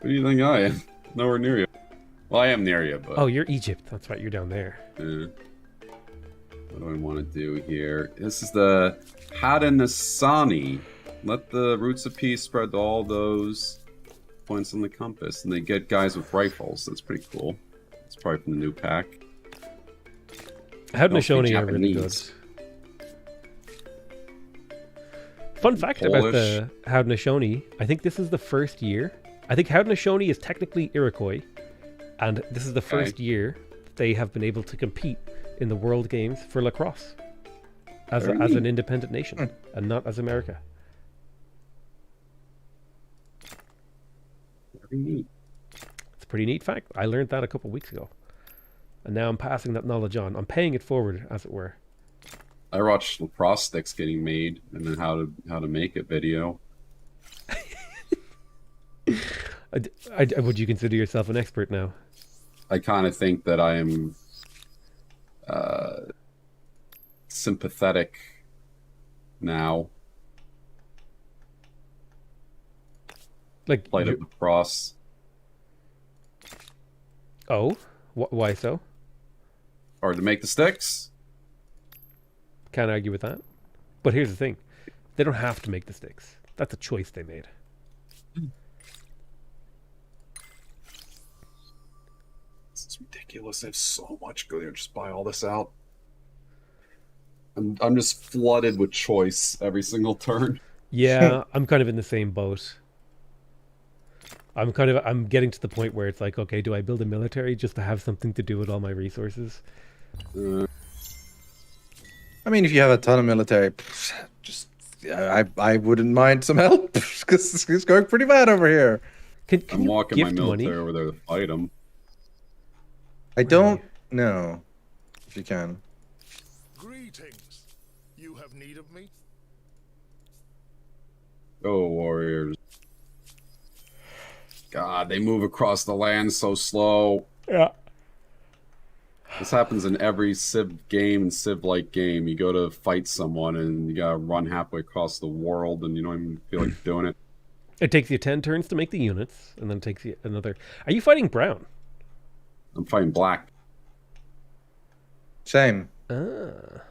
do you think I am? Nowhere near you. Well, I am near you, but Oh, you're Egypt. That's right. You're down there. What do I want to do here? This is the Haudenosaunee. Let the roots of peace spread to all those points on the compass, and they get guys with rifles. That's pretty cool. It's probably from the new pack. Haudenosaunee are really good. Japanese. Fun fact about Polish. the Haudenosaunee, I think this is the first year. I think Haudenosaunee is technically Iroquois, and this is the first year that they have been able to compete in the World Games for lacrosse as Very an neat. independent nation and not as America. Very neat. It's a pretty neat fact. I learned that a couple of weeks ago, and now I'm passing that knowledge on. I'm paying it forward, as it were. I watched lacrosse sticks getting made, and then how to make a video. Would you consider yourself an expert now? I kind of think that I am sympathetic now. Like, Plight of the cross. oh, why so? Hard to make the sticks. Can't argue with that. But here's the thing: they don't have to make the sticks. That's a choice they made. This is ridiculous. I have so much. Go there, just buy all this out. I'm just flooded with choice every single turn. Yeah, I'm kind of in the same boat. I'm getting to the point where it's like, okay, do I build a military just to have something to do with all my resources? I mean, if you have a ton of military, just I wouldn't mind some help because it's going pretty bad over here. Can I'm you walking my gift military money? over there to fight them. I don't know if you can. Greetings. You have need of me? Go Warriors. God, they move across the land so slow. Yeah. This happens in every Civ game and Civ-like game. You go to fight someone and you gotta run halfway across the world and you don't even feel like doing it. It takes you 10 turns to make the units, and then it takes you another. Are you fighting brown? I'm fighting black. Same. Ah.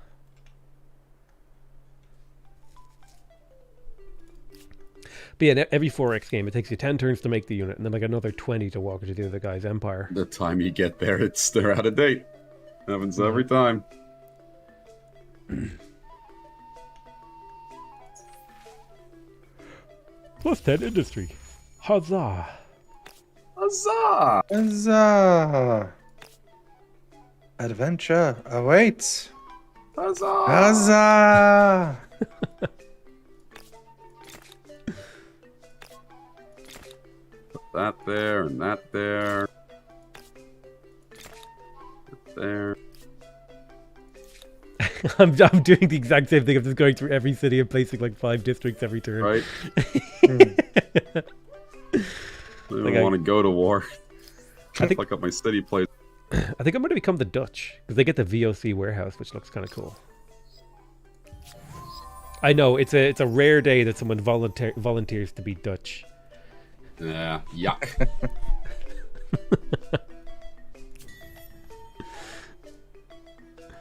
But yeah, every 4X game, it takes you 10 turns to make the unit, and then like another 20 to walk into the other guy's empire. The time you get there, they're out of date. Happens every time. Plus 10 industry. Huzzah! Huzzah! Huzzah! Adventure awaits. Huzzah! Huzzah! That there and that there. That there. I'm doing the exact same thing. I'm just going through every city and placing like 5 districts every turn. Right? I don't want to go to war. I think- Fuck up my city place. I think I'm going to become the Dutch because they get the VOC warehouse, which looks kind of cool. I know it's a rare day that someone volunteers to be Dutch. Yeah, yuck.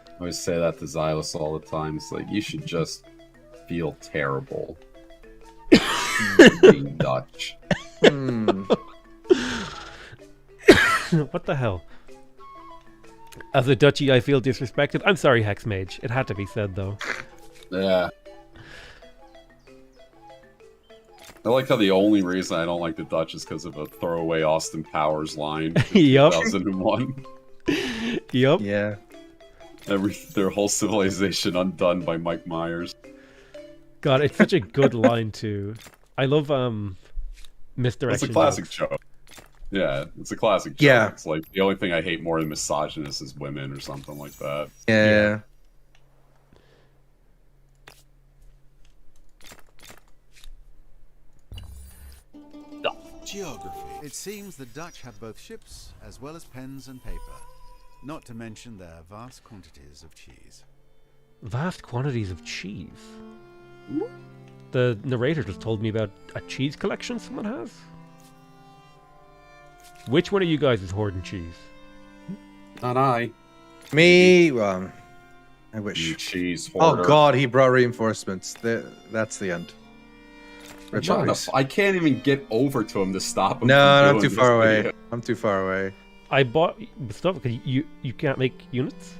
I always say that to Xylus all the time. It's like, you should just feel terrible being Dutch. What the hell? As a Dutchie, I feel disrespected. I'm sorry, Hexmage. It had to be said, though. Yeah. I like how the only reason I don't like the Dutch is because of a throwaway Austin Powers line in Yup. 2001. Yup. Yeah. Their whole civilization undone by Mike Myers. God, it's such a good line, too. I love misdirection. It's a classic jokes. joke. Yeah, it's a classic joke. Yeah. It's like, the only thing I hate more than misogynist is women or something like that. Yeah. Geography. It seems the Dutch had both ships as well as pens and paper, not to mention their vast quantities of cheese. Vast quantities of cheese. The narrator just told me about a cheese collection someone has. Which one of you guys is hoarding cheese? Not I. Me, I You wish. cheese Oh hoarder. god, he brought reinforcements. That's the end. Red Shut boys. up. I can't even get over to him to stop him. No, from I'm doing too this far away. video. I'm too far away. I bought stuff because you can't make units.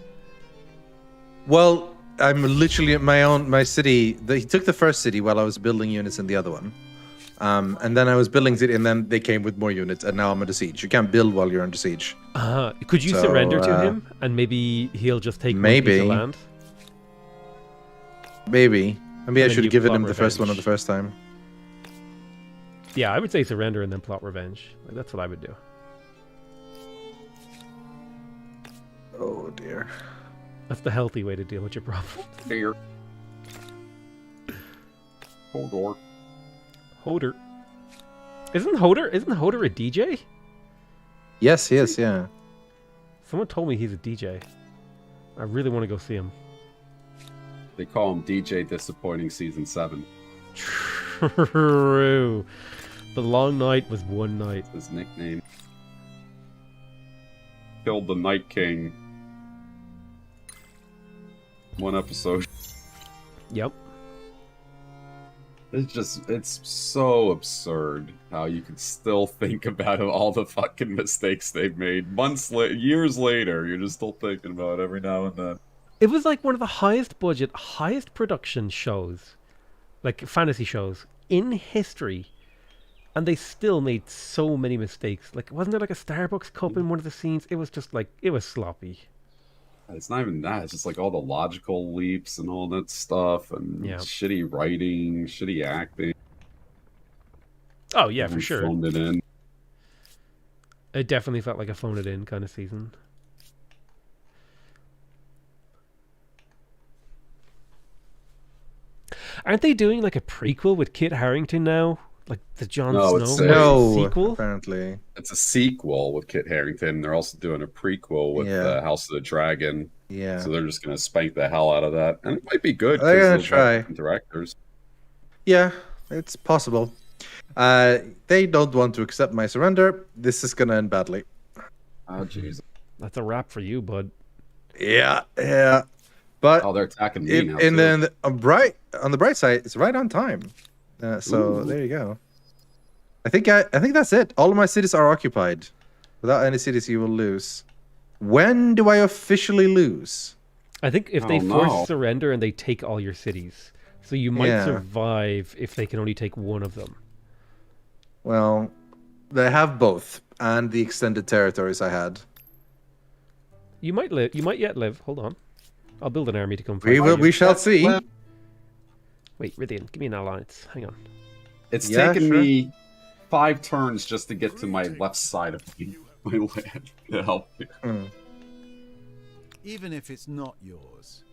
Well, I'm literally at my city. He took the first city while I was building units in the other one. And then I was building city, and then they came with more units, and now I'm under siege. You can't build while you're under siege. Could you So, surrender to him and maybe he'll just take one maybe. piece of land? Maybe I then should you have given plot him the first one on the revenge. first time. Yeah, I would say surrender and then plot revenge. Like, that's what I would do. Oh dear. That's the healthy way to deal with your problem. Here. Hodor. Holder. Isn't Hodor a DJ? Yes, he is. Yeah. Someone told me he's a DJ. I really want to go see him. They call him DJ Disappointing Season 7. True. The long night was one night. His nickname. Killed the Night King. One episode. Yep. It's so absurd how you can still think about all the fucking mistakes they've made. Years later, you're just still thinking about it every now and then. It was like one of the highest budget, highest production shows, like fantasy shows, in history. And they still made so many mistakes. Like, wasn't there like a Starbucks cup in one of the scenes? It was just like, it was sloppy. It's not even that. It's just like all the logical leaps and all that stuff, and shitty writing, shitty acting. Oh yeah, for sure. Phoned it in. It definitely felt like a phone it in kind of season. Aren't they doing like a prequel with Kit Harington now? Like the Jon Snow sequel? Apparently. It's a sequel with Kit Harington. They're also doing a prequel with House of the Dragon. Yeah. So they're just going to spank the hell out of that. And it might be good. They're going to try. Directors. Yeah, it's possible. They don't want to accept my surrender. This is going to end badly. Oh, jeez. That's a wrap for you, bud. Yeah. But they're attacking me now. And then on the bright side, it's right on time. So there you go. I think that's it. All of my cities are occupied. Without any cities, you will lose. When do I officially lose? I think if they force surrender and they take all your cities, so you might survive if they can only take one of them. Well, they have both, and the extended territories I had. You might live. You might yet live. Hold on. I'll build an army to come fight We shall see. Wait, Rythian, give me an alliance. Hang on. It's taken me 5 turns just to get to my left side of my land to help me. Even if it's not yours,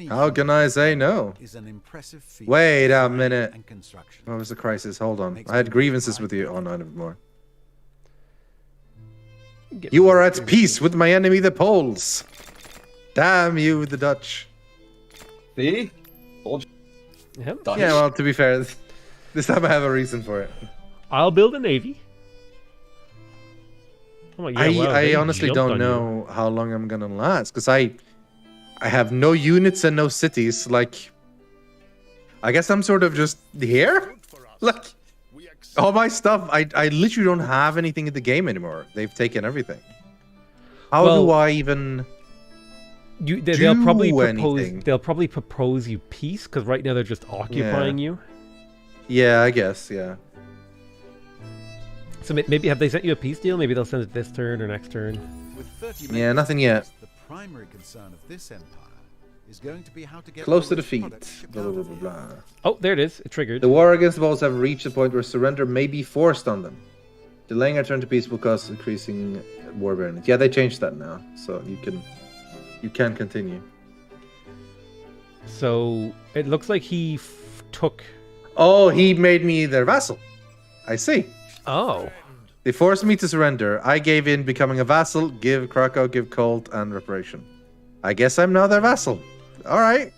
how can I say no? Is an impressive feat. Wait a minute. And construction. What was the crisis? Hold on. I had grievances with you. Oh, no, no more. You are at peace with my enemy, the Poles. Damn you, the Dutch. See? Yeah, well, to be fair, this time I have a reason for it. I'll build a navy. Oh, yeah, I honestly don't know how long I'm gonna last, because I have no units and no cities. Like, I guess I'm sort of just here. Like, all my stuff, I literally don't have anything in the game anymore. They've taken everything. How do I even? They'll probably propose you peace, because right now they're just occupying you. Yeah, I guess. Yeah. So maybe have they sent you a peace deal? Maybe they'll send it this turn or next turn. With 30 nothing yet. The primary concern of this empire is going to be how to get close to defeat. Blah, blah, blah, blah. Oh, there it is. It triggered. The war against the Poles have reached the point where surrender may be forced on them. Delaying our turn to peace will cause increasing war burdens. Yeah, they changed that now, so you can continue. So it looks like he took. Oh, he made me their vassal. I see. Oh. They forced me to surrender. I gave in, becoming a vassal, give Krakow, give Colt, and reparation. I guess I'm now their vassal. All right.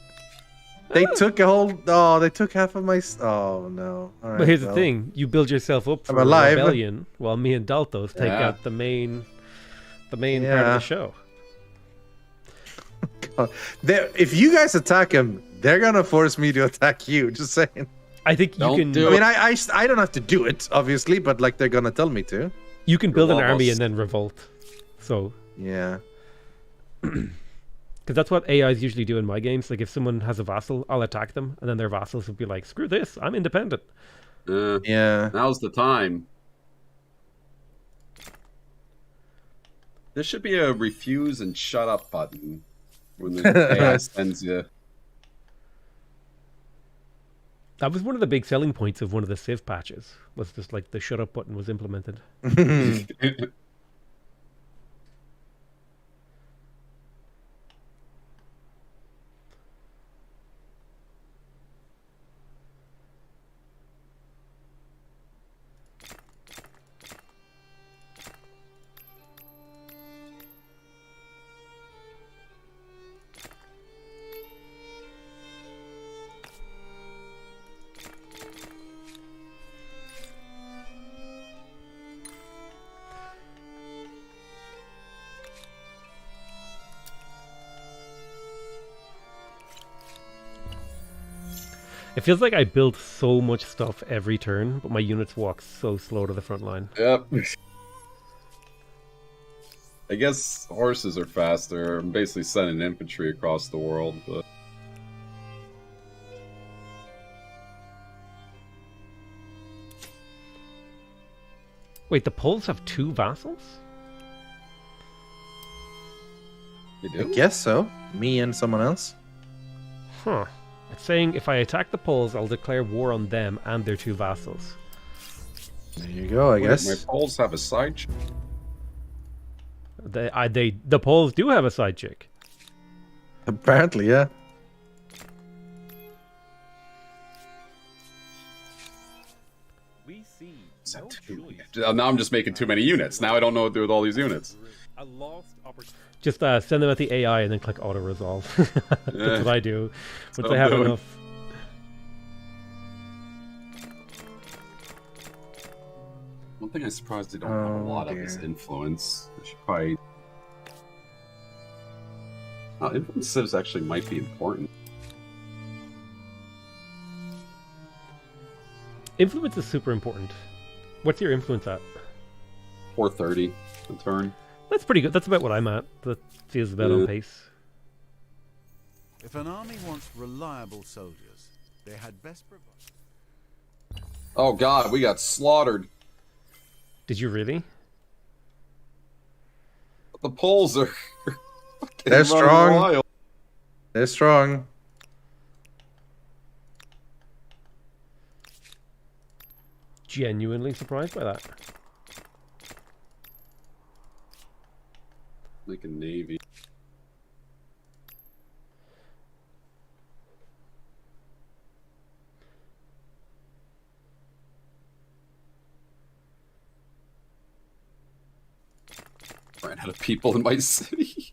They took a whole. Oh, they took half of my. Oh no. All right, but here's the thing: you build yourself up for a rebellion, while me and Daltos take out the main part of the show. If you guys attack him, they're gonna force me to attack you. Just saying. I think you can. I mean, I don't have to do it, obviously, but like they're gonna tell me to. You can build an army and then revolt. So yeah, because that's what AIs usually do in my games. Like if someone has a vassal, I'll attack them, and then their vassals will be like, "Screw this, I'm independent." Yeah. Now's the time. There should be a refuse and shut up button when the AI sends you. That was one of the big selling points of one of the Civ patches. Was just like the shut up button was implemented. It feels like I build so much stuff every turn, but my units walk so slow to the front line. Yep. I guess horses are faster. I'm basically sending infantry across the world, but... Wait, the Poles have 2 vassals? They I do? guess so. Me and someone else. Huh. It's saying if I attack the Poles, I'll declare war on them and their 2 vassals. There you go, I Wait, guess. my Poles have a side chick? The Poles do have a side chick. Apparently, yeah. We see Is no that too- choice. Now I'm just making too many units. Now I don't know what to do with all these units. A lost opportunity. Just send them at the AI and then click auto resolve. That's Yeah. what I do. That's Once what I I'm have doing. enough. One thing I'm surprised they don't have a Oh, lot of is dear. influence. They should probably... Influences actually might be important. Influence is super important. What's your influence at? 430 a turn. That's pretty good. That's about what I'm at. That feels about on Yeah. pace. If an army wants reliable soldiers, they had best provide. Oh god, we got slaughtered. Did you really? The Poles are... fucking They're running strong. wild. They're strong. Genuinely surprised by that. Like a navy. Ran out of people in my city.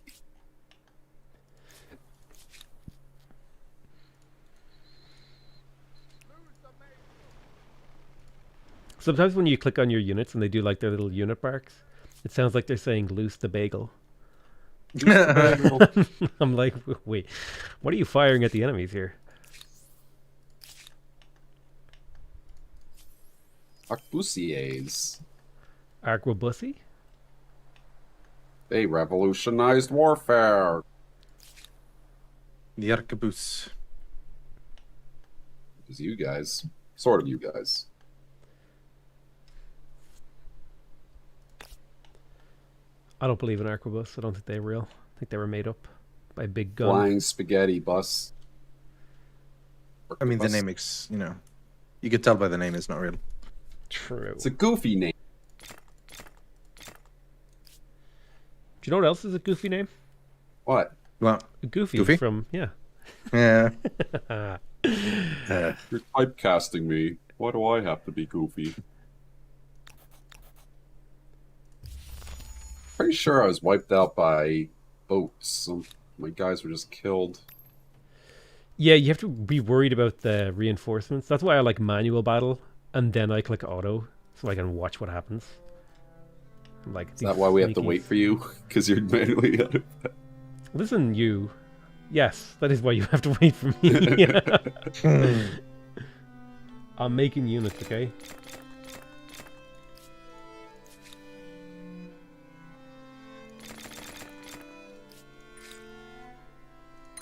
Sometimes when you click on your units and they do like their little unit barks, it sounds like they're saying loose the bagel. I'm like, wait, what are you firing at the enemies here? Arquebusiers. Arquebussy? They revolutionized warfare. The arquebus. It was you guys. Sort of you guys. I don't believe in arquebus. I don't think they're real. I think they were made up by a big gun. Flying spaghetti bus. I mean, the Bus. name is, you could tell by the name it's not real. True. It's a goofy name. Do you know what else is a goofy name? What? Well, Goofy, Goofy? from, yeah. yeah. You're typecasting me. Why do I have to be goofy? Pretty sure I was wiped out by boats. My guys were just killed. Yeah, you have to be worried about the reinforcements. That's why I like manual battle, and then I click auto, so I can watch what happens. Like, Is that why we have to wait for you? Because you're manually out of that. Listen, you. Yes, that is why you have to wait for me. I'm making units, okay?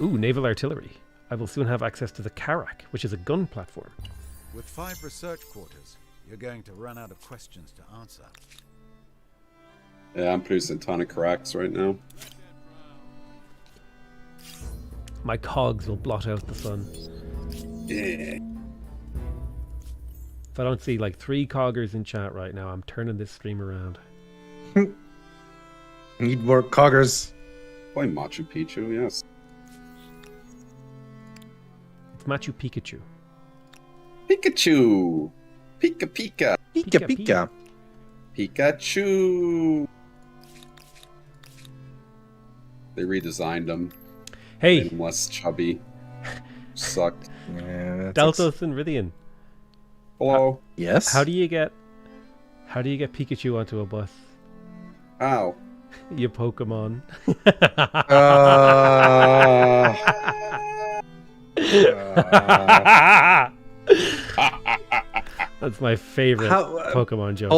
Ooh, naval artillery. I will soon have access to the Karak, which is a gun platform. With 5 research quarters, you're going to run out of questions to answer. Yeah, I'm producing a ton of cracks right now. My cogs will blot out the sun. Yeah. If I don't see like 3 coggers in chat right now, I'm turning this stream around. Need more coggers. Play Machu Picchu, yes. It's Machu Pikachu. Pikachu! Pika Pika! Pika Pika. Pika. Pikachu! They redesigned him. Hey, Made him less chubby. Sucked. Yeah, Daltos and Rythian. Hello? Yes. How do you get Pikachu onto a bus? Ow. You Pokemon. That's my favorite Pokemon joke.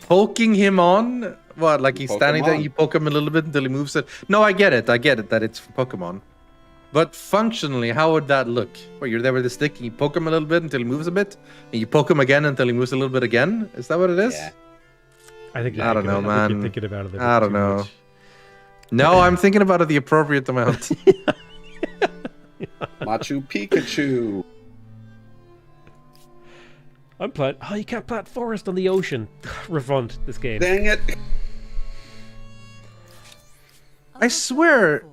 Poking him on? What, like he's Poke standing him there, on. you poke him a little bit until he moves it? No, I get it that it's for Pokemon. But functionally, how would that look? Where you're there with the stick and you poke him a little bit until he moves a bit, and you poke him again until he moves a little bit again? Is that what it is? Yeah. I think I don't know, you're man. thinking about it a bit I don't too know. much. No, I'm thinking about it the appropriate amount. Machu Pikachu. I'm plant. Oh, you can't plant forest on the ocean. Refund this game. Dang it. I swear,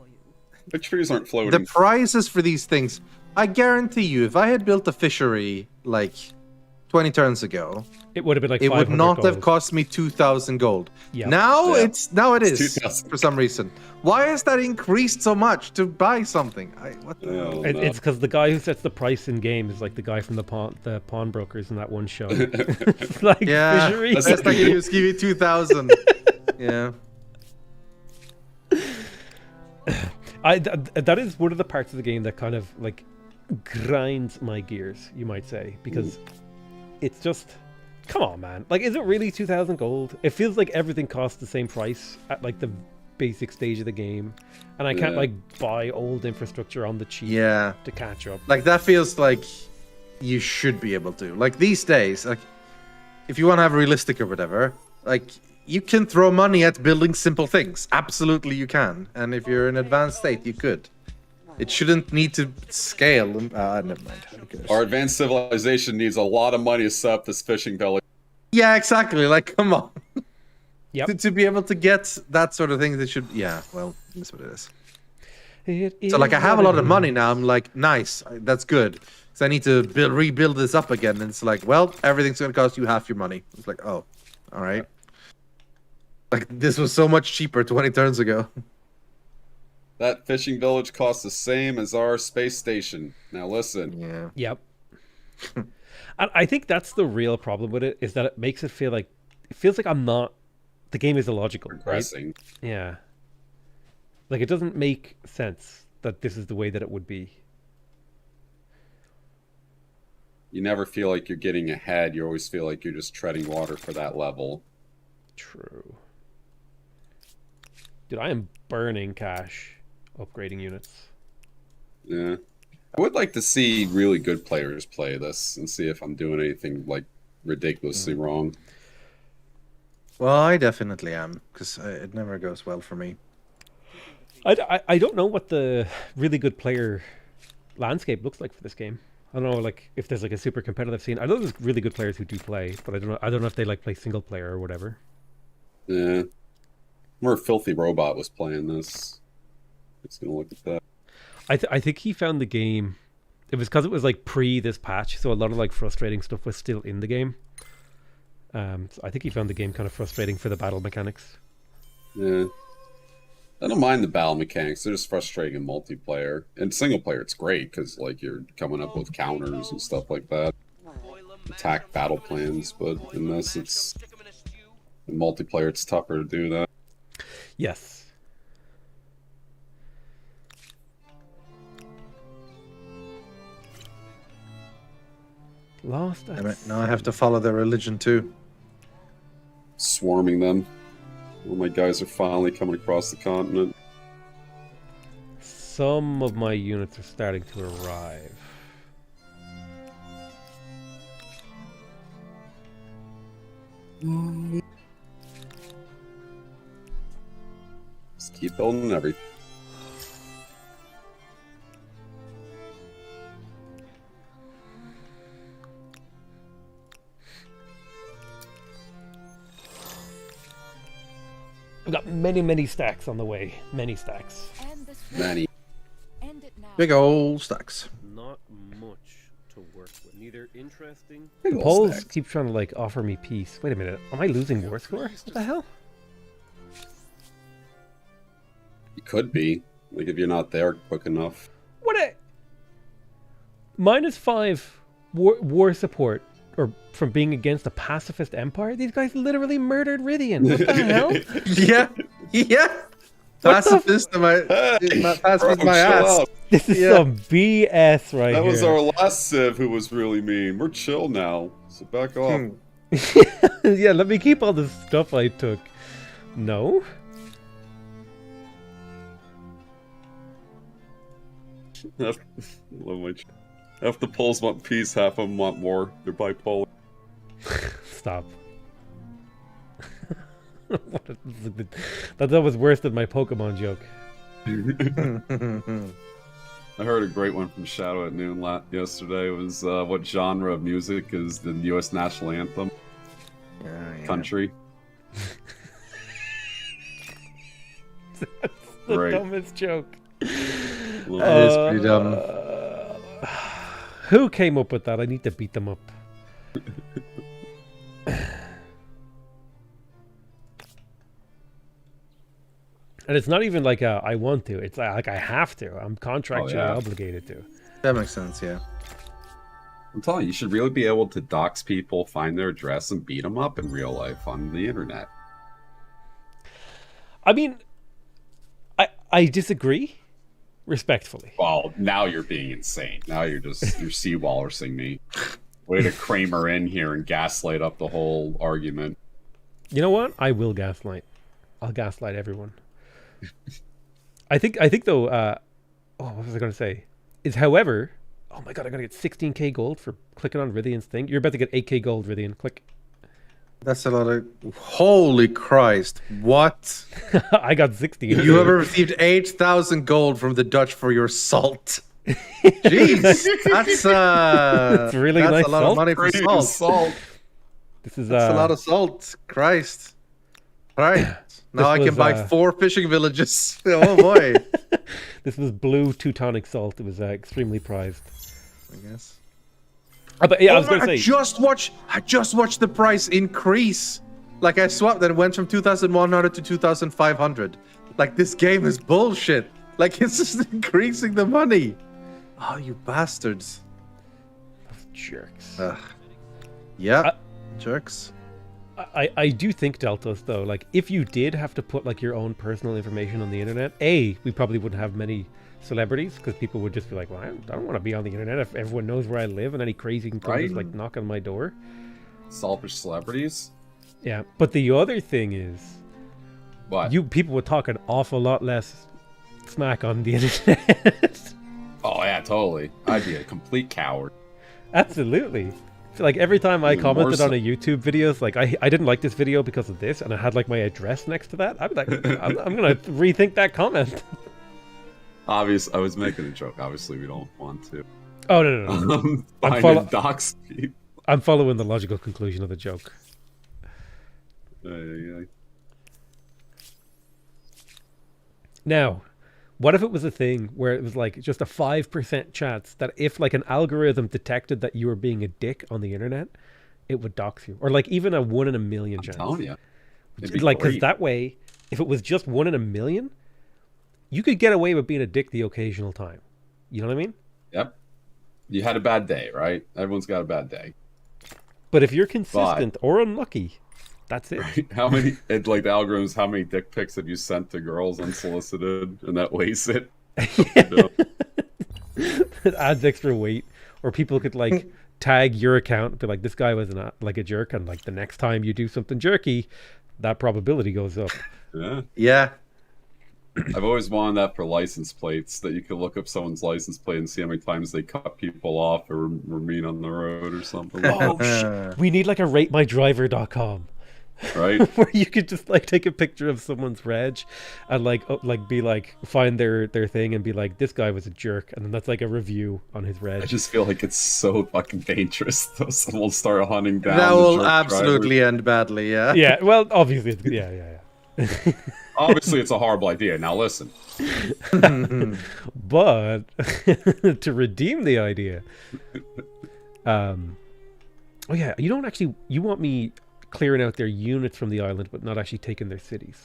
The trees aren't the floating. prizes for these things, I guarantee you, if I had built a fishery like 20 turns ago, It would have been like it would 500 not have gold. cost me 2,000 gold. Yep. Now Yeah. it It's is 2,000. for some reason. Why has that increased so much to buy something? What the hell? Oh, no. It's because the guy who sets the price in game is like the guy from the pawnbrokers in that one show. It's like Yeah, fisheries. that's like you just give you 2,000. Yeah. That is one of the parts of the game that kind of like grinds my gears, you might say, because it's just, come on, man. Like, is it really 2,000 gold? It feels like everything costs the same price at like the basic stage of the game, and I can't Yeah. like buy old infrastructure on the cheap Yeah. to catch up. Like that feels like you should be able to. Like these days, like if you want to have realistic or whatever, like you can throw money at building simple things. Absolutely you can. And if you're in advanced state, you could. It shouldn't need to scale. Never mind. Who cares? Our advanced civilization needs a lot of money to set up this fishing village. Yeah, exactly. Like, come on. Yep. To be able to get that sort of thing, that should. Yeah, well, that's what it is. It So, like, I is have a what lot it of money is. now. I'm like, nice. That's good. So I need to rebuild this up again. And it's like, well, everything's going to cost you half your money. It's like, oh, all right. Like, this was so much cheaper 20 turns ago. That fishing village costs the same as our space station. Now listen. Yeah. Yep. And I think that's the real problem with it, is that it makes it feel like I'm not. The game is illogical, right? Progressing. Yeah. Like, it doesn't make sense that this is the way that it would be. You never feel like you're getting ahead. You always feel like you're just treading water for that level. True. Dude, I am burning cash upgrading units. Yeah. I would like to see really good players play this and see if I'm doing anything like ridiculously wrong. Well, I definitely am, because it never goes well for me. I don't know what the really good player landscape looks like for this game. I don't know, like, if there's like a super competitive scene. I know there's really good players who do play, but I don't know if they like play single player or whatever. Yeah. More Filthy Robot was playing this. Just gonna look at that. I think he found the game. It was because it was like pre this patch, so a lot of like frustrating stuff was still in the game. So I think he found the game kind of frustrating for the battle mechanics. Yeah. I don't mind the battle mechanics. They're just frustrating in multiplayer. In single player, it's great because like you're coming up with counters and stuff like that. Attack battle plans, but in this, it's in multiplayer. It's tougher to do that. Yes. Lost. Damn it, now I have to follow their religion too. Swarming them. All my guys are finally coming across the continent. Some of my units are starting to arrive. Just keep building everything. I've got many stacks on the way. Many stacks. End this Many. End it now. Big old stacks. Not much to work with. Neither interesting. Big ol' Poles stacks. keep trying to like offer me peace. Wait a minute. Am I losing war score? What the hell? You could be. Like if you're not there quick enough. What a -5 war support, or from being against a pacifist empire. These guys literally murdered Rythian. What the hell? Yeah, yeah. Pacifist, my Hey, pacifist, bro, my chill ass. out. This is Yeah. some BS right That here. was our last Civ who was really mean. We're chill now, so back off. Yeah, let me keep all the stuff I took. No? Love my half the Poles want peace, half of them want war. They're bipolar. Stop. That was worse than my Pokemon joke. I heard a great one from Shadow at Noon yesterday. It was what genre of music is the U.S. national anthem? Yeah. Country. That's the Great. dumbest joke. That is pretty dumb. Who came up with that? I need to beat them up. And it's not even like I want to. It's like I have to. I'm contractually obligated to. That makes sense, yeah. I'm telling you, you should really be able to dox people, find their address, and beat them up in real life on the internet. I mean, I disagree, respectfully. Well, now you're being insane. Now you're seawallersing me. Way to Kramer in here and gaslight up the whole argument. You know what? I will gaslight. I'll gaslight everyone. I think though. What was I going to say? Is however. Oh my god! I gotta get 16k gold for clicking on Rythian's thing. You're about to get 8k gold, Rythian. Click. That's a lot of... Holy Christ. What? I got 60. You have received 8,000 gold from the Dutch for your salt. Jeez. That's really that's nice a lot salt. of money for Great salt. salt. This is That's a lot of salt. Christ. All right. Now I was, can buy 4 fishing villages. Oh boy. This was blue Teutonic salt. It was extremely prized. I guess. But yeah, I was Oh going my- to say. I just watched the price increase. Like I swapped and it went from 2,100 to 2,500. Like this game is bullshit. Like it's just increasing the money. Oh, you bastards. Jerks. Yeah. Jerks. I do think, Daltos, though, like, if you did have to put, like, your own personal information on the internet, we probably wouldn't have many celebrities, because people would just be like, well, I don't want to be on the internet if everyone knows where I live and any crazy can come just, like, knock on my door. Selfish celebrities. Yeah, but the other thing is, What? people would talk an awful lot less smack on the internet. Oh yeah, totally. I'd be a complete coward. Absolutely. So, like, every time I Even more commented so. on a YouTube video, it's like, I didn't like this video because of this, and I had, like, my address next to that, I'd be like, I'm going to rethink that comment. Obvious. I was making a joke. Obviously, we don't want to. Oh, no. Find dox people. I'm following the logical conclusion of the joke. Now, what if it was a thing where it was like just a 5% chance that if like an algorithm detected that you were being a dick on the internet, it would dox you? Or like even a 1 in a million chance. I'm telling you. It'd be Like, because great. that way, if it was just 1 in a million, you could get away with being a dick the occasional time. You know what I mean? Yep. You had a bad day, right? Everyone's got a bad day. But if you're consistent or unlucky, that's it. How many, like the algorithms, how many dick pics have you sent to girls unsolicited? And that weighs it. It adds extra weight. Or people could like tag your account and be like, this guy was like a jerk, and like the next time you do something jerky, that probability goes up. Yeah. Yeah. I've always wanted that for license plates, that you could look up someone's license plate and see how many times they cut people off or were mean on the road or something. Oh, shit. We need like a ratemydriver.com. Right? Where you could just like take a picture of someone's reg and like be like find their thing and be like, this guy was a jerk, and then that's like a review on his reg. I just feel like it's so fucking dangerous. Someone will start hunting down. That the will jerk absolutely driver. end badly, yeah. Yeah, well, obviously, it's, yeah. Obviously, it's a horrible idea. Now listen. But to redeem the idea, oh yeah, you want me clearing out their units from the island, but not actually taking their cities.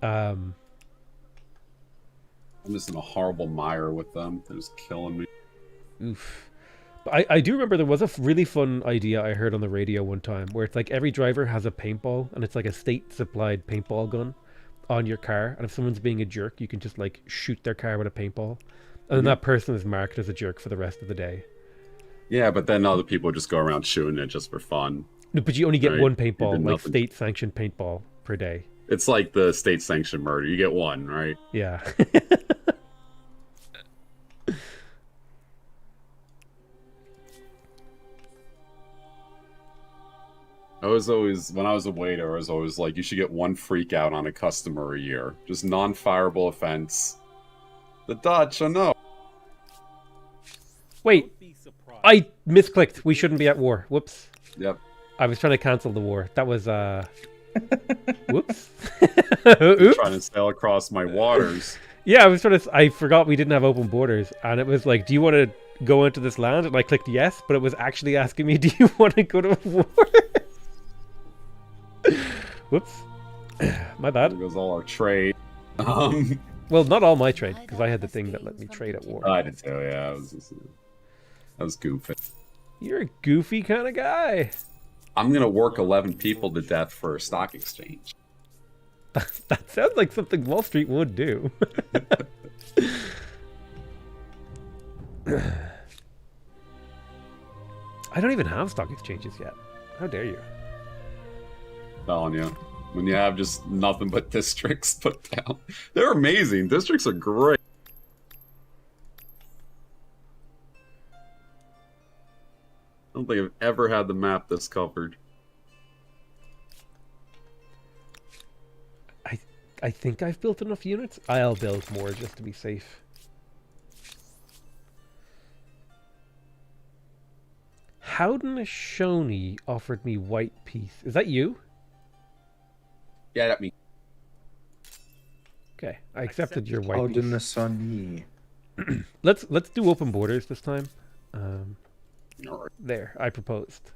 I'm just in a horrible mire with them. They're just killing me. Oof. But I do remember there was a really fun idea I heard on the radio one time where it's like every driver has a paintball, and it's like a state supplied paintball gun, on your car, and if someone's being a jerk, you can just like shoot their car with a paintball, and then that person is marked as a jerk for the rest of the day. Yeah, but then other people just go around shooting it just for fun. No, but you only get Right. one You paintball, did like nothing. state-sanctioned paintball per day. It's like the state-sanctioned murder. You get one, right? Yeah. I was always, when I was a waiter, I was always like, you should get one freak out on a customer a year. Just non-fireable offense. The Dutch, I know. Wait, Don't be surprised. I misclicked. We shouldn't be at war. Whoops. Yep. I was trying to cancel the war. That was whoops. Trying Oops. to sail across my waters. Yeah, I was trying to. I forgot we didn't have open borders, and it was like, "Do you want to go into this land?" And I clicked yes, but it was actually asking me, "Do you want to go to war?" Whoops. My There bad. goes all our trade. Well, not all my trade, because I had the thing that let me trade at war. I did too, yeah. I was goofy. You're a goofy kind of guy. I'm gonna work 11 people to death for a stock exchange. That sounds like something Wall Street would do. I don't even have stock exchanges yet. How dare you? Telling you. When you have just nothing but districts put down. They're amazing. Districts are great. I don't think I've ever had the map this covered. I think I've built enough units. I'll build more just to be safe. Haudenosaunee offered me white peace. Is that you? Yeah, that means Okay, I accepted your white Oh, peace. Haudenosaunee. Let's do open borders this time. it There, I proposed.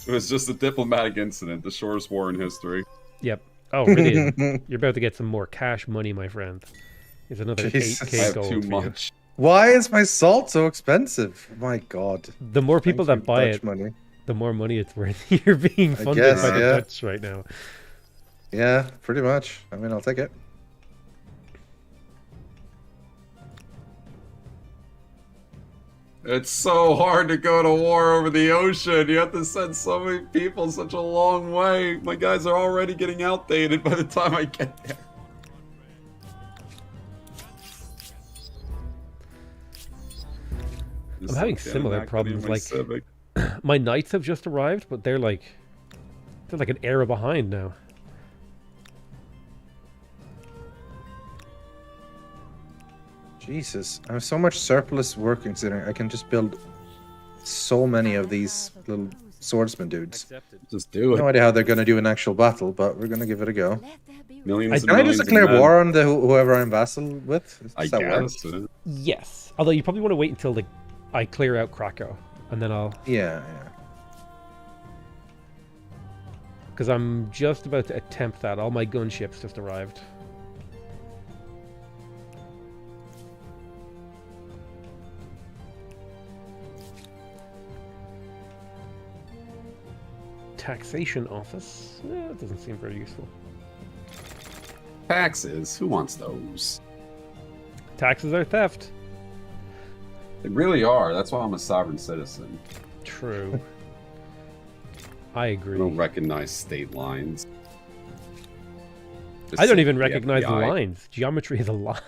was just a diplomatic incident, the shortest war in history. Yep. Oh, Rythian, you're about to get some more cash money, my friend. Here's another Jesus. 8k I have gold too for much. Why is my salt so expensive? My God. you. The more people Thank that you, buy Dutch it, money. the more money it's worth. You're being funded guess, by the yeah. Dutch right now. Yeah, pretty much. I mean, I'll take it. It's so hard to go to war over the ocean. You have to send so many people such a long way. My guys are already getting outdated by the time I get there. I'm having similar problems, like- My knights have just arrived, but they're like an era behind now. Jesus, I have so much surplus work considering I can just build so many of these little swordsman dudes. Accepted. Just do No it. idea how they're going to do an actual battle, but we're going to give it a go. Let there be Millions and Can I millions just of declare men. war on the whoever I'm vassal with? I Does that work? guess. Yes. Although you probably want to wait until I clear out Krakow, and then I'll... Yeah, Because I'm just about to attempt that. All my gunships just arrived. Taxation office? That doesn't seem very useful. Taxes. Who wants those? Taxes are theft. They really are. That's why I'm a sovereign citizen. True. I I agree. don't recognize state lines. Just I don't say even the recognize the FBI. lines. Geometry is a lie.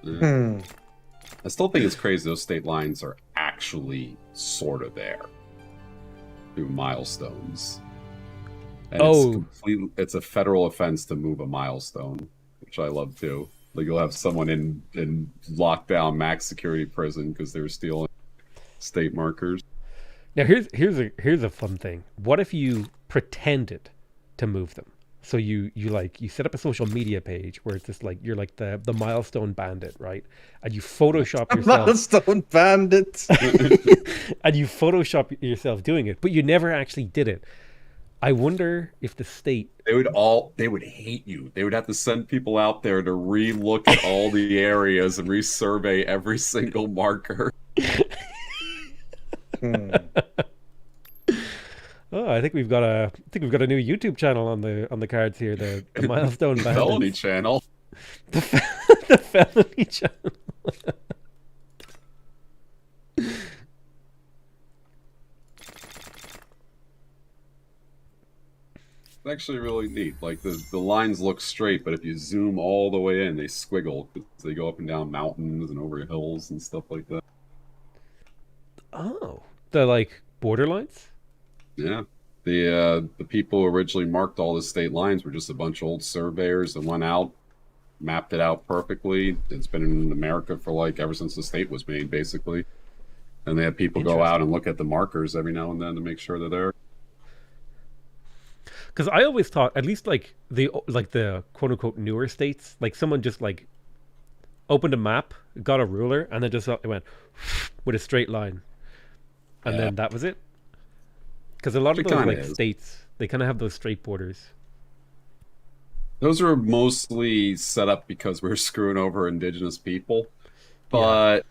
Yeah. yeah. I still think it's crazy those state lines are actually sort of there through milestones. And Oh. it's a federal offense to move a milestone, which I love too. Like you'll have someone in lockdown max security prison because they were stealing state markers. Now here's a fun thing. What if you pretended to move them? So you set up a social media page where it's just like you're like the milestone bandit, right? And you Photoshop yourself Milestone bandit. and you Photoshop yourself doing it, but you never actually did it. I wonder if the state They would hate you. They would have to send people out there to re-look at all the areas and resurvey every single marker. Hmm. Oh, I think we've got a new YouTube channel on the cards here. The milestone Felony bandits. channel. The felony channel. It's actually really neat. Like the lines look straight, but if you zoom all the way in, they squiggle. They go up and down mountains and over hills and stuff like that. Oh, the like borderlines. Yeah. The people who originally marked all the state lines were just a bunch of old surveyors that went out, mapped it out perfectly. It's been in America for like ever since the state was made, basically. And they had people go out and look at the markers every now and then to make sure they're there. Because I always thought, at least like the quote unquote newer states, like someone just like opened a map, got a ruler, and then just went with a straight line, and then that was it. Because a lot of those like states, they kind of have those straight borders. Those are mostly set up because we're screwing over indigenous people, but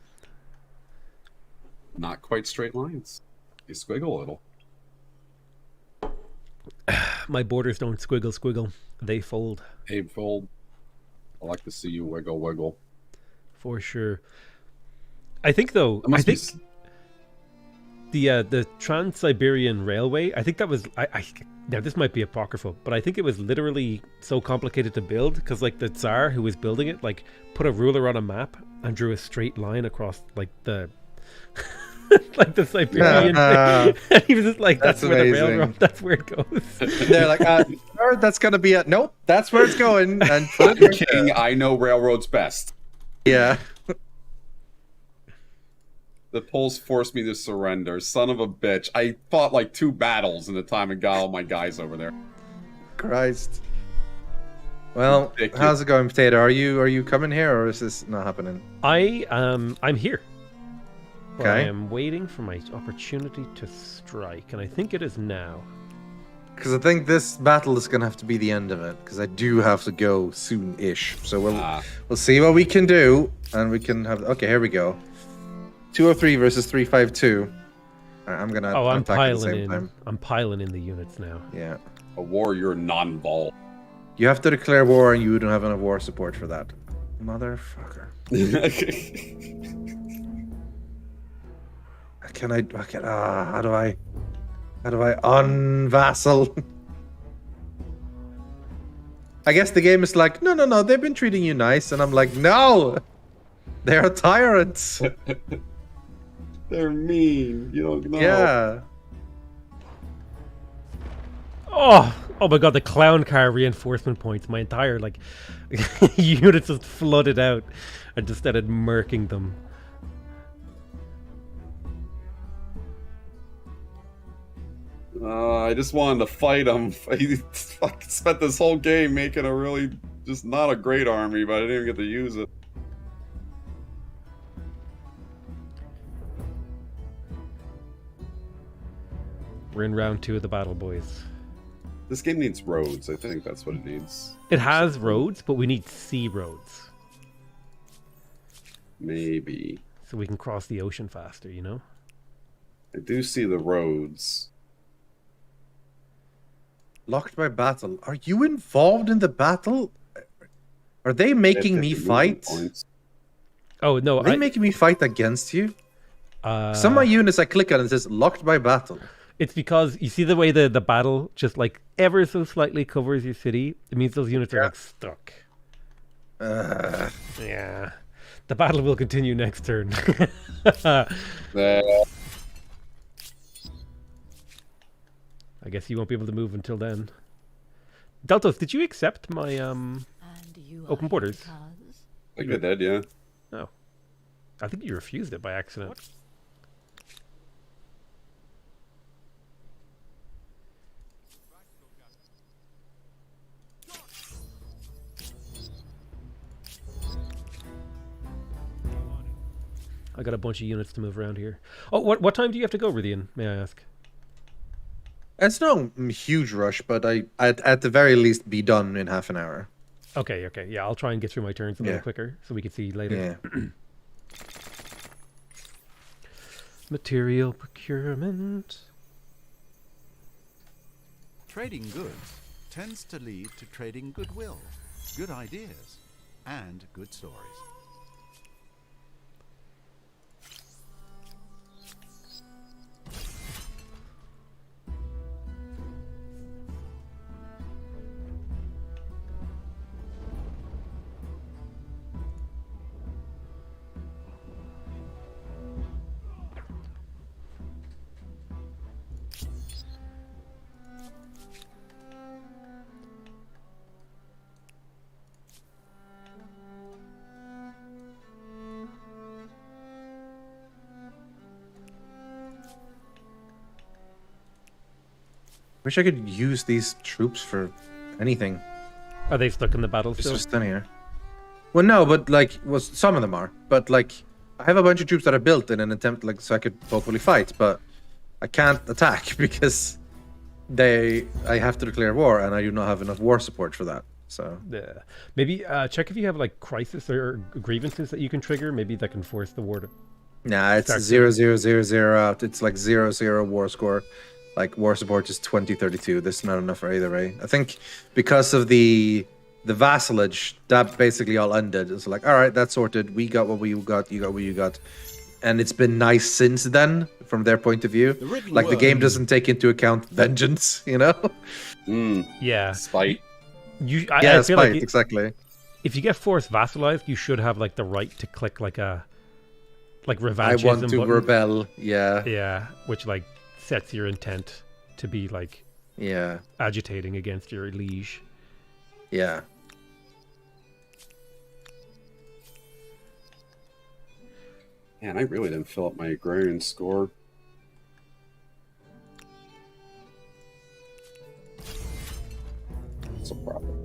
not quite straight lines. You squiggle a little. My borders don't squiggle. They fold. They fold. I like to see you wiggle, wiggle. For sure. I think though, the Trans-Siberian Railway, I think that was, now this might be apocryphal, but I think it was literally so complicated to build because like the Tsar who was building it, like put a ruler on a map and drew a straight line across like the like the Siberian thing. And he was just like, that's where amazing. the railroad, that's where it goes. They're like, sir, that's gonna be it. Nope, that's where it's going. And put it King, I know railroads best. yeah. The Poles forced me to surrender. Son of a bitch. I fought like 2 battles in the time and got all my guys over there. Christ. Well, how's it going, Potato? Are you coming here, or is this not happening? I'm here. But I Okay. am waiting for my opportunity to strike, and I think it is now. Because I think this battle is gonna have to be the end of it. Because I do have to go soon-ish. So we'll see what we can do, and we can have. Okay, here we go. 203 versus 352. I'm gonna. I'm attack at the piling same in. time. I'm piling in the units now. Yeah. A warrior non-vol. You have to declare war, and you don't have enough war support for that, motherfucker. Can I? How do I unvassal? I guess the game is like, no, they've been treating you nice, and I'm like, no, they're tyrants. They're mean. You don't know. Yeah. Oh my god, the clown car reinforcement points. My entire like units just flooded out and just started murking them. I just wanted to fight him. He fucking spent this whole game making a really just not a great army, but I didn't even get to use it. We're in round 2 of the battle, boys. This game needs roads. I think that's what it needs. It has roads, but we need sea roads. Maybe. So we can cross the ocean faster, you know? I do see the roads. Locked by battle. Are you involved in the battle? Are they making me fight? Oh, no. Are they making me fight against you? Some of my units I click on and it says locked by battle. It's because you see the way the battle just like ever so slightly covers your city. It means those units are like stuck. Yeah. The battle will continue next turn. I guess you won't be able to move until then. Daltos, did you accept my open borders? I think I did, yeah. No. I think you refused it by accident. I got a bunch of units to move around here. Oh, what time do you have to go, Rythian? May I ask? It's no huge rush, but I'd at the very least be done in half an hour. Okay. Yeah, I'll try and get through my turns a little quicker so we can see later. Yeah. Material procurement. Trading goods tends to lead to trading goodwill, good ideas, and good stories. Wish I could use these troops for anything. Are they stuck in the battle It's still? just in here. Well, no, but like, some of them are. But like, I have a bunch of troops that are built in an attempt, like, so I could hopefully fight. But I can't attack because I have to declare war, and I do not have enough war support for that. So Yeah. Maybe check if you have like crisis or grievances that you can trigger. Maybe that can force the war to. nah, it's Start 0-0-0-0 out. It's like 0-0 war score. Like war support is 20-32. This is not enough for either way. I think because of the vassalage, that basically all ended. It's like, all right, that's sorted. We got what we got. You got what you got. And it's been nice since then, from their point of view. Like the game doesn't take into account vengeance, you know? Yeah. Spite. I feel spite, like exactly. if you get forced vassalized, you should have like the right to click like a I revanchism want to button. rebel. Yeah. Yeah, which like sets your intent to be like Yeah. agitating against your liege. Yeah. Man, I really didn't fill up my agrarian score. That's a problem.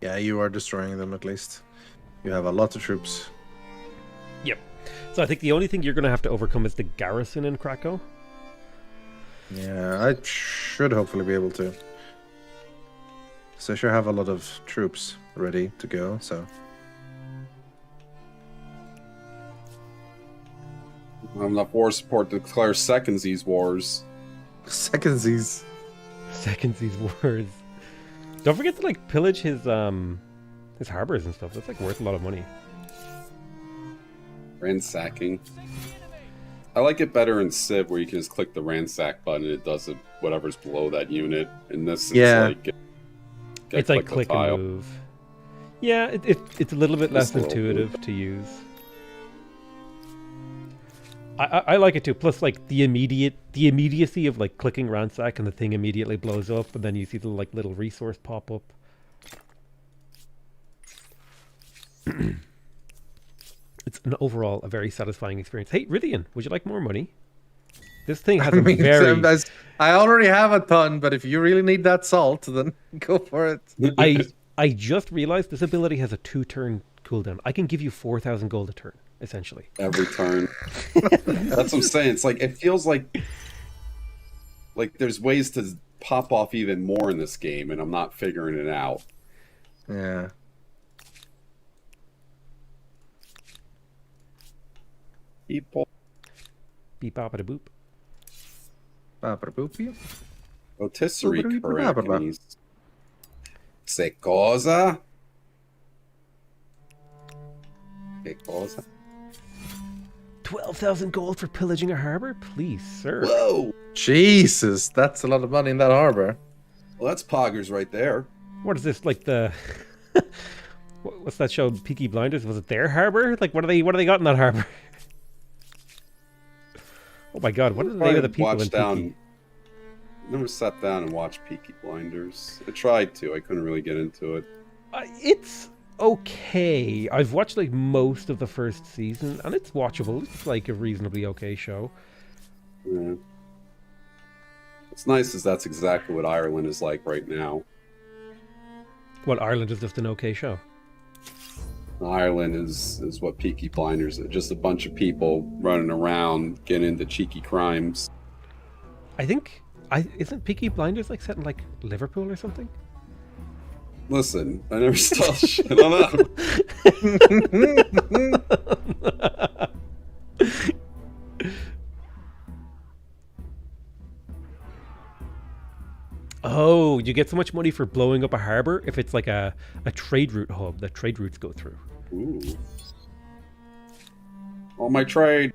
Yeah, you are destroying them at least. You have a lot of troops. Yep. So I think the only thing you're going to have to overcome is the garrison in Krakow. Yeah, I should hopefully be able to. So I sure have a lot of troops ready to go, so. I have enough war support to declare seconds these wars. Secondsies. Seconds these words. Don't forget to like pillage his harbors and stuff. That's like worth a lot of money. Ransacking. I like it better in Civ where you can just click the ransack button and it does whatever's below that unit. In this, it's Yeah. like It's like click and move. Yeah, it's a little bit less Just a little intuitive to use. I like it too. Plus, like the immediacy of like clicking ransack and the thing immediately blows up, and then you see the like little resource pop up. It's an overall a very satisfying experience. Hey, Rythian, would you like more money? This thing has a very. I already have a ton, but if you really need that salt, then go for it. I just realized this ability has a 2-turn cooldown. I can give you 4,000 gold a turn, essentially. Every turn. That's what I'm saying. It's like, it feels like there's ways to pop off even more in this game, and I'm not figuring it out. Yeah. People. Beep bop a boop. Papaboopie. Rotisserie Blah, blah, blah. Caracas. Se cosa? Que cosa? 12,000 gold for pillaging a harbor? Please, sir. Whoa! Jesus, that's a lot of money in that harbor. Well, that's poggers right there. What is this, like the... What's that show, Peaky Blinders? Was it their harbor? Like, what do they got in that harbor? Oh my god, what are the name of the people in Peaky? Never sat down and watched Peaky Blinders. I tried to. I couldn't really get into it. It's okay. I've watched like most of the first season, and it's watchable. It's like a reasonably okay show. Yeah. What's nice is that's exactly what Ireland is like right now. Well, Ireland is just an okay show. Ireland is what Peaky Blinders is. Just a bunch of people running around getting into cheeky crimes. I think isn't Peaky Blinders like set in like Liverpool or something? Listen, I never saw shit on that. Oh, you get so much money for blowing up a harbor if it's like a trade route hub that trade routes go through. Ooh. All my trade.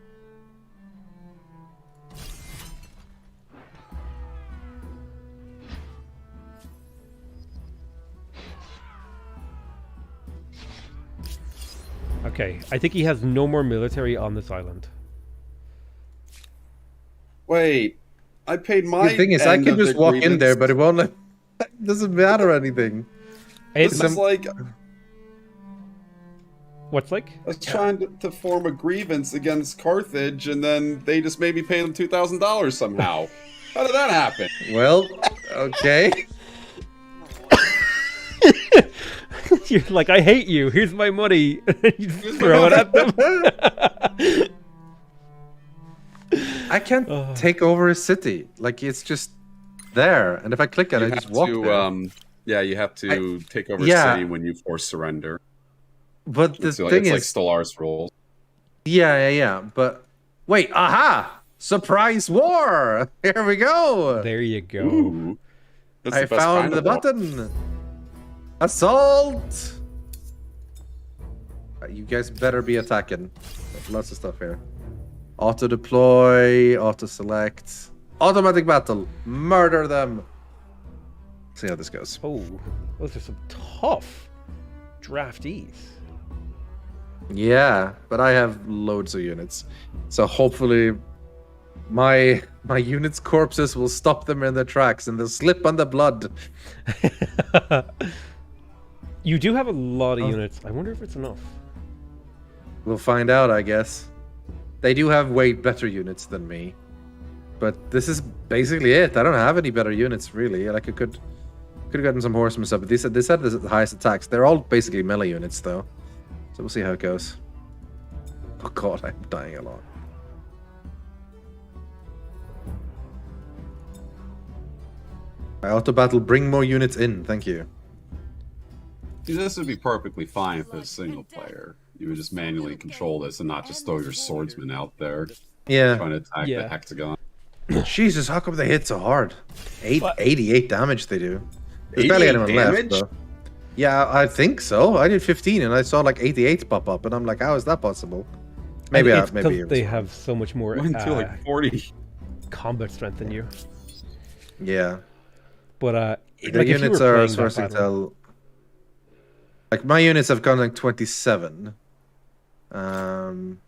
Okay, I think he has no more military on this island. Wait, I paid my. The thing is, I can just walk in there, but it won't. It doesn't matter anything. This is like What's like? I was trying to form a grievance against Carthage, and then they just made me pay them $2,000 somehow. How did that happen? Well, okay. You're like, I hate you. Here's my money. You just throw it at them. I can't take over a city. Like, it's just there. And if I click on it, I just walk there. Yeah, you have to take over a city when you force surrender. But the It's thing like is... Stellaris rules. Yeah. But... Wait, aha! Surprise war! Here we go! There you go. Ooh. That's I the best found kind the of war. button! Assault! You guys better be attacking. Lots of stuff here. Auto deploy, auto select, automatic battle, murder them. See how this goes. Oh, those are some tough draftees. Yeah, but I have loads of units, so hopefully my units' corpses will stop them in their tracks and they'll slip on the blood. You do have a lot of units. I wonder if it's enough. We'll find out, I guess. They do have way better units than me. But this is basically it. I don't have any better units, really. Like, I could have gotten some horsemen stuff, but they said this is the highest attacks. They're all basically melee units, though. So we'll see how it goes. Oh god, I'm dying a lot. I auto battle, bring more units in, thank you. See, this would be perfectly fine if it was single player. You would just manually control this and not just throw your swordsman out there Yeah. trying to attack the hexagon. Jesus, how come they hit so hard? 88 damage they do. There's 88 barely anyone damage? left, though. Yeah, I think so. I did 15 and I saw like 88 pop up, and I'm like, how is that possible? Maybe It's maybe 'cause they have so much more Went to like 40. combat strength than you. Yeah. But The like, if you units were are playing that sourcing battle- tell. Like my units have gone like 27. Can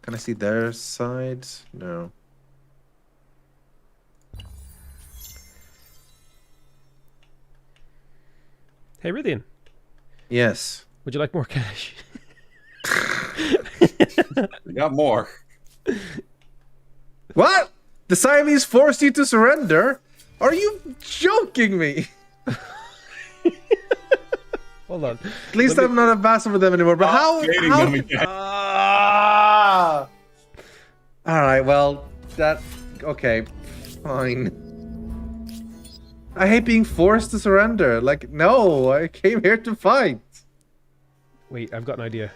I see their side? No. Hey, Rythian, Yes. would you like more cash? We got more. What? The Siamese forced you to surrender? Are you joking me? Hold on. At least I'm not a vassal for them anymore. But how? Dating how them again. Ah! All right. Well, that. Okay. Fine. I hate being forced to surrender. Like, no, I came here to fight. Wait, I've got an idea.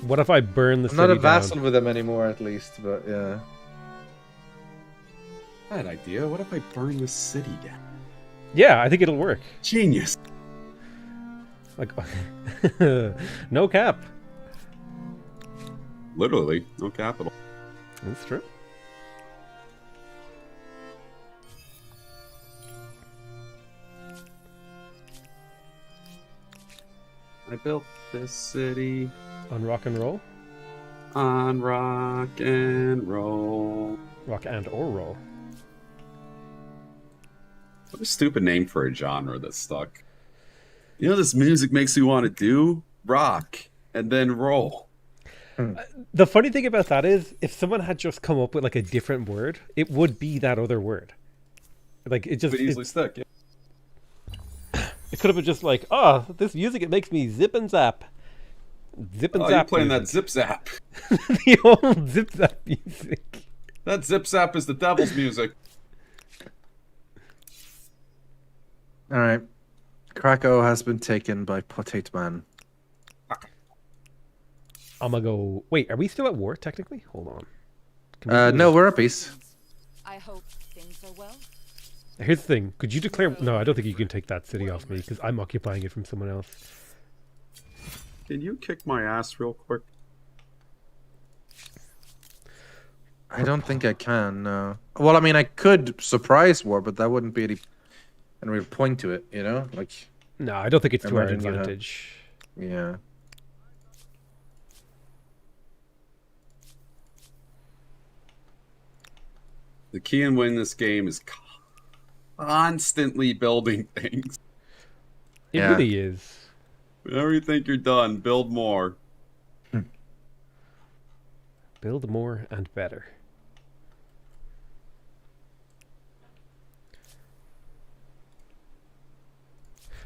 What if I burn the I'm city not a down? vassal with them anymore, at least. But yeah. Bad idea. What if I burn this city down? Yeah, I think it'll work. Genius. Like, no cap. Literally, no capital. That's true. I built this city On rock and roll, on rock and roll. rock and or roll. What a stupid name for a genre that's stuck. You know this music makes me want to do? Rock and then roll. The funny thing about that is, if someone had just come up with like a different word, it would be that other word. Like it just Could easily stick. Yeah. It could have been just like, oh, this music, it makes me zip and zap. Zip and Oh, you're zap. playing that music. zip zap. The old zip zap music. That zip zap is the devil's music. All right. Krakow has been taken by Potato Man. I'm gonna go. Wait, are we still at war technically? Hold on. Can we do No, that? we're at peace. I hope things are well. Here's the thing. Could you declare? No, I don't think you can take that city off me because I'm occupying it from someone else. Can you kick my ass real quick? I don't think I can. No. Well, I mean, I could surprise war, but that wouldn't be any real point to it. You know, like No, I don't think it's to our Emerging, advantage. yeah. The key in winning this game is constantly building things. It Yeah. really is. Whenever you think you're done, build more. Build more and better.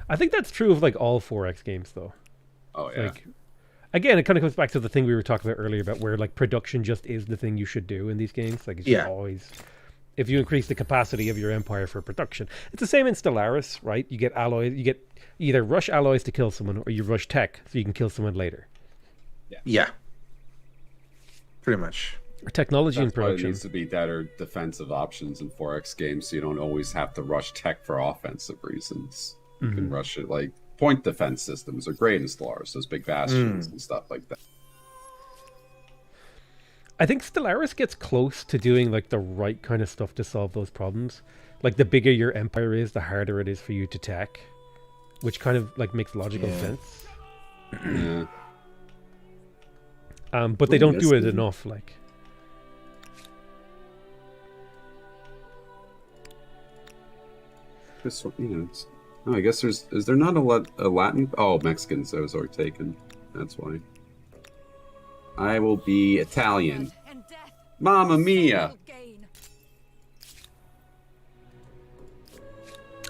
I think that's true of like all 4X games though. Oh yeah. Like again, it kind of comes back to the thing we were talking about earlier about where like production just is the thing you should do in these games. Like it's just Yeah. always if you increase the capacity of your empire for production. It's the same in Stellaris, right? You get alloys, you either rush alloys to kill someone or you rush tech so you can kill someone later. Yeah. Pretty much. Or technology in That's why there production. needs to be better defensive options in 4X games, so you don't always have to rush tech for offensive reasons. You can rush it like point defense systems are great in Stellaris, those big bastions and stuff like that. I think Stellaris gets close to doing like the right kind of stuff to solve those problems. Like the bigger your empire is, the harder it is for you to tech, which kind of like makes logical Yeah. sense. Yeah. But they don't do it Yes, enough. Like This one, you know, I guess is there not a Latin? Oh, Mexicans. That was already taken. That's why. I will be Italian. And death Mamma mia! will gain.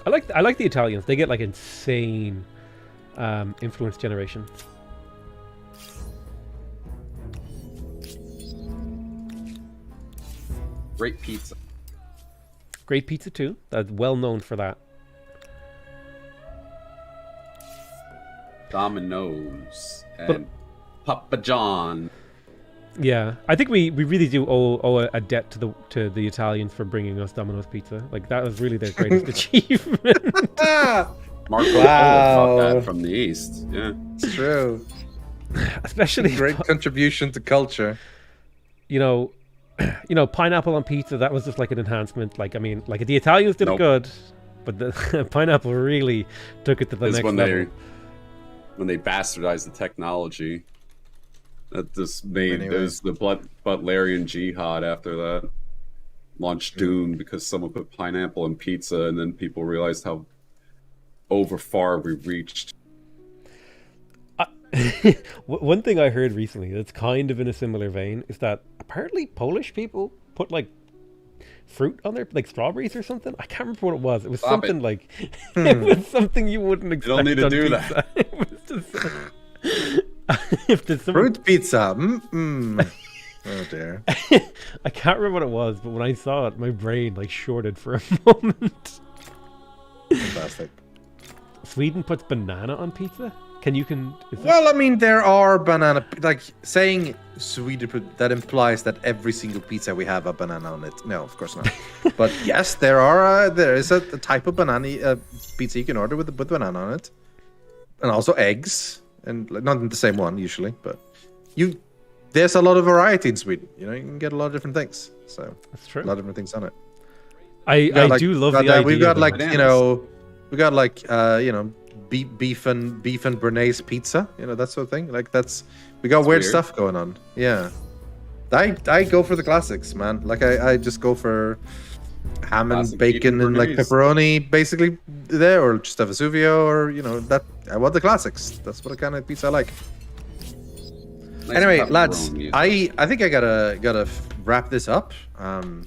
I like the Italians. They get like insane influence generation. Great pizza. Great pizza too. That's well known for that. Domino's and Papa John. Yeah, I think we really do owe a debt to the Italians for bringing us Domino's pizza. Like that was really their greatest achievement. Marco Polo Wow. taught that from the East. Yeah. It's true. Especially Great contribution to culture. you know, pineapple on pizza. That was just like an enhancement. Like I mean, like the Italians did it Nope. good, but the pineapple really took it to the Is next when level. they bastardized the technology. That just made Anyway. there's the Butlerian jihad after that. Launched Dune because someone put pineapple in pizza, and then people realized how over far we reached. One thing I heard recently that's kind of in a similar vein is that apparently Polish people put like fruit on their like strawberries or something. I can't remember what it was. It was Stop something it. like it was something you wouldn't expect. don't need to on do pizza. It was just if there's some, Fruit pizza. Mm-mm. Oh dear. I can't remember what it was, but when I saw it, my brain like shorted for a moment. Fantastic. Sweden puts banana on pizza. Is that- Well, I mean, there are banana, like saying Sweden, that implies that every single pizza we have a banana on it. No, of course not. But yes, there is a type of banana pizza you can order with banana on it, and also eggs, and like, not the same one usually, but there's a lot of variety in Sweden. You know, you can get a lot of different things. So That's true. a lot of different things on it. I do love the idea. We've got of like it. we got like beef and béarnaise pizza, that sort of thing. Like we got weird weird. stuff going on. Yeah, I go for the classics, man. Like I just go for ham and Classic beef bacon and like béarnaise. pepperoni, basically there, or just a Vesuvio, or that. I want the classics. That's what kind of pizza I like. Nice Anyway, pepperoni lads, music. I think I gotta wrap this up. You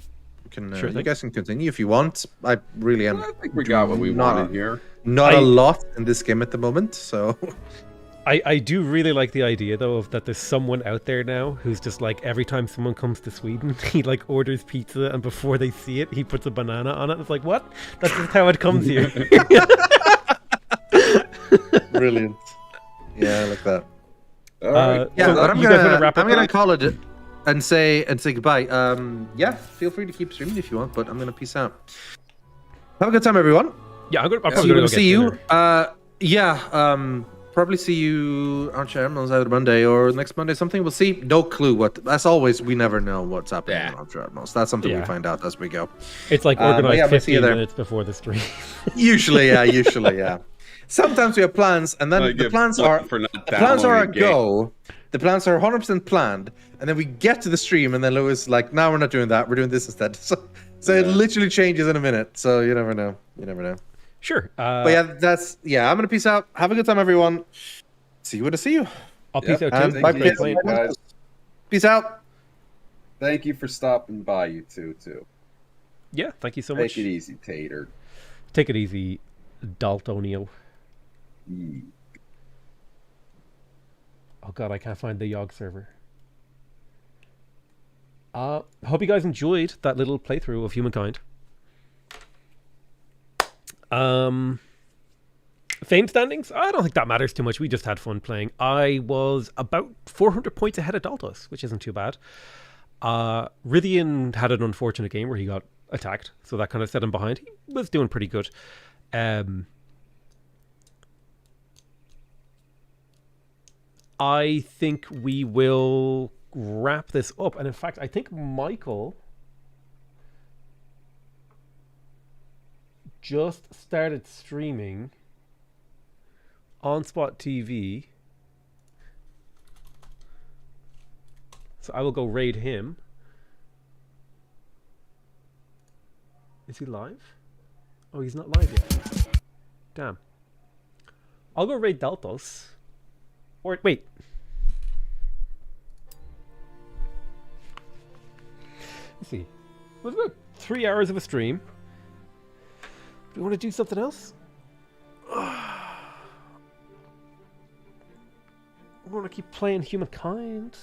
Sure you thing. guys can continue if you want. I really am. I think we got what we not- wanted here. Not a lot in this game at the moment, so I do really like the idea though of that there's someone out there now who's just like every time someone comes to Sweden, he like orders pizza and before they see it, he puts a banana on it. It's like, what? That's just how it comes here. brilliant. Yeah, I like that. All right. Yeah, So, but I'm you guys wanna wrap up gonna now? call it and say goodbye. Yeah, feel free to keep streaming if you want, but I'm gonna peace out. Have a good time, everyone. Yeah, I'm probably See gonna go you. get dinner. Probably see you on Sherman's either Monday or next Monday. Something we'll see. No clue what. As always, we never know what's happening on Sherman's. That's something we find out as we go. It's like but organized yeah, we'll see you 15 there. minutes before the stream. Usually, yeah. Sometimes we have plans, and then the plans are a go. The plans are 100% planned, and then we get to the stream, and then Lewis is like, "No, we're not doing that. We're doing this instead." So it literally changes in a minute. So you never know. Sure. But I'm gonna peace out. Have a good time, everyone. See you when I see you. I'll peace out And too. bye, Great peace. playing. guys. Peace out. Thank you for stopping by, you two, too. Yeah, thank you so much. Take it easy, Tater. Take it easy, Daltonio. Oh god, I can't find the Yogg server. Hope you guys enjoyed that little playthrough of Humankind. Fame standings? I don't think that matters too much. We just had fun playing. I was about 400 points ahead of Daltos, which isn't too bad. Rythian had an unfortunate game where he got attacked, so that kind of set him behind. He was doing pretty good. I think we will wrap this up. And in fact, I think Michael just started streaming on Spot TV. So I will go raid him. Is he live? Oh, he's not live yet. Damn. I'll go raid Daltos. Or wait. Let's see. It was about 3 hours of a stream. Do you want to do something else? I want to keep playing Humankind.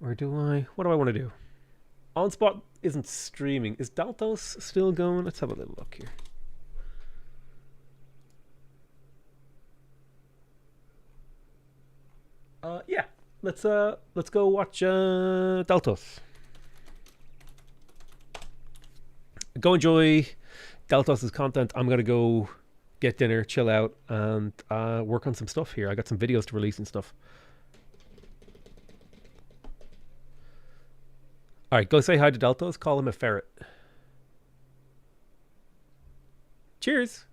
Or do I? What do I want to do? OnSpot isn't streaming. Is Daltos still going? Let's have a little look here. Yeah. Let's go watch Daltos. Go enjoy Daltos' content. I'm gonna go get dinner, chill out, and work on some stuff here. I got some videos to release and stuff. All right, go say hi to Daltos. Call him a ferret. Cheers.